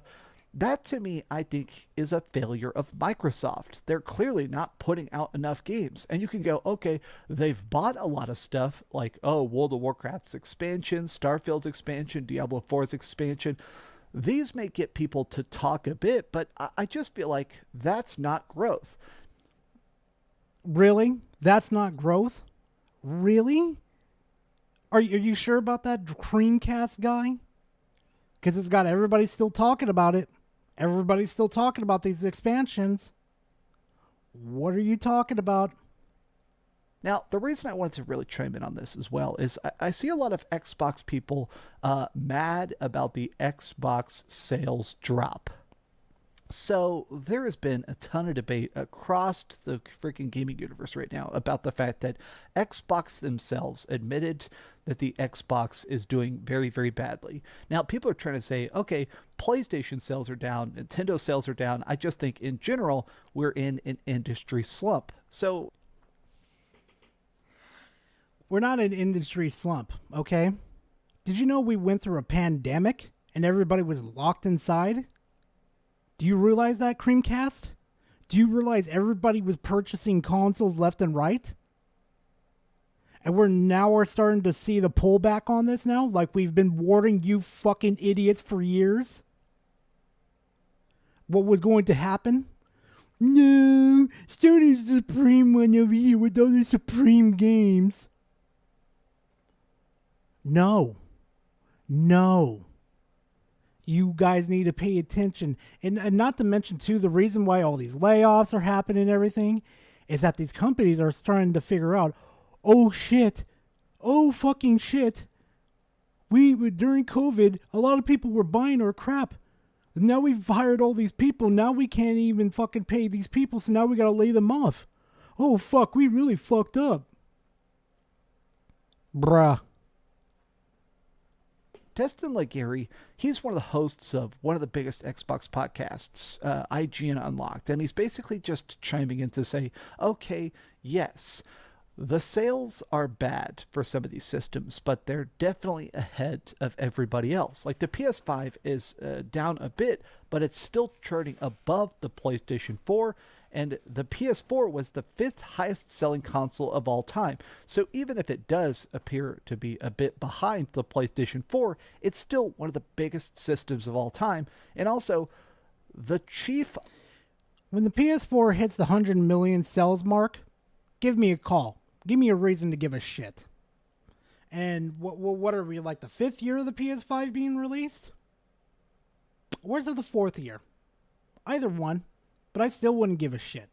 That, to me, I think, is a failure of Microsoft. They're clearly not putting out enough games. And you can go, okay, they've bought a lot of stuff, like, World of Warcraft's expansion, Starfield's expansion, Diablo 4's expansion. These may get people to talk a bit, but I just feel like that's not growth. Really? That's not growth? Really? Are you sure about that Creamcast guy? Because it's got everybody still talking about it. Everybody's still talking about these expansions. What are you talking about? Now, the reason I wanted to really chime in on this as well is I see a lot of Xbox people mad about the Xbox sales drop. So there has been a ton of debate across the freaking gaming universe right now about the fact that Xbox themselves admitted that the Xbox is doing very, very badly. Now, people are trying to say, okay, PlayStation sales are down, Nintendo sales are down. I just think in general, we're in an industry slump. So we're not an industry slump, okay? Did you know we went through a pandemic and everybody was locked inside? Do you realize that, Creamcast? Do you realize everybody was purchasing consoles left and right? And we're starting to see the pullback on this now, like we've been warning you fucking idiots for years. What was going to happen? No, Sony's the supreme one over here with all the supreme games. No. You guys need to pay attention. And not to mention, too, the reason why all these layoffs are happening and everything is that these companies are starting to figure out, oh, shit. Oh, fucking shit. during COVID, a lot of people were buying our crap. Now we've hired all these people. Now we can't even fucking pay these people, so now we gotta lay them off. Oh, fuck, we really fucked up. Bruh. Destin Legary, he's one of the hosts of one of the biggest Xbox podcasts, IGN Unlocked, and he's basically just chiming in to say, okay, yes, the sales are bad for some of these systems, but they're definitely ahead of everybody else. Like the PS5 is down a bit, but it's still churning above the PlayStation 4, and the PS4 was the 5th highest selling console of all time. So even if it does appear to be a bit behind the PlayStation 4, it's still one of the biggest systems of all time. And also, the chief... When the PS4 hits the 100 million sales mark, give me a call. Give me a reason to give a shit. And what are we, like the 5th year of the PS5 being released? Where's the 4th year? Either one. But I still wouldn't give a shit.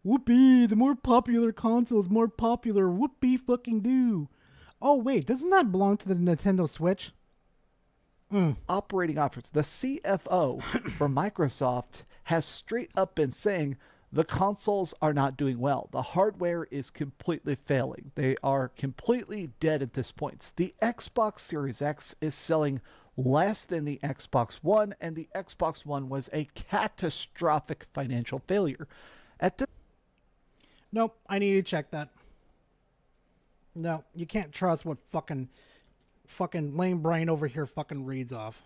Whoopee, the more popular console is more popular. Whoopee fucking do. Oh, wait, doesn't that belong to the Nintendo Switch? Operating officers, the CFO for Microsoft, has straight up been saying the consoles are not doing well. The hardware is completely failing. They are completely dead at this point. The Xbox Series X is selling less than the Xbox One, and the Xbox One was a catastrophic financial failure. Nope, I need to check that. No, you can't trust what fucking lame brain over here fucking reads off.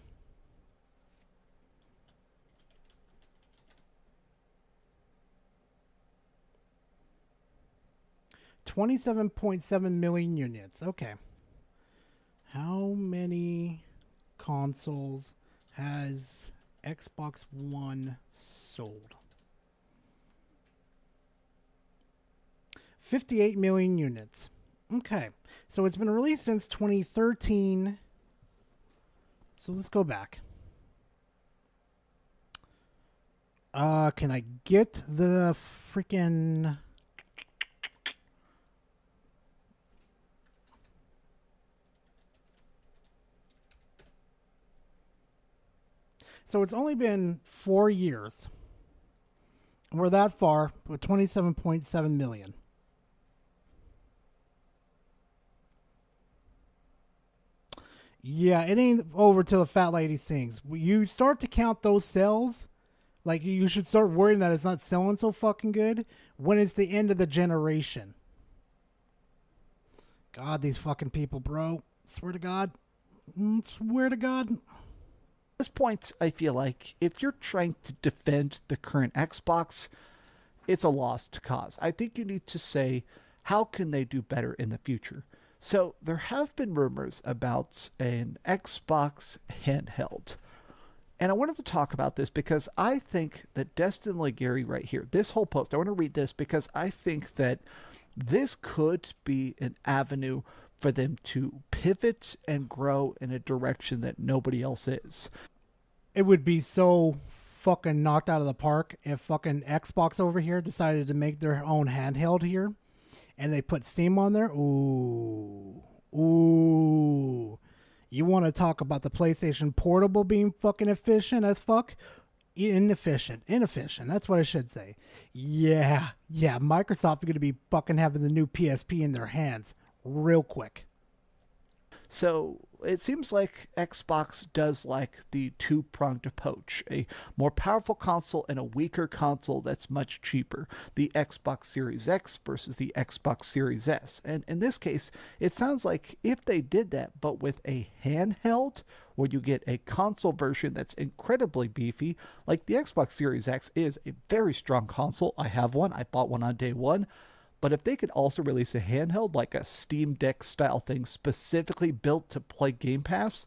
$27.7 million units. Okay. How many consoles has Xbox One sold? 58 million units. Okay. So it's been released since 2013. So let's go back. Can I get the freaking... So it's only been 4 years. We're that far with 27.7 million. Yeah, it ain't over till the fat lady sings. You start to count those sales, like you should start worrying that it's not selling so fucking good when it's the end of the generation. God, these fucking people, bro. Swear to God. Swear to God. At this point, I feel like if you're trying to defend the current Xbox, it's a lost cause. I think you need to say, how can they do better in the future? So there have been rumors about an Xbox handheld. And I wanted to talk about this because I think that Destin Legary right here, this whole post, I want to read this because I think that this could be an avenue for them to pivot and grow in a direction that nobody else is. It would be so fucking knocked out of the park if fucking Xbox over here decided to make their own handheld here and they put Steam on there. Ooh. Ooh. You want to talk about the PlayStation Portable being fucking efficient as fuck? Inefficient. That's what I should say. Yeah. Microsoft is going to be fucking having the new PSP in their hands real quick. So it seems like Xbox does like the two-pronged approach, a more powerful console and a weaker console that's much cheaper, the Xbox Series X versus the Xbox Series S. And in this case, it sounds like if they did that, but with a handheld, where you get a console version that's incredibly beefy, like the Xbox Series X is a very strong console. I have one. I bought one on day one. But if they could also release a handheld, like a Steam Deck style thing specifically built to play Game Pass,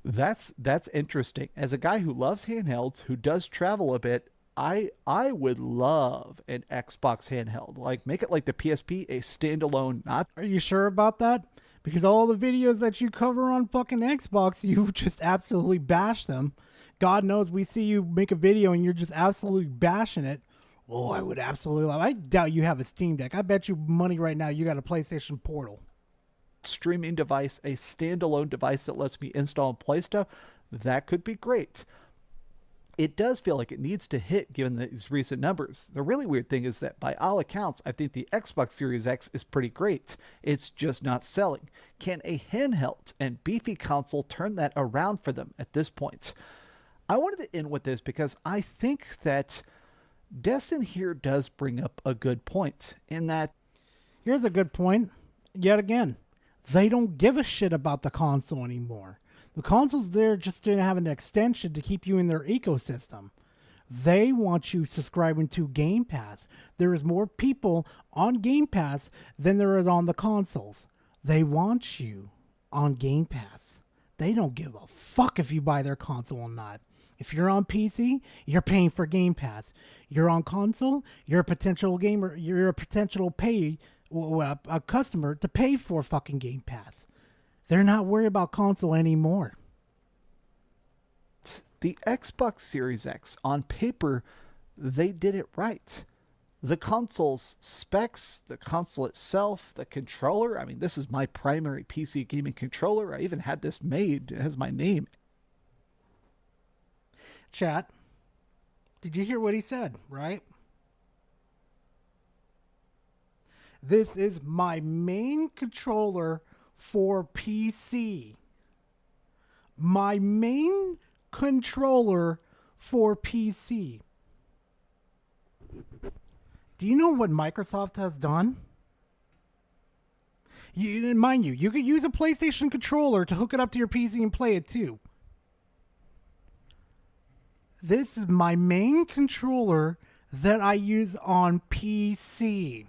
that's interesting. As a guy who loves handhelds, who does travel a bit, I would love an Xbox handheld. Like, make it like the PSP, a standalone. Are you sure about that? Because all the videos that you cover on fucking Xbox, you just absolutely bash them. God knows we see you make a video and you're just absolutely bashing it. Oh, I would absolutely love. I doubt you have a Steam Deck. I bet you money right now you got a PlayStation Portal. streaming device, a standalone device that lets me install and play stuff, that could be great. It does feel like it needs to hit given these recent numbers. The really weird thing is that by all accounts, I think the Xbox Series X is pretty great. It's just not selling. Can a handheld and beefy console turn that around for them at this point? I wanted to end with this because I think that Destin here does bring up a good point in that. Here's a good point. Yet again, they don't give a shit about the console anymore. The console's there just to have an extension to keep you in their ecosystem. They want you subscribing to Game Pass. There is more people on Game Pass than there is on the consoles. They want you on Game Pass. They don't give a fuck if you buy their console or not. If you're on PC, you're paying for Game Pass. You're on console, you're a potential gamer, you're a potential a customer to pay for fucking Game Pass. They're not worried about console anymore. The Xbox Series X, on paper, they did it right. The console's specs, the console itself, the controller. I mean, this is my primary PC gaming controller. I even had this made. It has my name. Chat, did you hear what he said, right? This is my main controller for PC. My main controller for PC. Do you know what Microsoft has done? Mind you, you could use a PlayStation controller to hook it up to your PC and play it too. This is my main controller that I use on PC.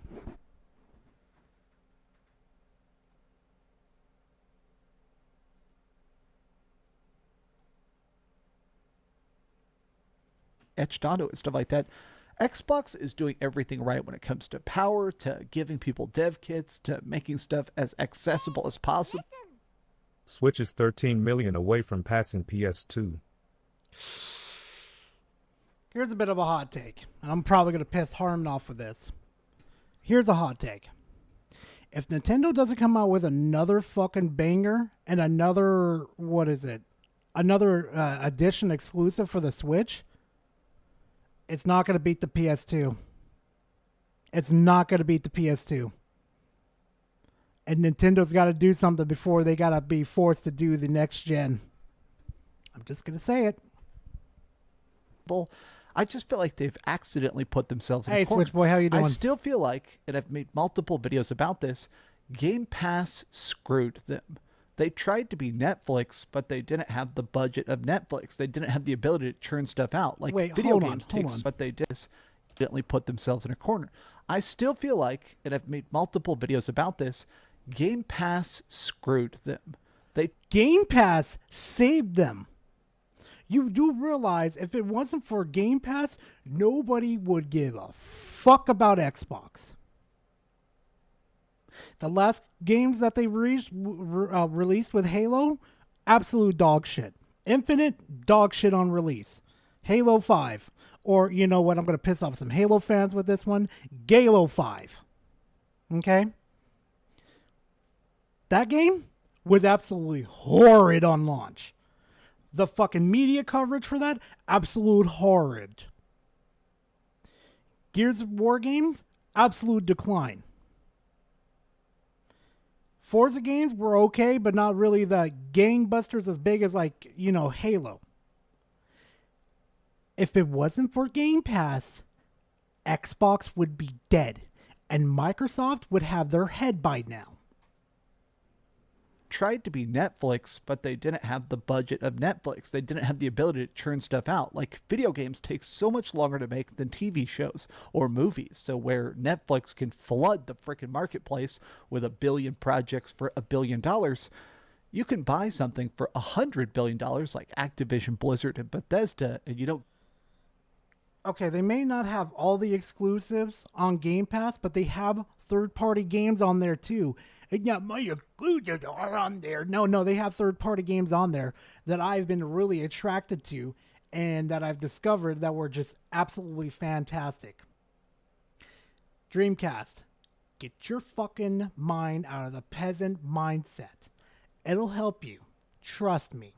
Etched onto it and stuff like that. Xbox is doing everything right when it comes to power, to giving people dev kits, to making stuff as accessible as possible. Switch is 13 million away from passing PS2. Here's a bit of a hot take, and I'm probably going to piss Harmon off with this. Here's a hot take. If Nintendo doesn't come out with another fucking banger and another, another edition exclusive for the Switch, it's not going to beat the PS2. It's not going to beat the PS2. And Nintendo's got to do something before they got to be forced to do the next gen. I'm just going to say it. I just feel like they've accidentally put themselves in Hey, a corner. Switch Boy, how you doing? I still feel like, and I've made multiple videos about this, Game Pass screwed them. They tried to be Netflix, but they didn't have the budget of Netflix. They didn't have the ability to churn stuff out. Like video games takes, but they just accidentally put themselves in a corner. I still feel like, and I've made multiple videos about this, Game Pass screwed them. Game Pass saved them. You do realize if it wasn't for Game Pass, nobody would give a fuck about Xbox. The last games that they released with Halo, absolute dog shit. Infinite, dog shit on release. Halo 5. Or, you know what, I'm going to piss off some Halo fans with this one. Halo 5. Okay? That game was absolutely horrid on launch. The fucking media coverage for that, absolute horrid. Gears of War games, absolute decline. Forza games were okay, but not really the gangbusters as big as, like, you know, Halo. If it wasn't for Game Pass, Xbox would be dead, and Microsoft would have their head by now. Tried to be Netflix, but they didn't have the budget of Netflix. They didn't have the ability to churn stuff out. Like, video games take so much longer to make than TV shows or movies. So where Netflix can flood the freaking marketplace with 1 billion projects for $1 billion, you can buy something for $100 billion like Activision, Blizzard, and Bethesda, and you don't. Okay, they may not have all the exclusives on Game Pass, but they have third-party games on there too. And yeah, my exclusives are on there. No, they have third-party games on there that I've been really attracted to and that I've discovered that were just absolutely fantastic. Dreamcast. Get your fucking mind out of the peasant mindset. It'll help you. Trust me.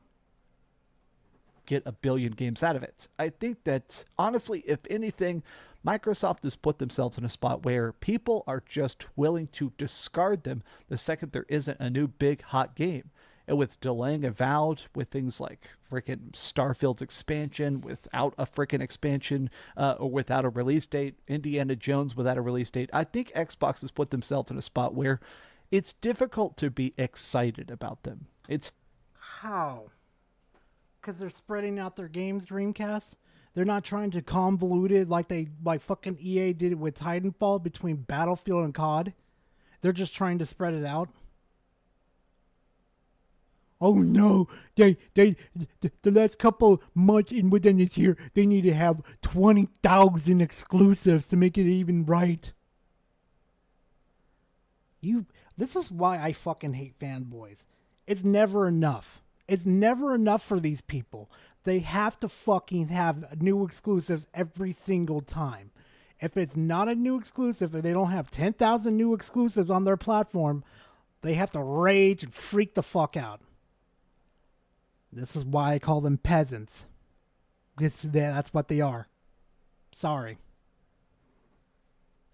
Get a billion games out of it. I think that, honestly, if anything, Microsoft has put themselves in a spot where people are just willing to discard them the second there isn't a new big hot game. And with delaying Avowed, with things like freaking Starfield's expansion without a freaking expansion, or without a release date, Indiana Jones without a release date, I think Xbox has put themselves in a spot where it's difficult to be excited about them. It's how? Because they're spreading out their games, Dreamcast. They're not trying to convolute it like fucking EA did it with Titanfall between Battlefield and COD. They're just trying to spread it out. Oh no, the last couple months within this year, they need to have 20,000 exclusives to make it even right. This is why I fucking hate fanboys. It's never enough. It's never enough for these people. They have to fucking have new exclusives every single time. If it's not a new exclusive, if they don't have 10,000 new exclusives on their platform, they have to rage and freak the fuck out. This is why I call them peasants. That's what they are. Sorry.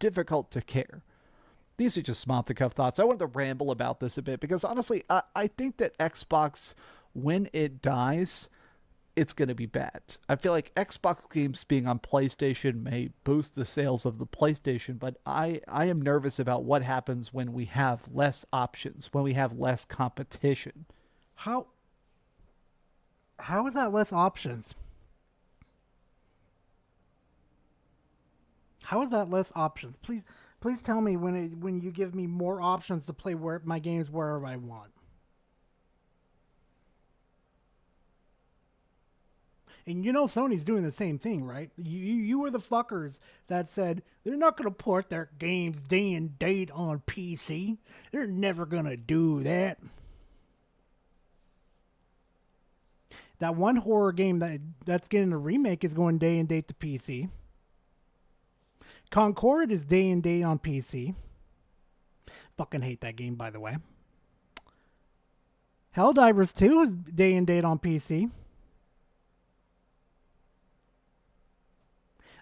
difficult to care. These are just off-the-cuff thoughts. I wanted to ramble about this a bit because, honestly, I think that Xbox, when it dies, it's going to be bad. I feel like Xbox games being on PlayStation may boost the sales of the PlayStation, but I am nervous about what happens when we have less options, when we have less competition. How is that less options? How is that less options? Please tell me when you give me more options to play my games wherever I want. And you know Sony's doing the same thing, right? You were the fuckers that said they're not going to port their games day and date on PC. They're never going to do that. That one horror game that's getting a remake is going day and date to PC. Concord is day and date on PC. Fucking hate that game, by the way. Helldivers 2 is day and date on PC.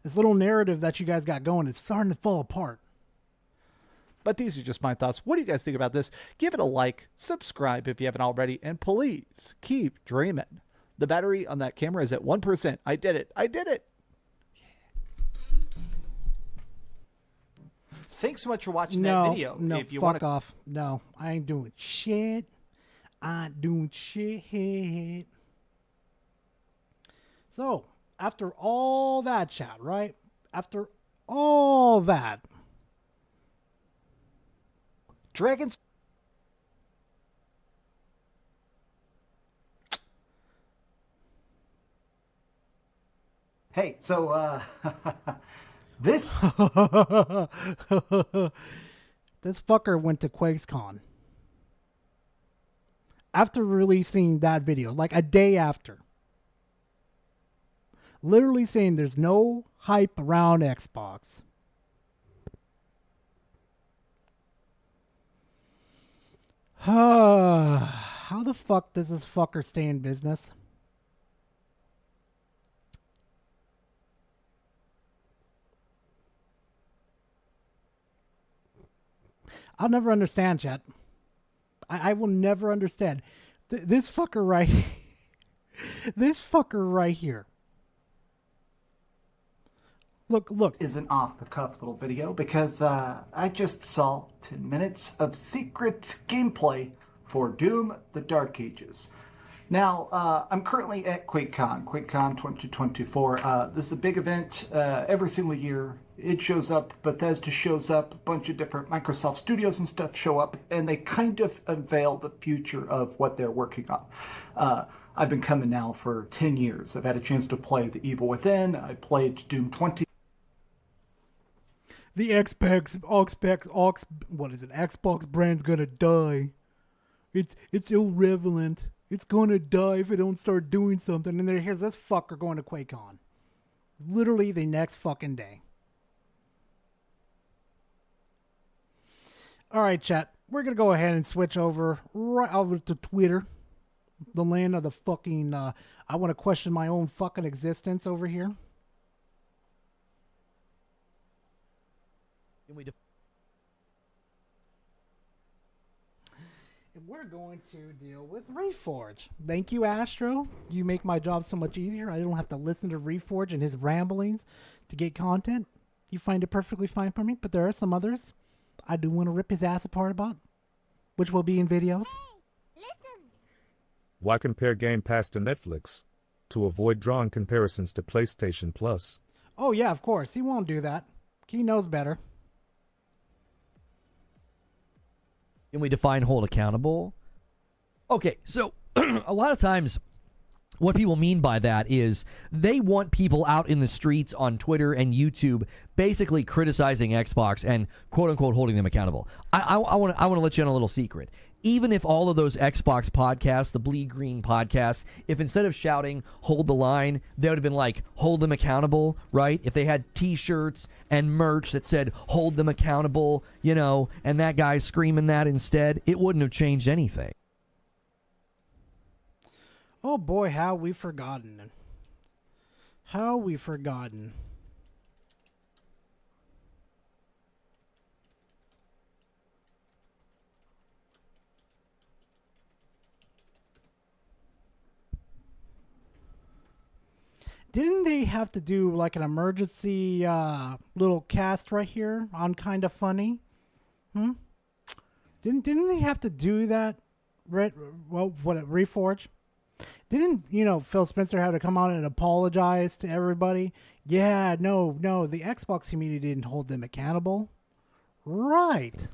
This little narrative that you guys got going is starting to fall apart. But these are just my thoughts. What do you guys think about this? Give it a like, subscribe if you haven't already, and please keep dreaming. The battery on that camera is at 1%. I did it. I did it. Thanks so much for watching that video. No, if you fuck off. No, I ain't doing shit. I ain't doing shit. So, after all that chat, right? After all that. Dragons. Hey, so, this this fucker went to QuakesCon after releasing that video, like a day after. Literally saying there's no hype around Xbox. How the fuck does this fucker stay in business? I'll never understand, chat. I will never understand. This fucker right this fucker right here. Look. Is an off-the-cuff little video because I just saw 10 minutes of secret gameplay for Doom: The Dark Ages. Now, I'm currently at QuakeCon 2024. This is a big event every single year. It shows up, Bethesda shows up, a bunch of different Microsoft studios and stuff show up, and they kind of unveil the future of what they're working on. I've been coming now for 10 years. I've had a chance to play The Evil Within. I played Doom 20. The Xbox brand's gonna die. It's irrelevant. It's gonna die if it don't start doing something. And here's this fucker going to QuakeCon. Literally the next fucking day. All right, chat. We're going to go ahead and switch over right over to Twitter. The land of the fucking, I want to question my own fucking existence over here. And we're going to deal with Reforge. Thank you, Astro. You make my job so much easier. I don't have to listen to Reforge and his ramblings to get content. You find it perfectly fine for me, but there are some others I do want to rip his ass apart about, which will be in videos. Why compare Game Pass to Netflix? To avoid drawing comparisons to PlayStation Plus. Oh yeah, of course. He won't do that. He knows better. Can we define hold accountable? Okay, so a lot of times what people mean by that is they want people out in the streets on Twitter and YouTube basically criticizing Xbox and quote-unquote holding them accountable. I want to let you in a little secret. Even if all of those Xbox podcasts, the Bleed Green podcasts, if instead of shouting, hold the line, they would have been like, hold them accountable, right? If they had t-shirts and merch that said, hold them accountable, you know, and that guy's screaming that instead, it wouldn't have changed anything. Oh boy, how we've forgotten. How we've forgotten. Didn't they have to do like an emergency little cast right here on Kind of Funny? Didn't they have to do that? Reforge? Didn't, Phil Spencer have to come out and apologize to everybody? Yeah, no, the Xbox community didn't hold them accountable. Right.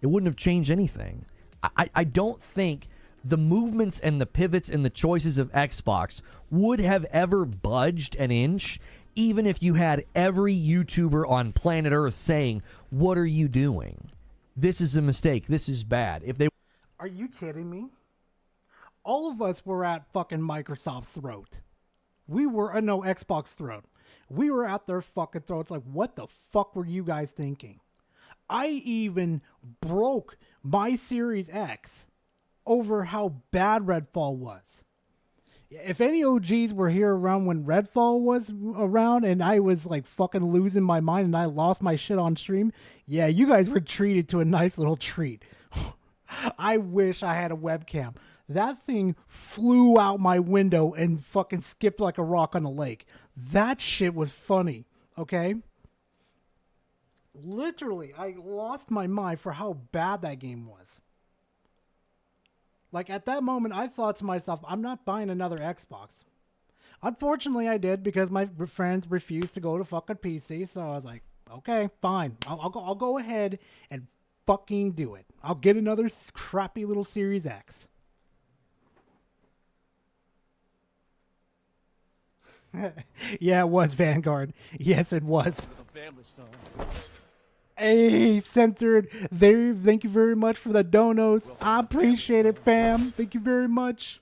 It wouldn't have changed anything. I don't think the movements and the pivots and the choices of Xbox would have ever budged an inch, even if you had every YouTuber on planet Earth saying, what are you doing? This is a mistake. This is bad. If they... Are you kidding me? All of us were at fucking Microsoft's throat. We were, no, Xbox throat. We were at their fucking throats like, what the fuck were you guys thinking? I even broke my Series X over how bad Redfall was. If any OGs were here around when Redfall was around and I was like fucking losing my mind and I lost my shit on stream, yeah, you guys were treated to a nice little treat. I wish I had a webcam. That thing flew out my window and fucking skipped like a rock on the lake. That shit was funny, okay? Literally, I lost my mind for how bad that game was. Like, at that moment, I thought to myself, I'm not buying another Xbox. Unfortunately, I did because my friends refused to go to fucking PC, so I was like, okay, fine. I'll go ahead and fucking do it. I'll get another crappy little Series X. Yeah, it was Vanguard. Yes, it was. Hey, Censored. Thank you very much for the donos. I appreciate it, fam. Thank you very much.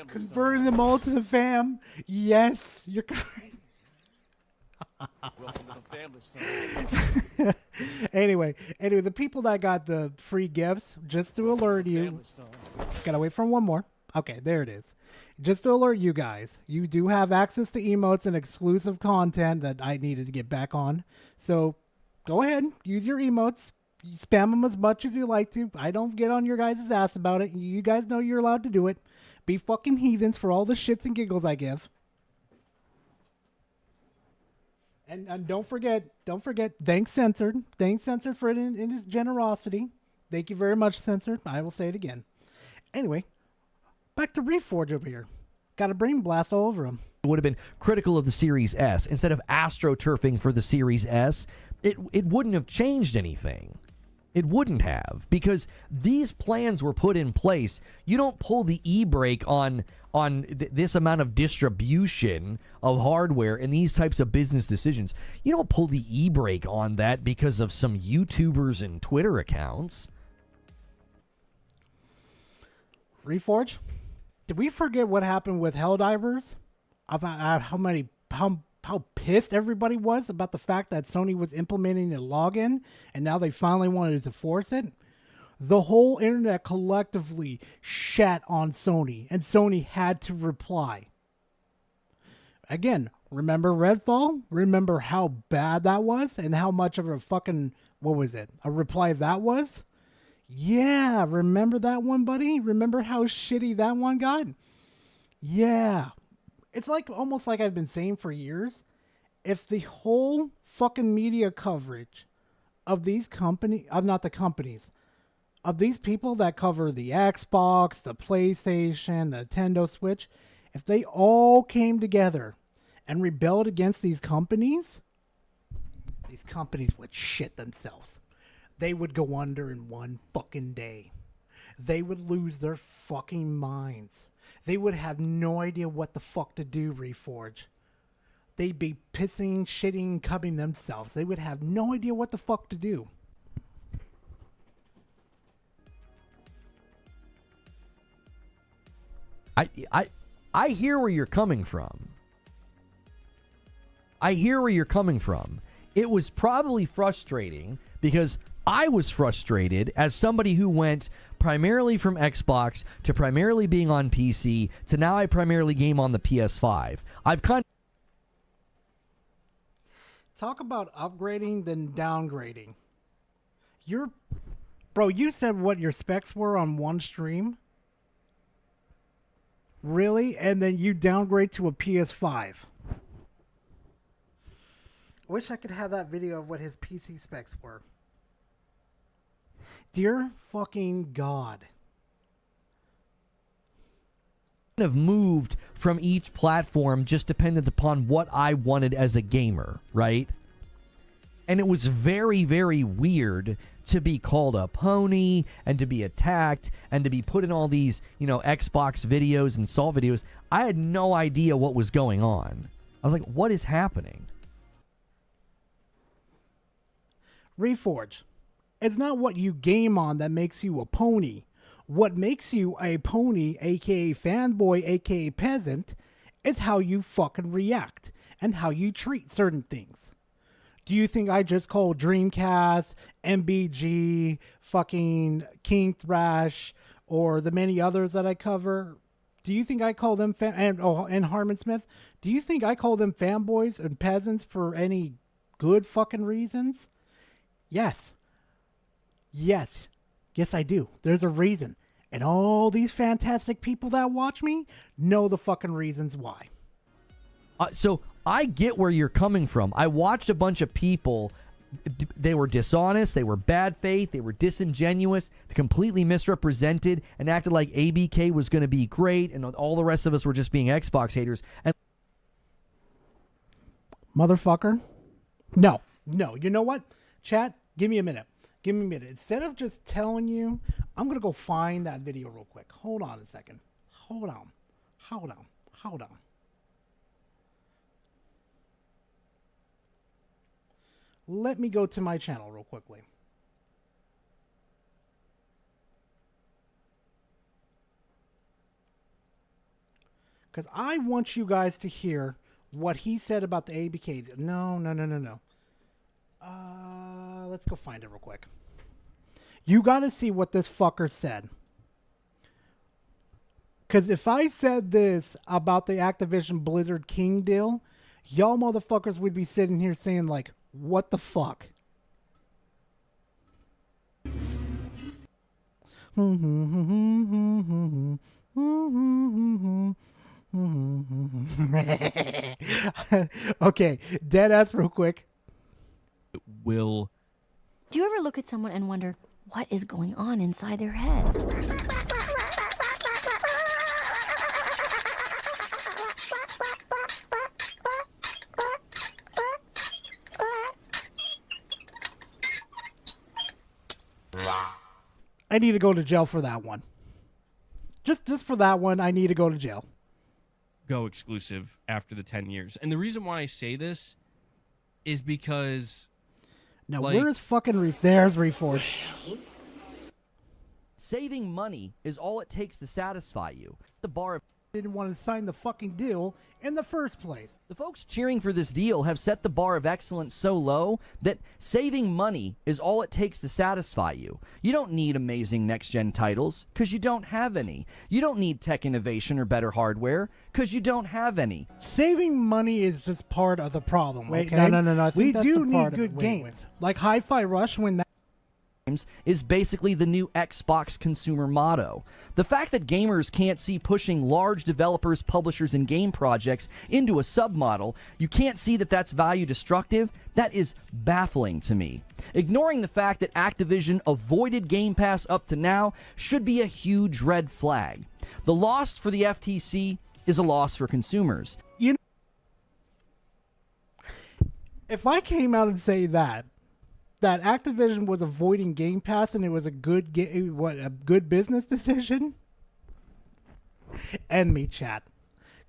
Converting them all to the fam. Yes, you're correct. Welcome to the family, son. Anyway, the people that got the free gifts, just to alert you, gotta wait for one more. Okay, there it is. Just to alert you guys, you do have access to emotes and exclusive content that I needed to get back on. So go ahead, use your emotes. You spam them as much as you like to. I don't get on your guys' ass about it. You guys know you're allowed to do it. Be fucking heathens for all the shits and giggles I give. And don't forget, thanks Censored. Thanks Censored for it in his generosity. Thank you very much, Censored. I will say it again. Anyway, back to Reforge over here. Got a brain blast all over him. It would have been critical of the Series S. Instead of astroturfing for the Series S, it wouldn't have changed anything. It wouldn't have, because these plans were put in place. You don't pull the e-brake on this amount of distribution of hardware and these types of business decisions. You don't pull the e-brake on that because of some YouTubers and Twitter accounts. Reforge? Did we forget what happened with Helldivers? About how how pissed everybody was about the fact that Sony was implementing a login and now they finally wanted to force it. The whole internet collectively shat on Sony, and Sony had to reply. Again, remember Redfall? Remember how bad that was and how much of a fucking, what was it, a reply that was? Yeah, remember that one, buddy? Remember how shitty that one got? Yeah. It's like almost like I've been saying for years. If the whole fucking media coverage of these companies, not the companies, of these people that cover the Xbox, the PlayStation, the Nintendo Switch, if they all came together and rebelled against these companies would shit themselves. They would go under in one fucking day. They would lose their fucking minds. They would have no idea what the fuck to do, Reforge. They'd be pissing, shitting, cubbing themselves. They would have no idea what the fuck to do. I hear where you're coming from. It was probably frustrating because I was frustrated as somebody who went primarily from Xbox to primarily being on PC to now I primarily game on the PS5. Talk about upgrading then downgrading. Bro, you said what your specs were on one stream? Really? And then you downgrade to a PS5. Wish I could have that video of what his PC specs were. Dear fucking God. Have moved from each platform just dependent upon what I wanted as a gamer, right? And it was very, very weird to be called a pony and to be attacked and to be put in all these, Xbox videos and Saw videos. I had no idea what was going on. I was like, what is happening? Reforge. It's not what you game on that makes you a pony. What makes you a pony, aka fanboy, aka peasant, is how you fucking react and how you treat certain things. Do you think I just call Dreamcast, MBG, fucking King Thrash, or the many others that I cover? Do you think I call them and Harmon Smith? Do you think I call them fanboys and peasants for any good fucking reasons? Yes. Yes, I do. There's a reason. And all these fantastic people that watch me know the fucking reasons why. So I get where you're coming from. I watched a bunch of people. They were dishonest. They were bad faith. They were disingenuous, completely misrepresented, and acted like ABK was going to be great, and all the rest of us were just being Xbox haters. And motherfucker. No. You know what? Chat, give me a minute. Instead of just telling you, I'm going to go find that video real quick. Hold on a second. Hold on. Let me go to my channel real quickly. Because I want you guys to hear what he said about the ABK. No. Let's go find it real quick. You got to see what this fucker said. Because if I said this about the Activision Blizzard King deal, y'all motherfuckers would be sitting here saying like, what the fuck? Okay, dead ass real quick. Will. Do you ever look at someone and wonder what is going on inside their head? I need to go to jail for that one. Just for that one, I need to go to jail. Go exclusive after the 10 years. And the reason why I say this is because... Now, where's fucking there's Reforge. Saving money is all it takes to satisfy you. The bar of didn't want to sign the fucking deal in the first place. The folks cheering for this deal have set the bar of excellence so low that saving money is all it takes to satisfy you. You don't need amazing next-gen titles, because you don't have any. You don't need tech innovation or better hardware, because you don't have any. Saving money is just part of the problem. Wait, okay? no. I think We that's do the need part of good it. Wait, games. Like Hi-Fi Rush when that is basically the new Xbox consumer motto. The fact that gamers can't see pushing large developers, publishers, and game projects into a submodel, you can't see that that's value destructive, that is baffling to me. Ignoring the fact that Activision avoided Game Pass up to now should be a huge red flag. The loss for the FTC is a loss for consumers. if I came out and say that Activision was avoiding Game Pass and it was a good a good business decision, end me, chat.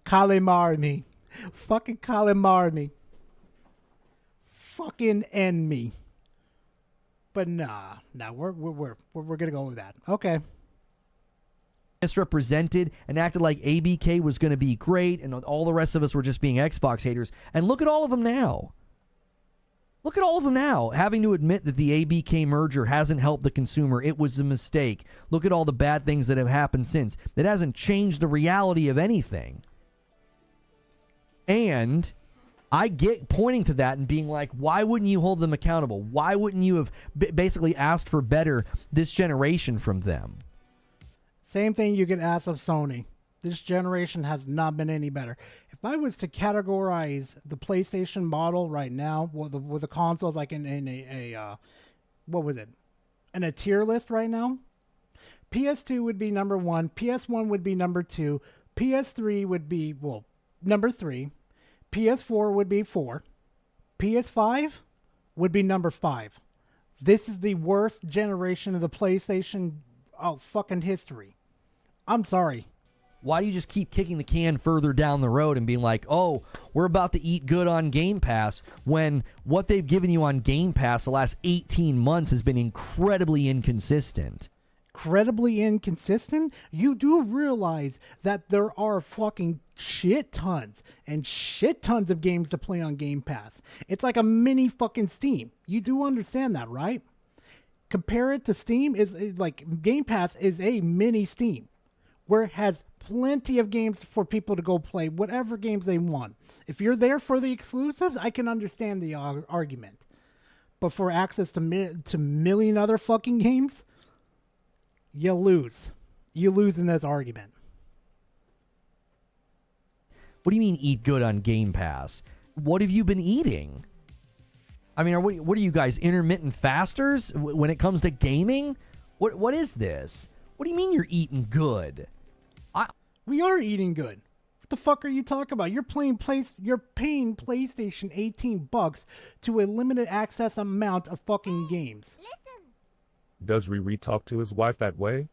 Calamar me. Fucking calamar me. Fucking end me. But nah, we're gonna go with that. Okay. Misrepresented and acted like ABK was going to be great, and all the rest of us were just being Xbox haters. And look at all of them now. Look at all of them now, having to admit that the ABK merger hasn't helped the consumer. It was a mistake. Look at all the bad things that have happened since. It hasn't changed the reality of anything. And I get pointing to that and being like, why wouldn't you hold them accountable? Why wouldn't you have basically asked for better this generation from them? Same thing you could ask of Sony. This generation has not been any better. If I was to categorize the PlayStation model right now, with the consoles like in a what was it? In a tier list right now, PS2 would be number 1, PS1 would be number 2, PS3 would be number 3, PS4 would be 4, PS5 would be number 5. This is the worst generation of the PlayStation fucking history. I'm sorry. Why do you just keep kicking the can further down the road and being like, oh, we're about to eat good on Game Pass, when what they've given you on Game Pass the last 18 months has been incredibly inconsistent? Incredibly inconsistent? You do realize that there are fucking shit tons of games to play on Game Pass. It's like a mini fucking Steam. You do understand that, right? Compare it to Steam, is like Game Pass is a mini Steam, where it has plenty of games for people to go play whatever games they want. If you're there for the exclusives, I can understand the argument. But for access to million other fucking games, you lose. You lose in this argument. What do you mean eat good on Game Pass? What have you been eating? I mean, what are you guys, intermittent fasters when it comes to gaming? What is this? What do you mean you're eating good? We are eating good. What the fuck are you talking about? You're paying PlayStation $18 to a limited access amount of fucking games. Does Riri talk to his wife that way?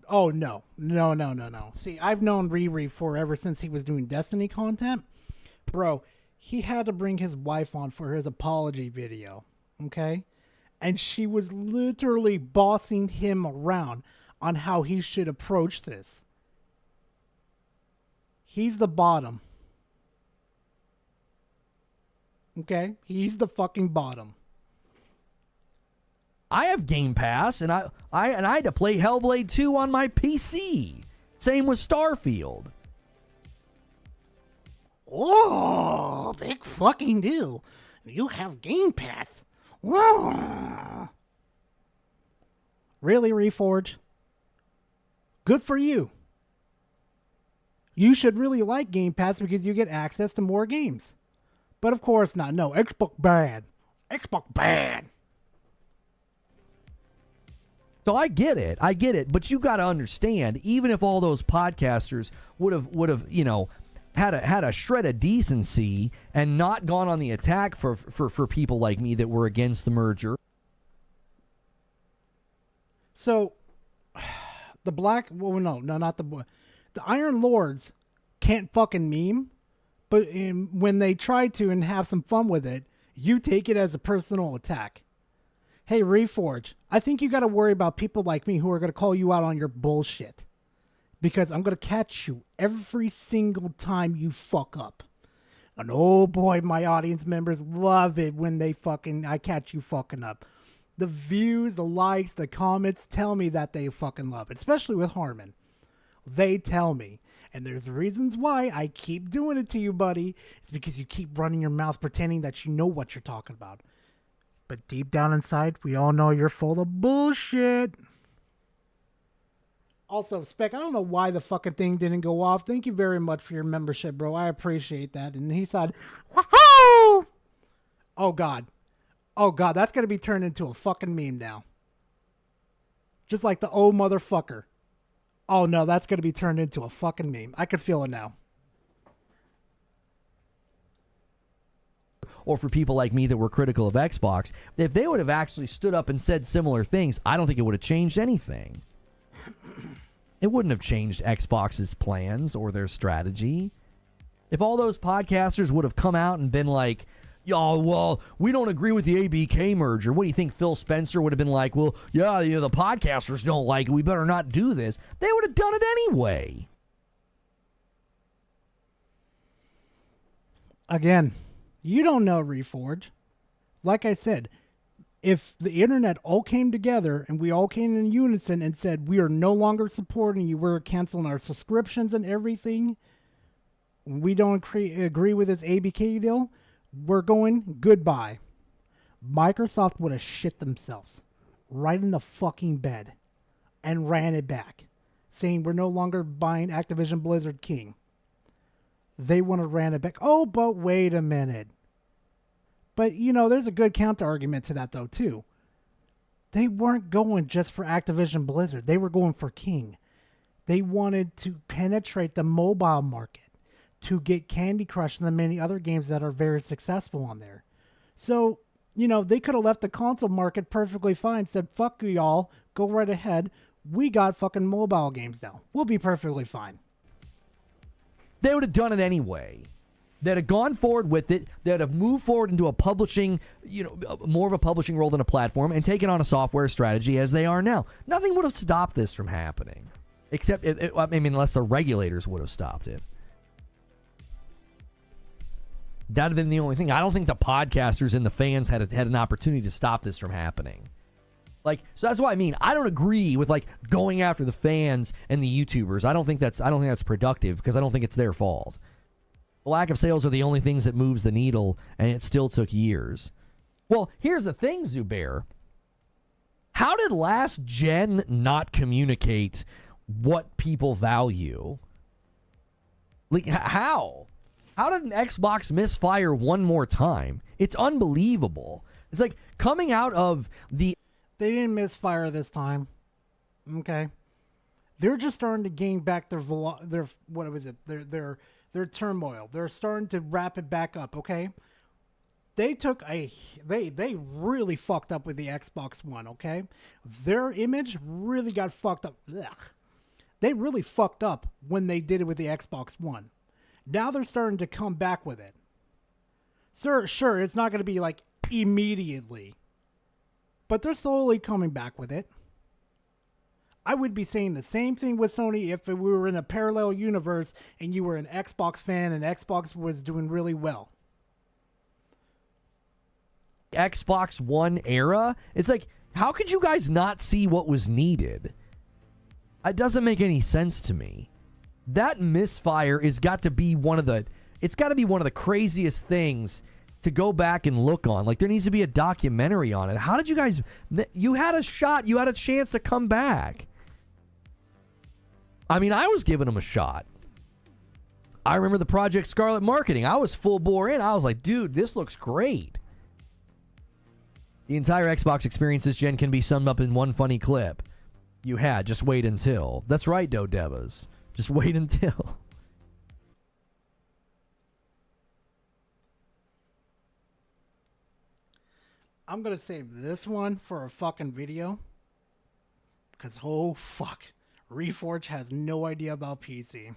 Oh, no. No. See, I've known Riri forever since he was doing Destiny content. Bro, he had to bring his wife on for his apology video, okay? And she was literally bossing him around on how he should approach this. He's the bottom. Okay? He's the fucking bottom. I have Game Pass, and I had to play Hellblade 2 on my PC. Same with Starfield. Oh, big fucking deal. You have Game Pass. Whoa. Really, Reforge? Good for you. You should really like Game Pass because you get access to more games. But of course not. No, Xbox bad. Xbox bad. So I get it, but you got to understand, even if all those podcasters would have, had a shred of decency and not gone on the attack for people like me that were against the merger. So the Iron Lords can't fucking meme, but when they try to and have some fun with it, you take it as a personal attack. Hey, Reforge, I think you got to worry about people like me who are going to call you out on your bullshit. because I'm going to catch you every single time you fuck up. And oh boy, my audience members love it when I catch you fucking up. The views, the likes, the comments tell me that they fucking love it, especially with Harmon. They tell me. And there's reasons why I keep doing it to you, buddy. It's because you keep running your mouth pretending that you know what you're talking about. But deep down inside, we all know you're full of bullshit. Also, Spec, I don't know why the fucking thing didn't go off. Thank you very much for your membership, bro. I appreciate that. And he said, woohoo! Oh, God. Oh, God, that's going to be turned into a fucking meme now. Just like the oh motherfucker. Oh, no, that's going to be turned into a fucking meme. I could feel it now. Or for people like me that were critical of Xbox, if they would have actually stood up and said similar things, I don't think it would have changed anything. It wouldn't have changed Xbox's plans or their strategy. If all those podcasters would have come out and been like, "Yo, well, we don't agree with the ABK merger," what do you think Phil Spencer would have been like? "Well, yeah, the podcasters don't like it. We better not do this." They would have done it anyway. Again, you don't know, Reforge. Like I said, if the internet all came together and we all came in unison and said, we are no longer supporting you, we're canceling our subscriptions and everything, we don't agree with this ABK deal, we're going goodbye. Microsoft would have shit themselves right in the fucking bed and ran it back, saying we're no longer buying Activision Blizzard King. They want to ran it back. Oh, but wait a minute. But, there's a good counter argument to that, though, too. They weren't going just for Activision Blizzard. They were going for King. They wanted to penetrate the mobile market to get Candy Crush and the many other games that are very successful on there. So, they could have left the console market perfectly fine, said, fuck you y'all, go right ahead. We got fucking mobile games now. We'll be perfectly fine. They would have done it anyway. They'd have gone forward with it. They'd have moved forward into a publishing, more of a publishing role than a platform, and taken on a software strategy as they are now. Nothing would have stopped this from happening. Except, unless the regulators would have stopped it. That would have been the only thing. I don't think the podcasters and the fans had an opportunity to stop this from happening. So that's what I mean. I don't agree with going after the fans and the YouTubers. I don't think that's productive because I don't think it's their fault. The lack of sales are the only things that moves the needle, and it still took years. Well, here's the thing, Zubair. How did last gen not communicate what people value? How? How did an Xbox misfire one more time? It's unbelievable. It's like coming out of the... They didn't misfire this time. Okay. They're just starting to gain back their turmoil. They're starting to wrap it back up, okay? They really fucked up with the Xbox One, okay? Their image really got fucked up. Ugh. They really fucked up when they did it with the Xbox One. Now they're starting to come back with it. Sure, it's not going to be immediately. But they're slowly coming back with it. I would be saying the same thing with Sony if we were in a parallel universe and you were an Xbox fan and Xbox was doing really well. Xbox One era, it's how could you guys not see what was needed? It doesn't make any sense to me. That misfire has got to be one of the craziest things to go back and look on. There needs to be a documentary on it. How did you guys... You had a shot. You had a chance to come back. I was giving them a shot. I remember the Project Scarlet marketing. I was full bore in. I was like, dude, this looks great. The entire Xbox experience this gen can be summed up in one funny clip. You had. Just wait until. That's right, Dodevas. Just wait until. I'm going to save this one for a fucking video. Because, oh, fuck. Reforge has no idea about PC.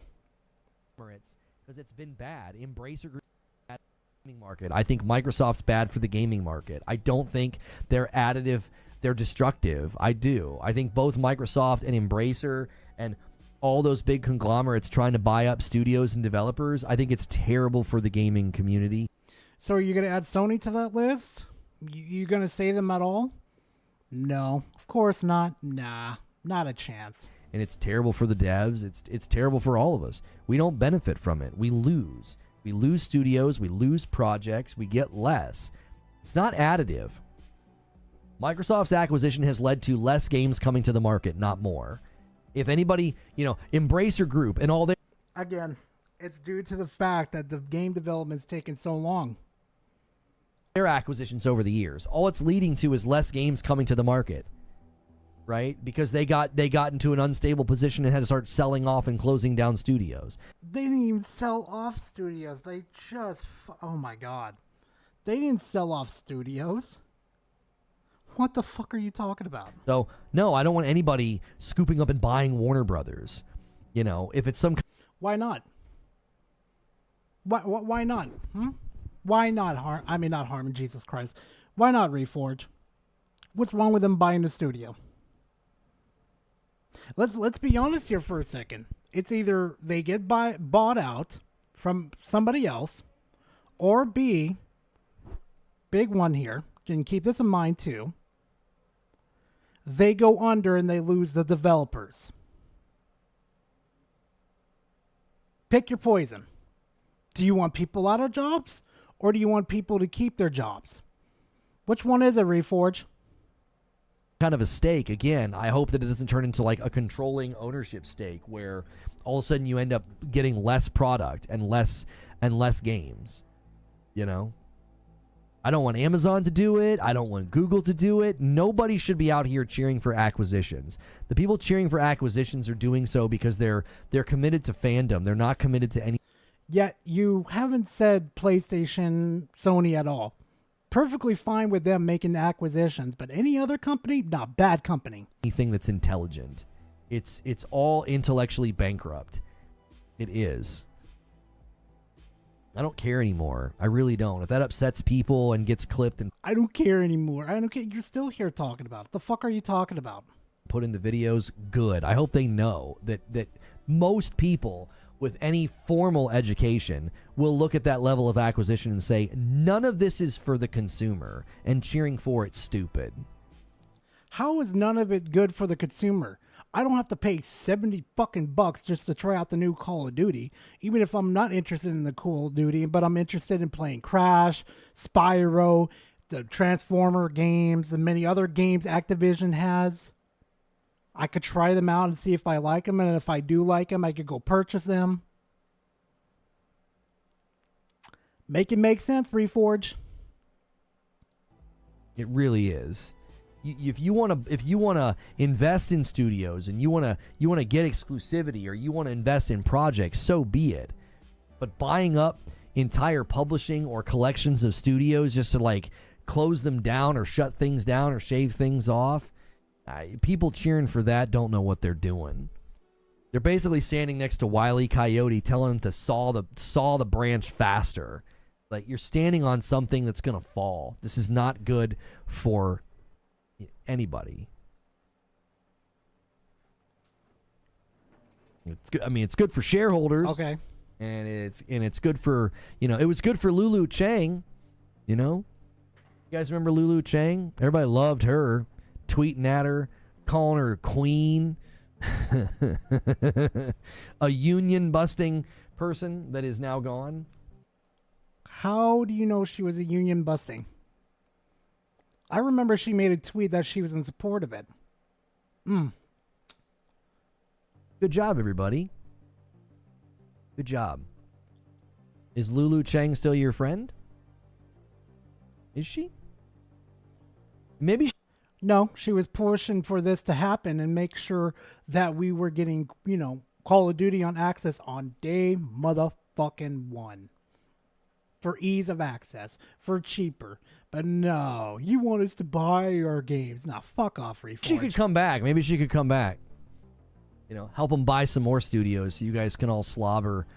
Because it's been bad. Embracer Group bad for the gaming market. I think Microsoft's bad for the gaming market. I don't think they're additive. They're destructive. I do. I think both Microsoft and Embracer and all those big conglomerates trying to buy up studios and developers. I think it's terrible for the gaming community. So are you going to add Sony to that list? You going to say them at all? No, of course not. Nah, not a chance. And it's terrible for the devs. It's terrible for all of us. We don't benefit from it. We lose. We lose studios. We lose projects. We get less. It's not additive. Microsoft's acquisition has led to less games coming to the market, not more. If anybody, Embracer Group and all their... Again, it's due to the fact that the game development's taken so long. Their acquisitions over the years. All it's leading to is less games coming to the market. Right? Because they got into an unstable position and had to start selling off and closing down studios. They didn't even sell off studios. They just... Oh my god. They didn't sell off studios. What the fuck are you talking about? So, no, I don't want anybody scooping up and buying Warner Brothers. If it's some... Why not? Why not? Why not not Harmon, Jesus Christ. Why not Reforge? What's wrong with them buying the studio? Let's be honest here for a second. It's either they get bought out from somebody else, or B, big one here, and keep this in mind too, they go under and they lose the developers. Pick your poison. Do you want people out of jobs, or do you want people to keep their jobs? Which one is it, Reforge? Kind of a stake. Again, I hope that it doesn't turn into like a controlling ownership stake where all of a sudden you end up getting less product and less games. I don't want Amazon to do it. I don't want Google to do it. Nobody should be out here cheering for acquisitions. The people cheering for acquisitions are doing so because they're committed to fandom. They're not committed to any... Yet you haven't said PlayStation, Sony at all. Perfectly fine with them making acquisitions, but any other company, not bad company. Anything that's intelligent. It's all intellectually bankrupt. It is. I don't care anymore. I really don't. If that upsets people and gets clipped and... I don't care anymore. I don't care. You're still here talking about it. The fuck are you talking about? Put into videos, good. I hope they know that most people with any formal education will look at that level of acquisition and say, none of this is for the consumer, and cheering for it's stupid. How is none of it good for the consumer? I don't have to pay 70 fucking bucks just to try out the new Call of Duty, even if I'm not interested in the Call of Duty, but I'm interested in playing Crash, Spyro, the Transformer games, and many other games Activision has. I could try them out and see if I like them, and if I do like them, I could go purchase them. Make it make sense, Reforge. It really is. If you want to invest in studios and you want to get exclusivity, or you want to invest in projects, so be it. But buying up entire publishing or collections of studios just to like close them down or shut things down or shave things off, people cheering for that don't know what they're doing. They're basically standing next to Wile E. Coyote telling them to saw the branch faster. Like, you're standing on something that's going to fall. This is not good for anybody. It's good. I mean, it's good for shareholders. Okay. And it's good for, it was good for Lulu Chang, You guys remember Lulu Chang? Everybody loved her. Tweeting at her, calling her queen. A union busting person that is now gone. How do you know she was a union busting? I remember she made a tweet that she was in support of it. Good job, everybody. Good job. Is Lulu Chang still your friend? Is she? Maybe No, she was pushing for this to happen and make sure that we were getting, Call of Duty on access on day motherfucking one. For ease of access, for cheaper. But no, you want us to buy our games. Now, fuck off, Reforge. She could come back. Maybe she could come back. Help them buy some more studios so you guys can all slobber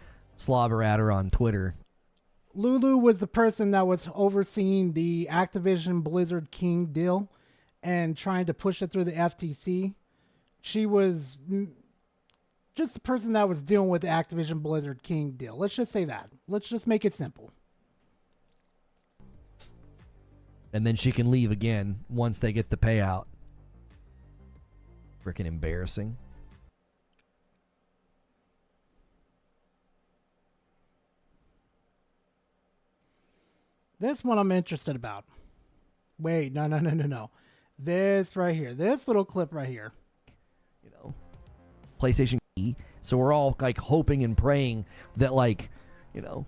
at her on Twitter. Lulu was the person that was overseeing the Activision Blizzard King deal and trying to push it through the FTC. She was just the person that was dealing with the Activision Blizzard King deal. Let's just say that. Let's just make it simple. And then she can leave again once they get the payout. Freaking embarrassing. This one I'm interested about. Wait, no. This right here. This little clip right here. You know, PlayStation key. So we're all like hoping and praying that, like, you know,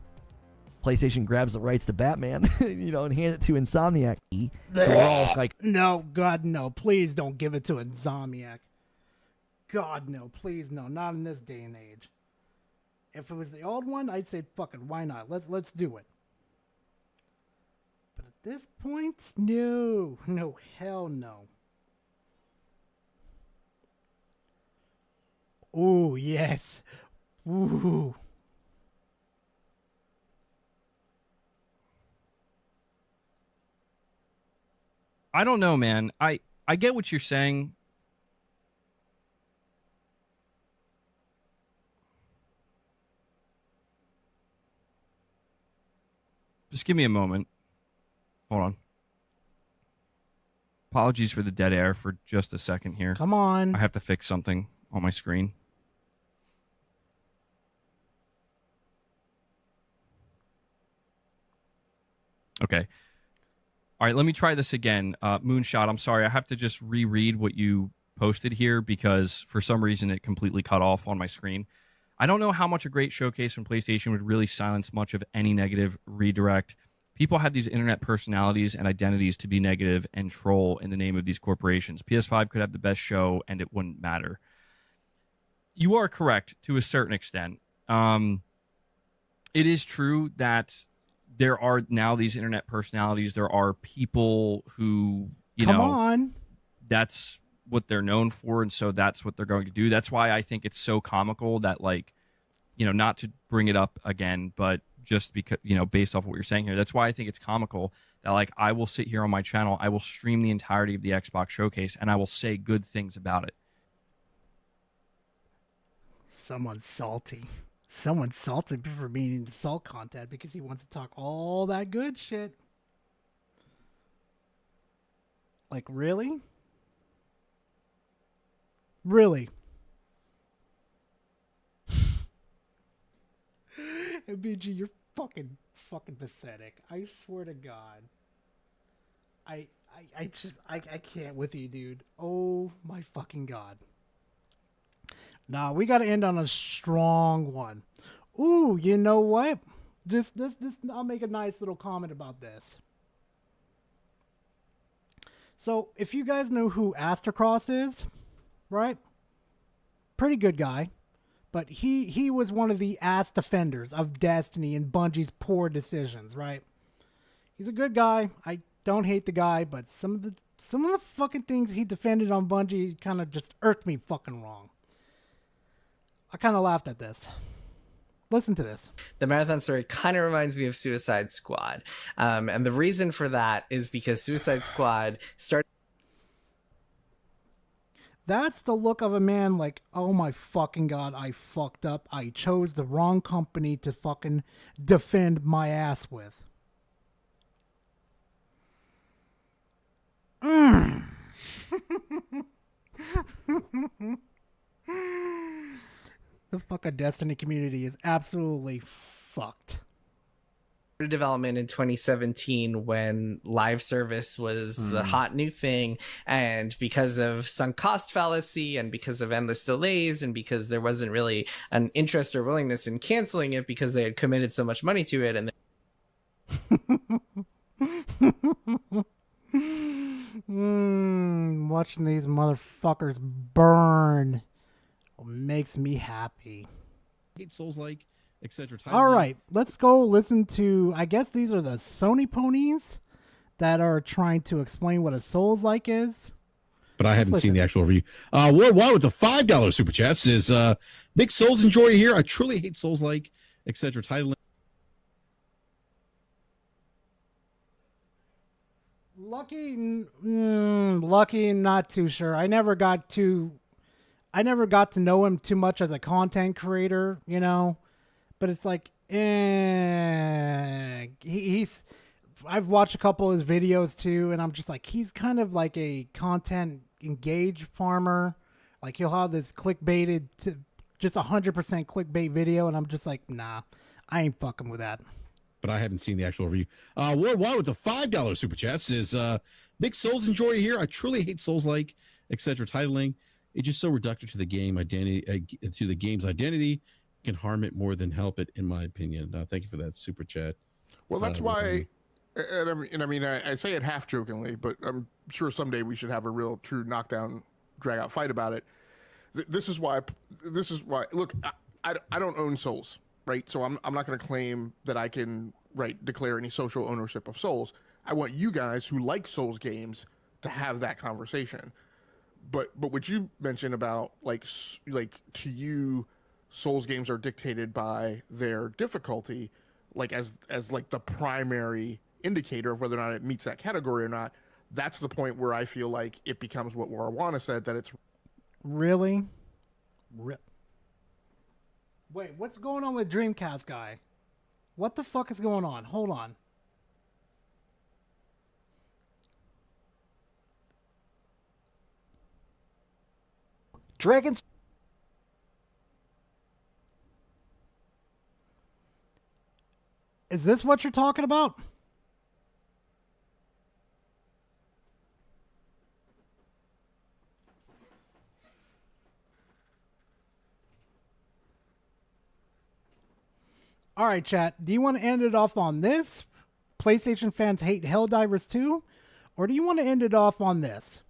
PlayStation grabs the rights to Batman, you know, and hands it to Insomniac. So we're all like, no, God, no. Please don't give it to Insomniac. God, no. Please, no. Not in this day and age. If it was the old one, I'd say, fuck it, why not? Let's do it. But at this point, no. No, hell no. Ooh, yes. Ooh. I don't know, man. I get what you're saying. Just give me a moment. Hold on. Apologies for the dead air for just a second here. Come on. I have to fix something on my screen. Okay. All right, let me try this again. Moonshot, I'm sorry. I have to just reread what you posted here because for some reason it completely cut off on my screen. I don't know how much a great showcase from PlayStation would really silence much of any negative redirect. People have these internet personalities and identities to be negative and troll in the name of these corporations. PS5 could have the best show and it wouldn't matter. You are correct to a certain extent. It is true that there are now these internet personalities. There are people who, Come on. that's what they're known for, and so that's what they're going to do. That's why I think it's so comical that, like, not to bring it up again, but just because, based off what you're saying here, that's why I think it's comical that, like, I will sit here on my channel, I will stream the entirety of the Xbox showcase, and I will say good things about it. Someone's salty. Someone's salty for being into salt content because he wants to talk all that good shit. Like, really? Really? BG, you're fucking pathetic. I swear to God. I can't with you, dude. Oh my fucking God. Nah, we gotta end on a strong one. Ooh, you know what? This I'll make a nice little comment about this. So, if you guys know who Astrocross is, right? Pretty good guy. But he was one of the ass defenders of Destiny and Bungie's poor decisions, right? He's a good guy. I don't hate the guy, but some of the fucking things he defended on Bungie kind of just irked me fucking wrong. I kind of laughed at this. Listen to this. The marathon story kind of reminds me of Suicide Squad. And the reason for that is because Suicide Squad started... That's the look of a man like, oh my fucking God, I fucked up. I chose the wrong company to fucking defend my ass with. The fucking Destiny community is absolutely fucked. Development in 2017 when live service was the hot new thing, and because of sunk cost fallacy and because of endless delays and because there wasn't really an interest or willingness in canceling it because they had committed so much money to it, and watching these motherfuckers burn makes me happy. Souls-like, etc. All right, let's go listen to, I guess these are the Sony ponies that are trying to explain what a Souls-like is. But I haven't seen the actual review. Worldwide with the $5 super chat says, big Souls enjoyer here. I truly hate Souls-like, etc. Title. Lucky, not too sure. I never got too I never got to know him too much as a content creator, you know, but it's like, he's, I've watched a couple of his videos too, and I'm just like, he's kind of like a content engaged farmer. Like he'll have this clickbaited, just 100% clickbait video, and I'm just like, nah, I ain't fucking with that. But I haven't seen the actual review. Worldwide with the $5 super chats says, big Souls enjoyer here. I truly hate Souls-like, etc. titling. It's just so reductive to the game identity, to the game's identity, can harm it more than help it, in my opinion. Thank you for that super chat. Well, that's why, and I mean, I say it half jokingly, but I'm sure someday we should have a real, true knockdown, drag out fight about it. This is why. Look, I don't own Souls, right? So I'm not going to claim that I can declare any social ownership of Souls. I want you guys who like Souls games to have that conversation. But what you mentioned about like to you, Souls games are dictated by their difficulty, like as like the primary indicator of whether or not it meets that category or not. That's the point where I feel like it becomes what Warwana said, that it's really. Wait, what's going on with Dreamcast guy? What the fuck is going on? Hold on. Dragons. Is this what you're talking about? All right, chat. Do you want to end it off on this? PlayStation fans hate Helldivers 2? Or do you want to end it off on this?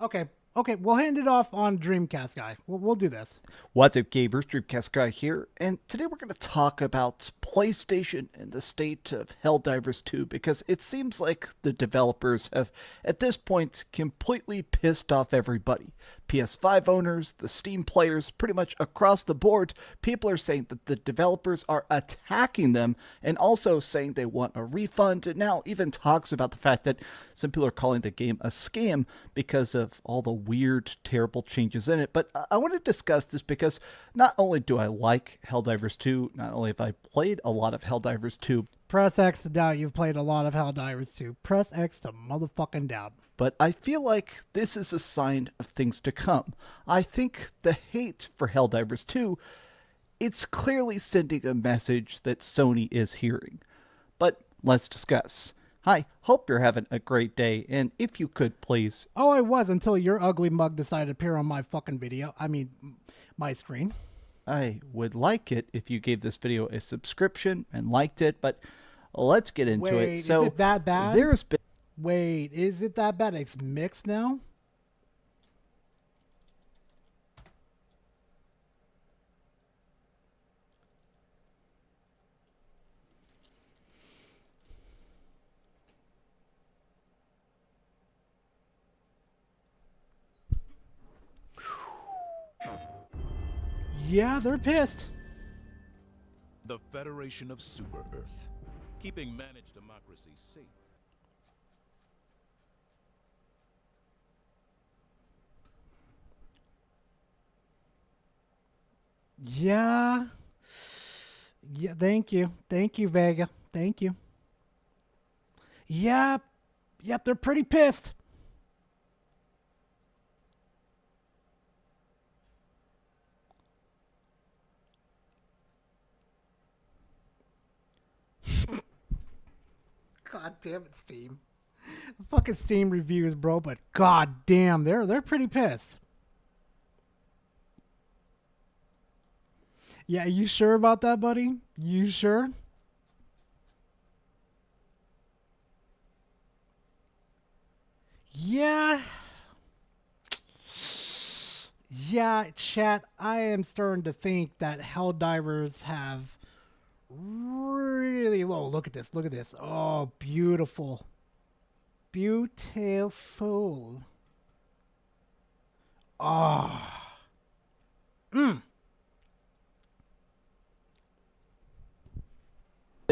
Okay, we'll hand it off on Dreamcast guy. We'll do this. What's up, gamers? Dreamcast guy here, and today we're going to talk about PlayStation and the state of Helldivers 2, because it seems like the developers have, at this point, completely pissed off everybody. PS5 owners, the Steam players, pretty much across the board, people are saying that the developers are attacking them, and also saying they want a refund, and now even talks about the fact that some people are calling the game a scam because of all the weird, terrible changes in it. But I want to discuss this because not only do I like Helldivers 2, not only have I played a lot of Helldivers 2. Press X to doubt you've played a lot of Helldivers 2. Press X to motherfucking doubt. But I feel like this is a sign of things to come. I think the hate for Helldivers 2, it's clearly sending a message that Sony is hearing. But let's discuss. Hi, hope you're having a great day, and if you could, please. Oh, I was, until your ugly mug decided to appear on my fucking video. I mean, my screen. I would like it if you gave this video a subscription and liked it, but let's get into it. So, is it that bad? There's been... Wait, is it that bad? It's mixed now? Yeah, they're pissed. The Federation of Super Earth, keeping managed democracy safe. Yeah, thank you, Vega, thank you. Yep, they're pretty pissed. God damn it, Steam. Fucking Steam reviews, bro, but god damn, they're pretty pissed. Yeah, you sure about that, buddy? You sure? Yeah. Yeah, chat, I am starting to think that Helldivers have really low. Look at this. Oh, beautiful. Beautiful. Oh.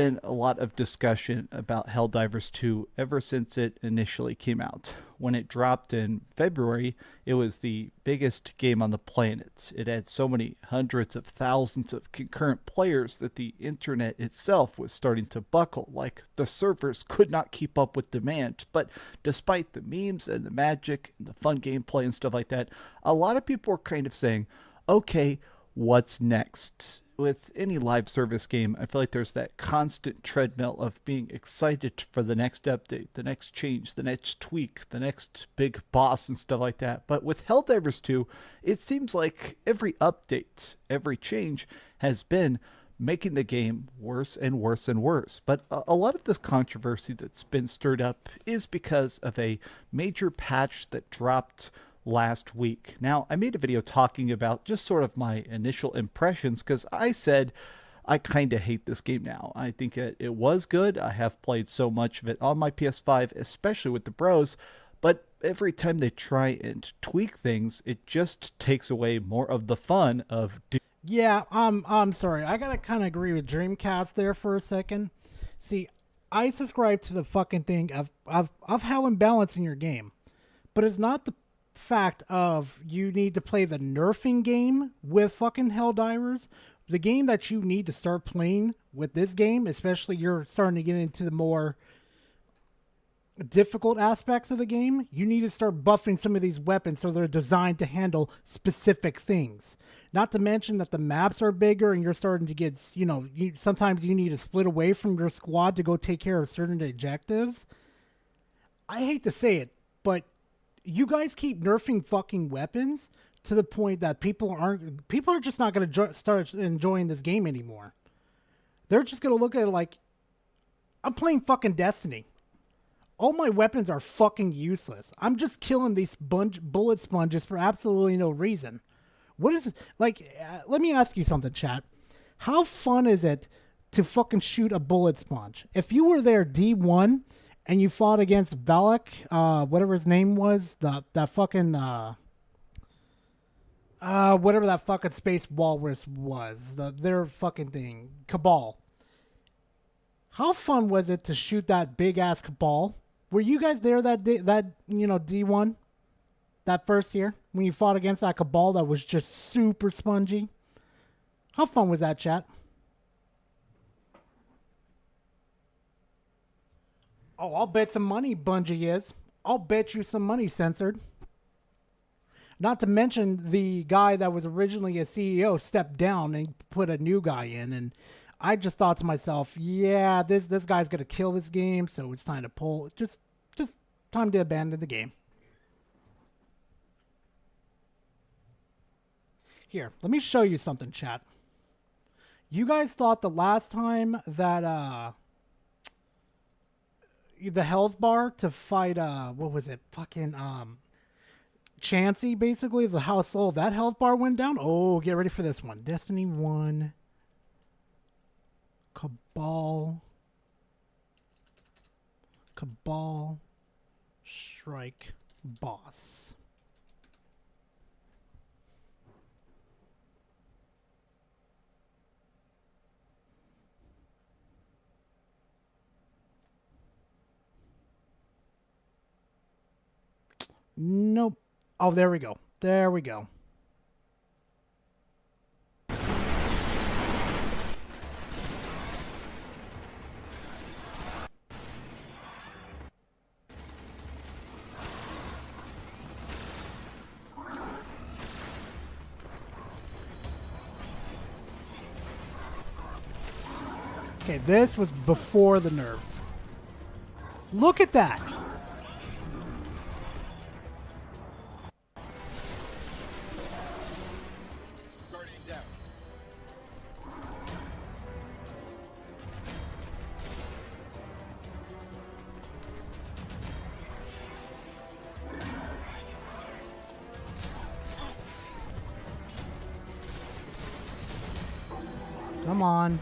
been a lot of discussion about Helldivers 2 ever since it initially came out. When it dropped in February, it was the biggest game on the planet. It had so many hundreds of thousands of concurrent players that the internet itself was starting to buckle, like the servers could not keep up with demand. But despite the memes and the magic and the fun gameplay and stuff like that, a lot of people were kind of saying, okay, what's next? With any live service game, I feel like there's that constant treadmill of being excited for the next update, the next change, the next tweak, the next big boss and stuff like that. But with Helldivers 2, it seems like every update, every change has been making the game worse and worse and worse. But a lot of this controversy that's been stirred up is because of a major patch that dropped last week. Now, I made a video talking about just sort of my initial impressions because I said I kind of hate this game now. I think it was good. I have played so much of it on my PS5, especially with the bros, but every time they try and tweak things, it just takes away more of the fun of Yeah, I'm sorry. I gotta kind of agree with Dreamcast there for a second. See, I subscribe to the fucking thing of how imbalancing your game, but it's not the fact of you need to play the nerfing game with fucking Helldivers. The game that you need to start playing with this game, especially you're starting to get into the more difficult aspects of the game, you need to start buffing some of these weapons so they're designed to handle specific things. Not to mention that the maps are bigger and you're starting to get, sometimes you need to split away from your squad to go take care of certain objectives. I hate to say it, but you guys keep nerfing fucking weapons to the point that people are just not going to start enjoying this game anymore. They're just going to look at it like, I'm playing fucking Destiny. All my weapons are fucking useless. I'm just killing these bullet sponges for absolutely no reason. What is it? Like, let me ask you something, chat. How fun is it to fucking shoot a bullet sponge? If you were there D1 and you fought against Valak, whatever his name was, that fucking, whatever that fucking space walrus was, their fucking thing, Cabal. How fun was it to shoot that big ass Cabal? Were you guys there that D1, that first year when you fought against that Cabal that was just super spongy? How fun was that, chat? Oh, I'll bet some money Bungie is. I'll bet you some money, Censored. Not to mention the guy that was originally a CEO stepped down and put a new guy in. And I just thought to myself, yeah, this guy's going to kill this game, so it's time to pull. Just time to abandon the game. Here, let me show you something, chat. You guys thought the last time that the health bar to fight what was it, fucking Chansey, basically the House Soul, that health bar went down? Oh, get ready for this one. Destiny 1 Cabal Strike Boss. Nope. Oh, there we go. There we go. Okay, this was before the nerves. Look at that. Come on.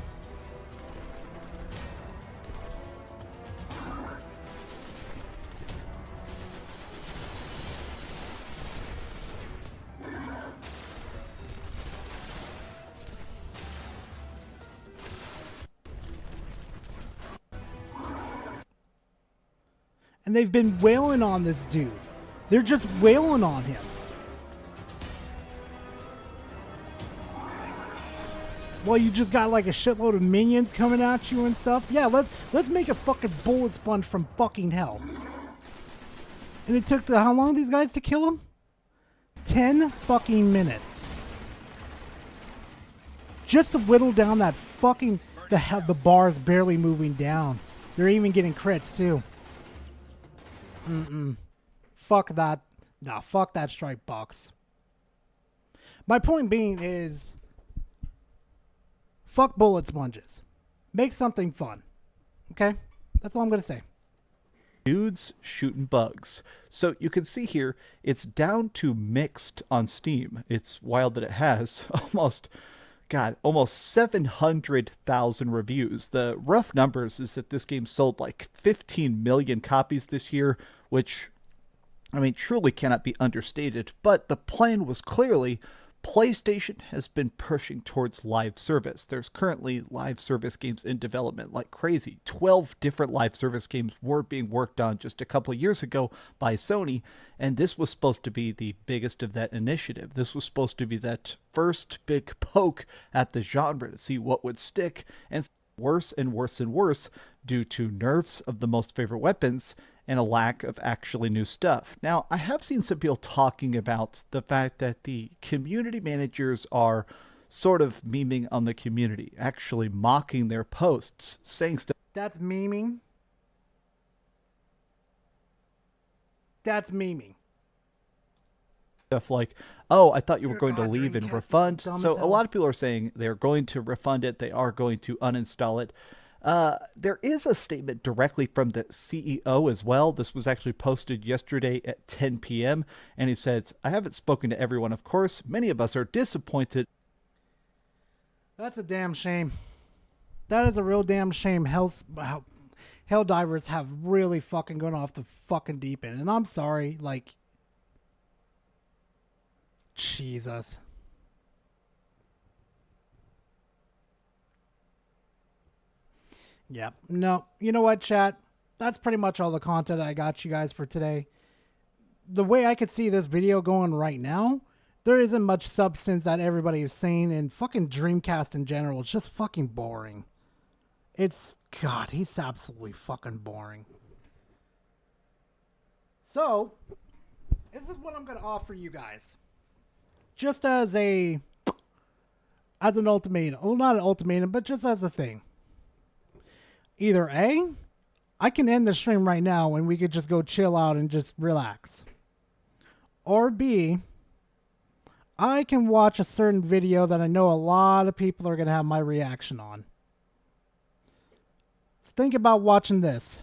And they've been wailing on this dude. They're just wailing on him. Well, you just got like a shitload of minions coming at you and stuff. Yeah, let's make a fucking bullet sponge from fucking hell. And it took how long these guys to kill him? 10 fucking minutes. Just to whittle down that fucking the bar's barely moving down. They're even getting crits too. Fuck that. Nah, fuck that strike box. My point being is, fuck bullet sponges. Make something fun. Okay? That's all I'm going to say. Dudes shooting bugs. So you can see here, it's down to mixed on Steam. It's wild that it has almost 700,000 reviews. The rough numbers is that this game sold like 15 million copies this year, which, I mean, truly cannot be understated. But the plan was clearly PlayStation has been pushing towards live service. There's currently live service games in development like crazy. 12 different live service games were being worked on just a couple of years ago by Sony, and this was supposed to be the biggest of that initiative. This was supposed to be that first big poke at the genre to see what would stick, and worse and worse and worse due to nerfs of the most favorite weapons and a lack of actually new stuff. Now, I have seen some people talking about the fact that the community managers are sort of memeing on the community, actually mocking their posts, saying stuff. That's memeing. That's memeing. Stuff like, oh, I thought you were going to leave and refund. So a lot of people are saying they're going to refund it. They are going to uninstall it. There is a statement directly from the CEO as well. This was actually posted yesterday at 10 p.m. And he says, I haven't spoken to everyone, of course. Many of us are disappointed. That's a damn shame. That is a real damn shame. Helldivers have really fucking gone off the fucking deep end. And I'm sorry, like, Jesus. Yep. No, you know what, chat? That's pretty much all the content I got you guys for today. The way I could see this video going right now, there isn't much substance that everybody is saying, and fucking Dreamcast in general, it's just fucking boring. God, he's absolutely fucking boring. So, this is what I'm going to offer you guys. Just as an ultimatum. Well, not an ultimatum, but just as a thing. Either A, I can end the stream right now and we could just go chill out and just relax. Or B, I can watch a certain video that I know a lot of people are going to have my reaction on. Think about watching this.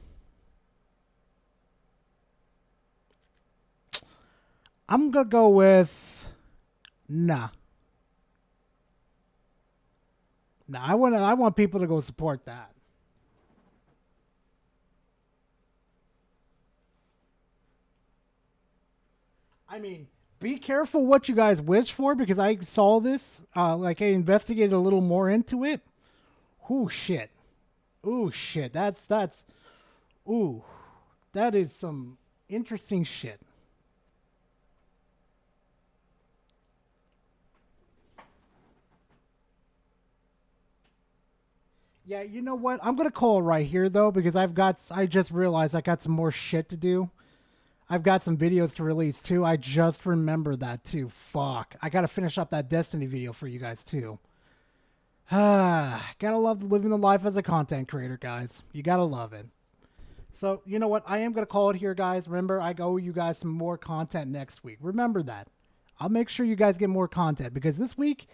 I'm going to go with nah. I want people to go support that. I mean, be careful what you guys wish for, because I saw this, like I investigated a little more into it. Ooh, shit. Ooh, shit. That is some interesting shit. Yeah, you know what? I'm going to call it right here, though, because I just realized I got some more shit to do. I've got some videos to release too. I just remembered that too. Fuck. I gotta finish up that Destiny video for you guys too. Gotta love living the life as a content creator, guys. You gotta love it. So, you know what? I am gonna call it here, guys. Remember, I owe you guys some more content next week. Remember that. I'll make sure you guys get more content, because this week,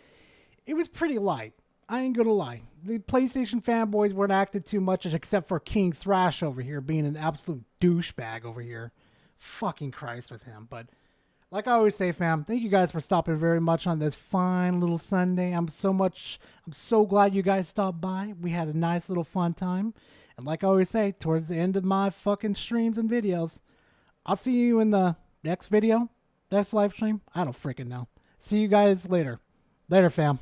it was pretty light. I ain't gonna lie. The PlayStation fanboys weren't acting too much, except for King Thrash over here being an absolute douchebag over here. Fucking Christ with him. But like I always say, fam, thank you guys for stopping very much on this fine little Sunday. I'm so glad you guys stopped by. We had a nice little fun time. And like I always say, towards the end of my fucking streams and videos, I'll see you in the next video, next live stream. I don't freaking know. See you guys later. Later, fam.